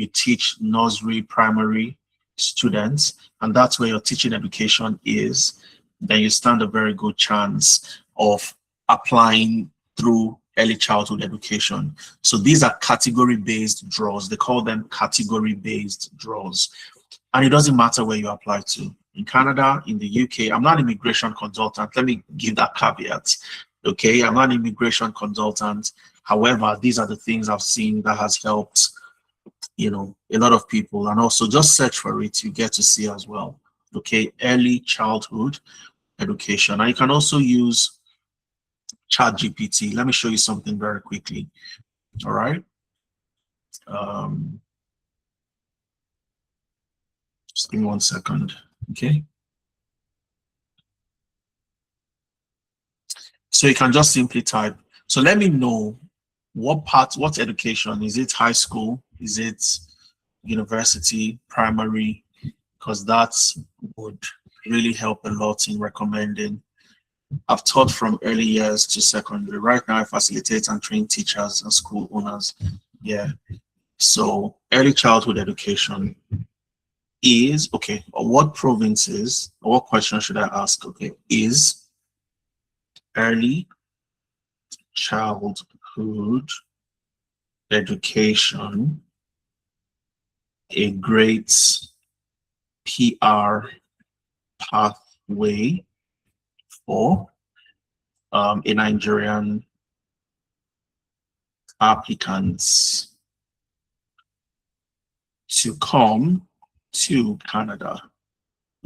teach nursery, primary students, and that's where your teaching education is, then you stand a very good chance of applying through early childhood education. So these are category-based draws. They call them category-based draws. And it doesn't matter where you apply to. In Canada, in the UK, I'm not an immigration consultant. Let me give that caveat. Okay, I'm not an immigration consultant. However, these are the things I've seen that has helped, a lot of people. And also just search for it, you get to see as well. Okay, early childhood education. And you can also use ChatGPT. Let me show you something very quickly. All right. Just give me 1 second. Okay. So you can just simply type. So let me know what education. Is it high school? Is it university, primary? Because that would really help a lot in recommending. I've taught from early years to secondary. Right now, I facilitate and train teachers and school owners. Yeah. So early childhood education is, okay, what provinces, or what question should I ask? Okay, is early childhood education a great PR pathway for a Nigerian applicants to come to Canada.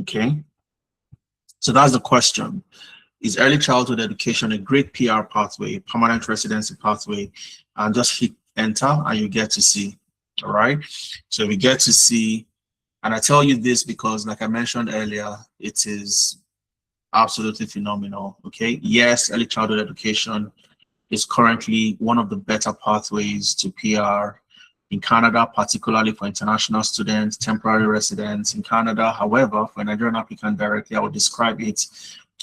Okay, so that's the question. Is early childhood education a great PR pathway, permanent residency pathway? And just hit enter and you get to see. All right, so we get to see, and I tell you this because, like I mentioned earlier, it is absolutely phenomenal. Okay, yes, early childhood education is currently one of the better pathways to PR in Canada, particularly for international students, temporary residents in Canada. However, for a Nigerian applicant directly, I would describe it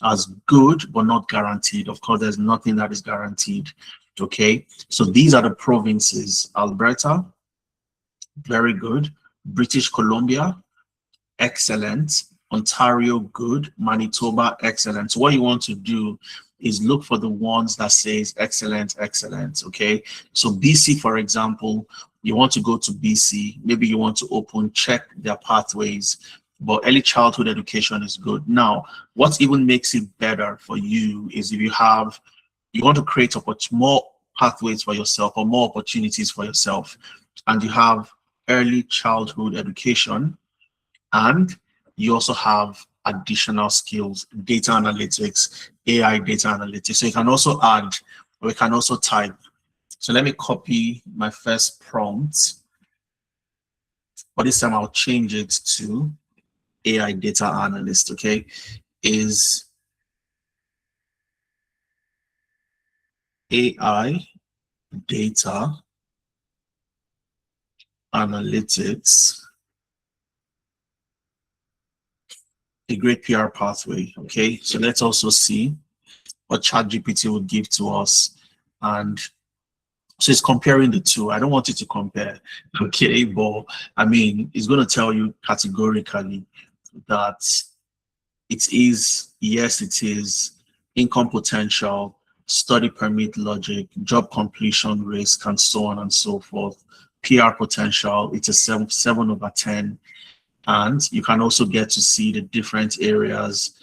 as good, but not guaranteed. Of course, there's nothing that is guaranteed. Okay, so these are the provinces: Alberta, very good; British Columbia, excellent; Ontario, good; Manitoba, excellent. So what you want to do is look for the ones that says excellent, excellent. Okay, so BC, for example, you want to go to BC, maybe you want to check their pathways, but early childhood education is good. Now, what even makes it better for you is if you want to create more pathways for yourself or more opportunities for yourself, and you have early childhood education, and you also have additional skills, data analytics, AI data analytics. So you can also add, or you can also type. So let me copy my first prompt, but this time I'll change it to AI data analyst. Okay, is AI data analytics a great PR pathway? Okay, so let's also see what ChatGPT would give to us. And so it's comparing the two. I don't want it to compare, okay, but I mean, it's going to tell you categorically that it is, yes, it is income potential, study permit logic, job completion risk, and so on and so forth. PR potential, it's a 7/10. And you can also get to see the different areas.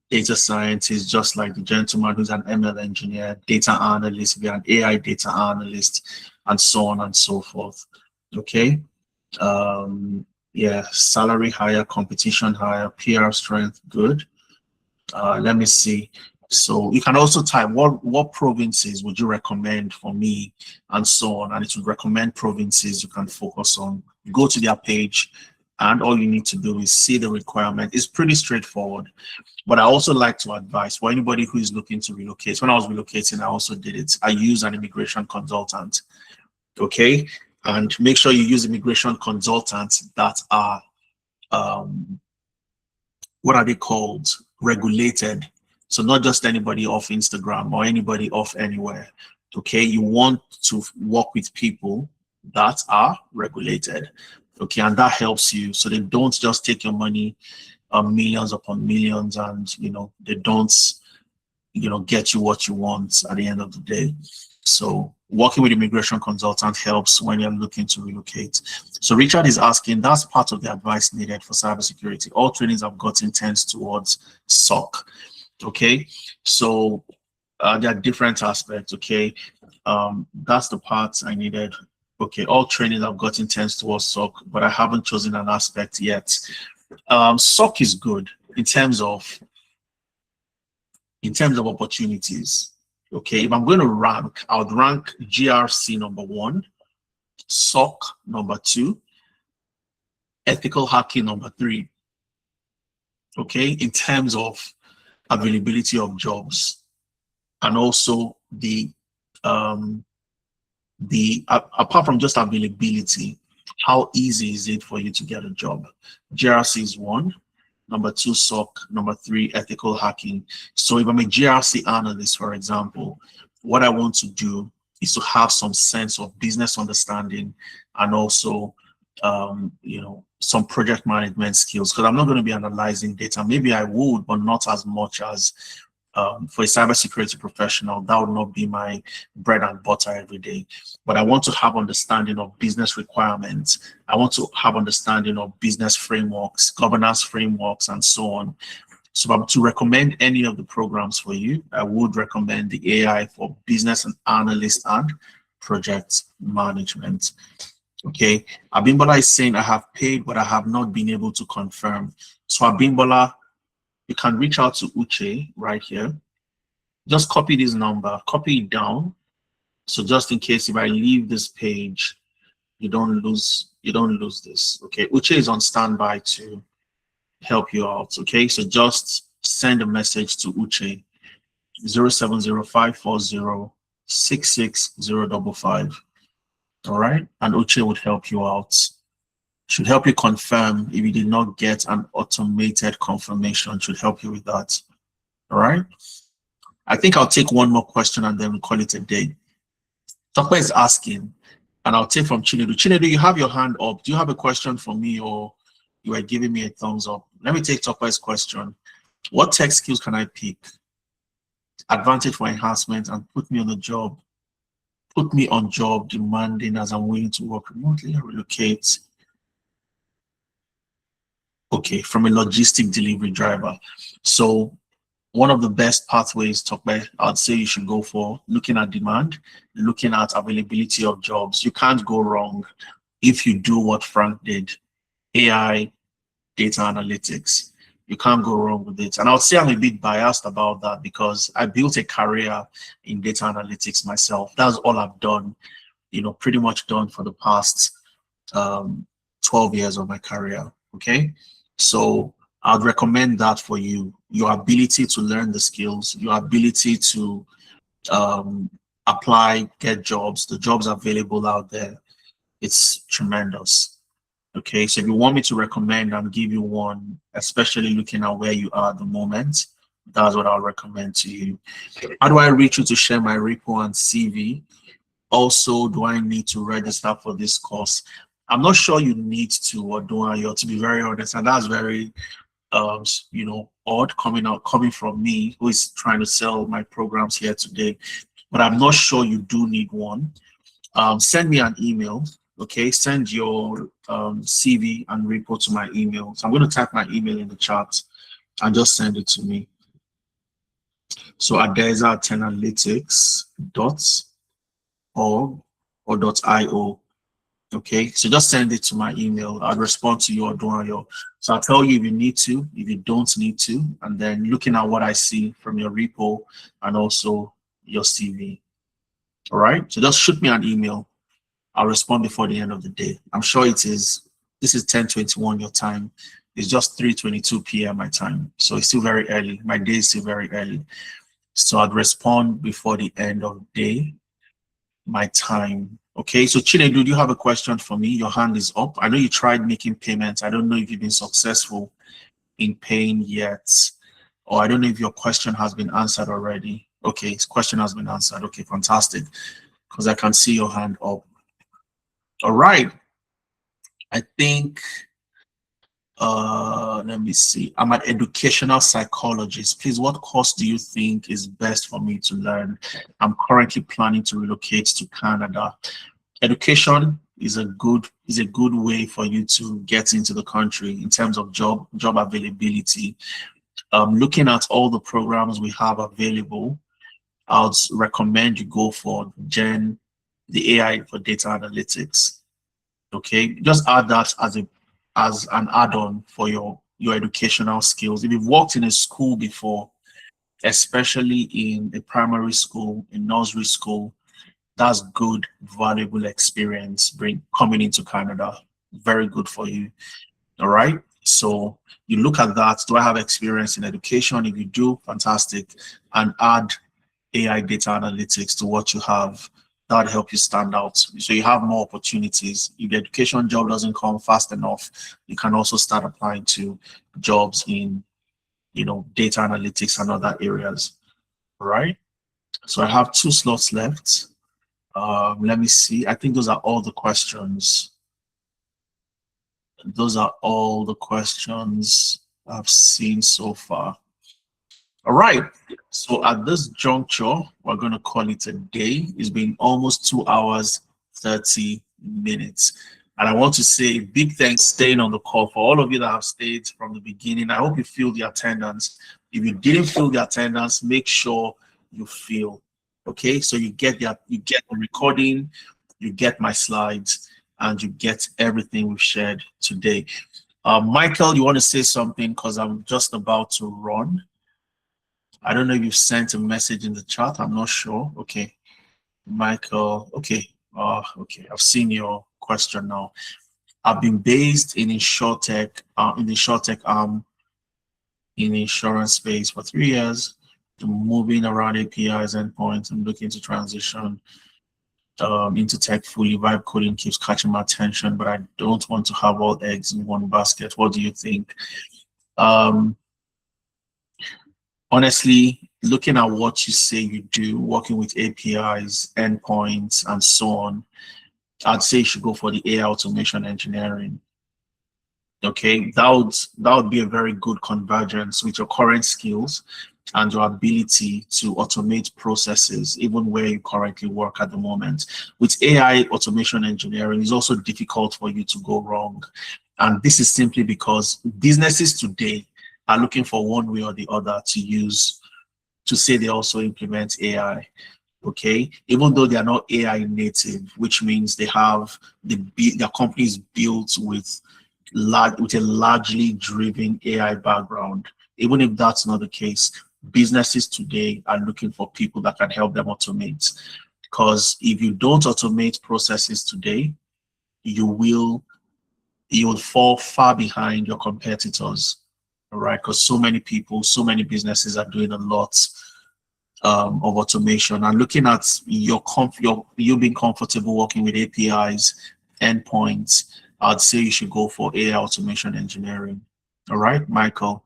Data scientist, just like the gentleman who's an ML engineer; data analyst, be an AI data analyst, and so on and so forth. Okay. Yeah, salary higher, competition higher, PR strength good. Let me see. So you can also type what provinces would you recommend for me, and so on, and it would recommend provinces you can focus on. Go to their page, and all you need to do is see the requirement. It's pretty straightforward. But I also like to advise for anybody who is looking to relocate. When I was relocating, I also did it. I use an immigration consultant. Okay, and make sure you use immigration consultants that are what are they called? Regulated. So not just anybody off Instagram or anybody off anywhere. Okay, you want to work with people that are regulated. Okay, and that helps you. So they don't just take your money, millions upon millions, and they don't get you what you want at the end of the day. So working with immigration consultant helps when you're looking to relocate. So Richard is asking, that's part of the advice needed for cybersecurity. All trainings I've gotten tends towards SOC. Okay, so there are different aspects. Okay, that's the part I needed. Okay, all training I've gotten tends towards SOC, but I haven't chosen an aspect yet. SOC is good in terms of opportunities. Okay, if I'm going to rank, I would rank GRC number 1, SOC number 2, ethical hacking number 3. Okay, in terms of availability of jobs, and also apart from just availability, how easy is it for you to get a job? GRC is 1, number 2 SOC, number 3 ethical hacking. So if I'm a GRC analyst, for example, what I want to do is to have some sense of business understanding, and also some project management skills, because I'm not going to be analyzing data. Maybe I would, but not as much as For a cybersecurity professional, that would not be my bread and butter every day. But I want to have understanding of business requirements. I want to have understanding of business frameworks, governance frameworks, and so on. So to recommend any of the programs for you, I would recommend the AI for business and analyst and project management. Okay, Abimbola is saying I have paid, but I have not been able to confirm. So Abimbola, you can reach out to Uche right here. Just copy this number, copy it down. So just in case if I leave this page, you don't lose this. Okay, Uche is on standby to help you out. Okay, so just send a message to Uche 070540 All right, and Uche would help you out. Should help you confirm if you did not get an automated confirmation. Should help you with that. All right. I think I'll take one more question and then we'll call it a day. Tokwe is asking, and I'll take from Chinedu. Chinedu, you have your hand up. Do you have a question for me, or you are giving me a thumbs up? Let me take Tokwe's question. What tech skills can I pick? Advantage for enhancement and put me on the job. Put me on job demanding as I'm willing to work remotely and relocate. Okay, from a logistic delivery driver. So one of the best pathways, Tokwe, I'd say you should go for looking at demand, looking at availability of jobs. You can't go wrong if you do what Frank did, AI, data analytics. You can't go wrong with it. And I would say I'm a bit biased about that because I built a career in data analytics myself. That's all I've done, pretty much done for the past 12 years of my career. Okay. So I'd recommend that for you. Your ability to learn the skills, your ability to apply, get jobs, the jobs available out there, it's tremendous. Okay, so if you want me to recommend and give you one, especially looking at where you are at the moment, that's what I'll recommend to you. How do I reach you to share my repo and CV? Also, do I need to register for this course? I'm not sure you need to, or do I, to be very honest, and that's very odd coming from me who is trying to sell my programs here today, but I'm not sure you do need one. Send me an email. Okay, send your CV and report to my email. So I'm going to type my email in the chat and just send it to me. So adesa@analytics.org or .io. Okay, so just send it to my email. I'll respond to you or do. So I'll tell you if you need to, if you don't need to, and then looking at what I see from your repo and also your CV. All right, so just shoot me an email. I'll respond before the end of the day. I'm sure it is. This is 10:21 your time. It's just 3:22 p.m. my time. So it's still very early. My day is still very early. So I'd respond before the end of the day, my time. Okay, so Chinedu, do you have a question for me? Your hand is up. I know you tried making payments. I don't know if you've been successful in paying yet, or I don't know if your question has been answered already. Okay, his question has been answered. Okay, fantastic, because I can see your hand up. All right. I think, let me see. I'm an educational psychologist. Please, what course do you think is best for me to learn? I'm currently planning to relocate to Canada. Education is a good way for you to get into the country in terms of job availability. Looking at all the programs we have available, I would recommend you go for the AI for data analytics. Okay, just add that as an add-on for your educational skills. If you've worked in a school before, especially in a primary school, in nursery school, that's good, valuable experience coming into Canada. Very good for you. All right. So you look at that. Do I have experience in education? If you do, fantastic. And add AI data analytics to what you have. That help you stand out. So you have more opportunities. If the education job doesn't come fast enough, you can also start applying to jobs in, data analytics and other areas. All right. So I have 2 slots left. Let me see. I think those are all the questions. Those are all the questions I've seen so far. All right. So at this juncture, we're going to call it a day. It's been almost 2 hours, 30 minutes. And I want to say a big thanks staying on the call for all of you that have stayed from the beginning. I hope you feel the attendance. If you didn't feel the attendance, make sure you feel. Okay. So you get the recording, you get my slides, and you get everything we've shared today. Michael, you want to say something because I'm just about to run. I don't know if you've sent a message in the chat. I'm not sure. Okay, Michael. Okay. Okay. I've seen your question now. I've been based in insurtech, in the insurtech in the insurance space for 3 years. Moving around APIs endpoints. I'm looking to transition into tech fully. Vibe coding keeps catching my attention, but I don't want to have all eggs in one basket. What do you think? Um, Honestly, looking at what you say you do, working with APIs, endpoints, and so on, I'd say you should go for the AI automation engineering. Okay, that would be a very good convergence with your current skills and your ability to automate processes, even where you currently work at the moment. With AI automation engineering, it's also difficult for you to go wrong. And this is simply because businesses today are looking for one way or the other to say they also implement AI. Okay, even though they are not AI native, which means they have their companies built with a largely driven AI background. Even if that's not the case, businesses today are looking for people that can help them automate. Because if you don't automate processes today, you will fall far behind your competitors. All right, because so many people, so many businesses are doing a lot of automation. And looking at you being comfortable working with APIs, endpoints, I'd say you should go for AI automation engineering. All right, Michael.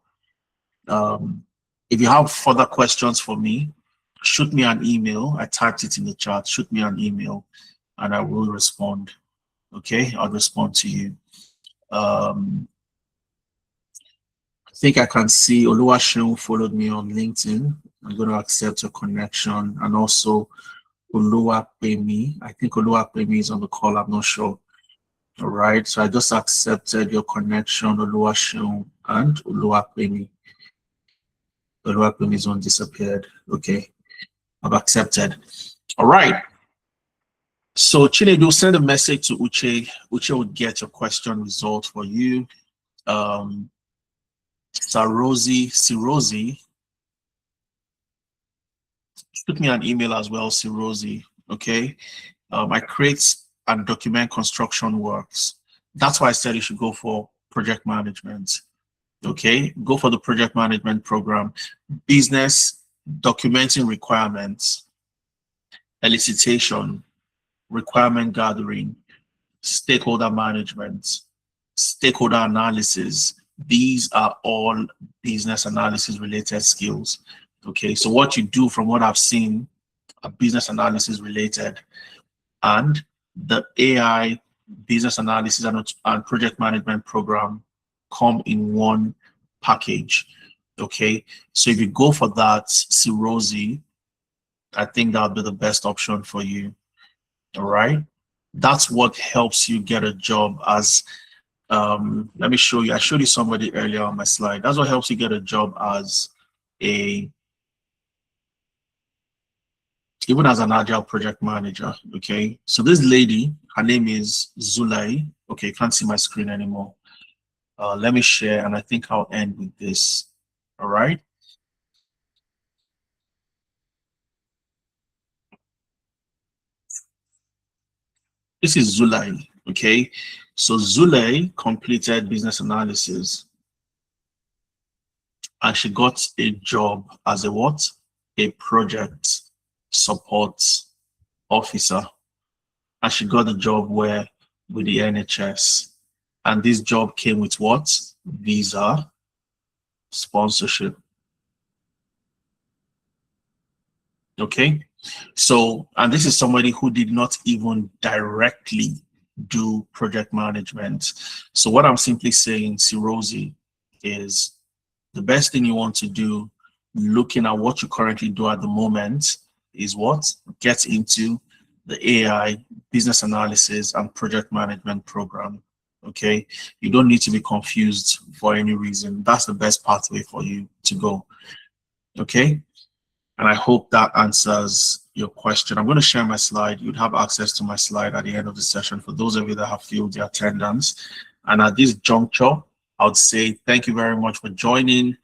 If you have further questions for me, shoot me an email. I typed it in the chat. Shoot me an email, and I will respond. Okay, I'll respond to you. I think I can see Oluwaseun followed me on LinkedIn. I'm going to accept your connection, and also Oluwapemi. I think Oluwapemi is on the call. I'm not sure. All right. So I just accepted your connection, Oluwaseun and Oluwapemi. Oluwapemi's one disappeared. Okay. I've accepted. All right. So Chinedu, send a message to Uche. Uche will get your question resolved for you. Sirozi, shoot me an email as well, Sirozi. Okay. I create and document construction works. That's why I said you should go for project management. Okay, go for the project management program. Business, documenting requirements, elicitation, requirement gathering, stakeholder management, stakeholder analysis. These are all business analysis related skills. Okay, so what you do, from what I've seen, are business analysis related, and the AI business analysis and project management program come in one package. Okay, so if you go for that, Sirozi, I think that would be the best option for you. All right, that's what helps you get a job as let me show you. I showed you somebody earlier on my slide. That's what helps you get a job as even as an agile project manager. Okay, so this lady, her name is Zulai. Okay, can't see my screen anymore. Let me share, and I think I'll end with this. All right. This is Zulai. Okay, so Zulai completed business analysis, and she got a job as a what? A project support officer, and she got a job where with the NHS, and this job came with what? Visa sponsorship. Okay, so, and this is somebody who did not even directly do project management. So what I'm simply saying, Sirozi, is the best thing you want to do looking at what you currently do at the moment is what? Get into the AI business analysis and project management program. Okay, you don't need to be confused for any reason. That's the best pathway for you to go. Okay, and I hope that answers your question. I'm going to share my slide. You'd have access to my slide at the end of the session for those of you that have filled the attendance. And at this juncture, I would say thank you very much for joining.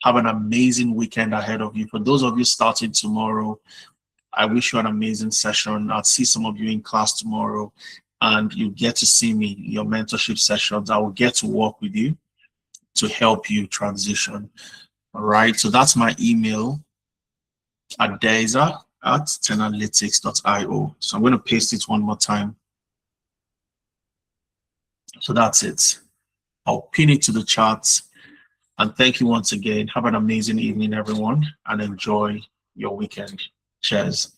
Have an amazing weekend ahead of you. For those of you starting tomorrow, I wish you an amazing session. I'll see some of you in class tomorrow, and you get to see me in your mentorship sessions. I will get to work with you to help you transition. All right, so that's my email, adeza@10analytics.io. So I'm going to paste it one more time. So that's it. I'll pin it to the chat. And thank you once again. Have an amazing evening, everyone, and enjoy your weekend. Cheers.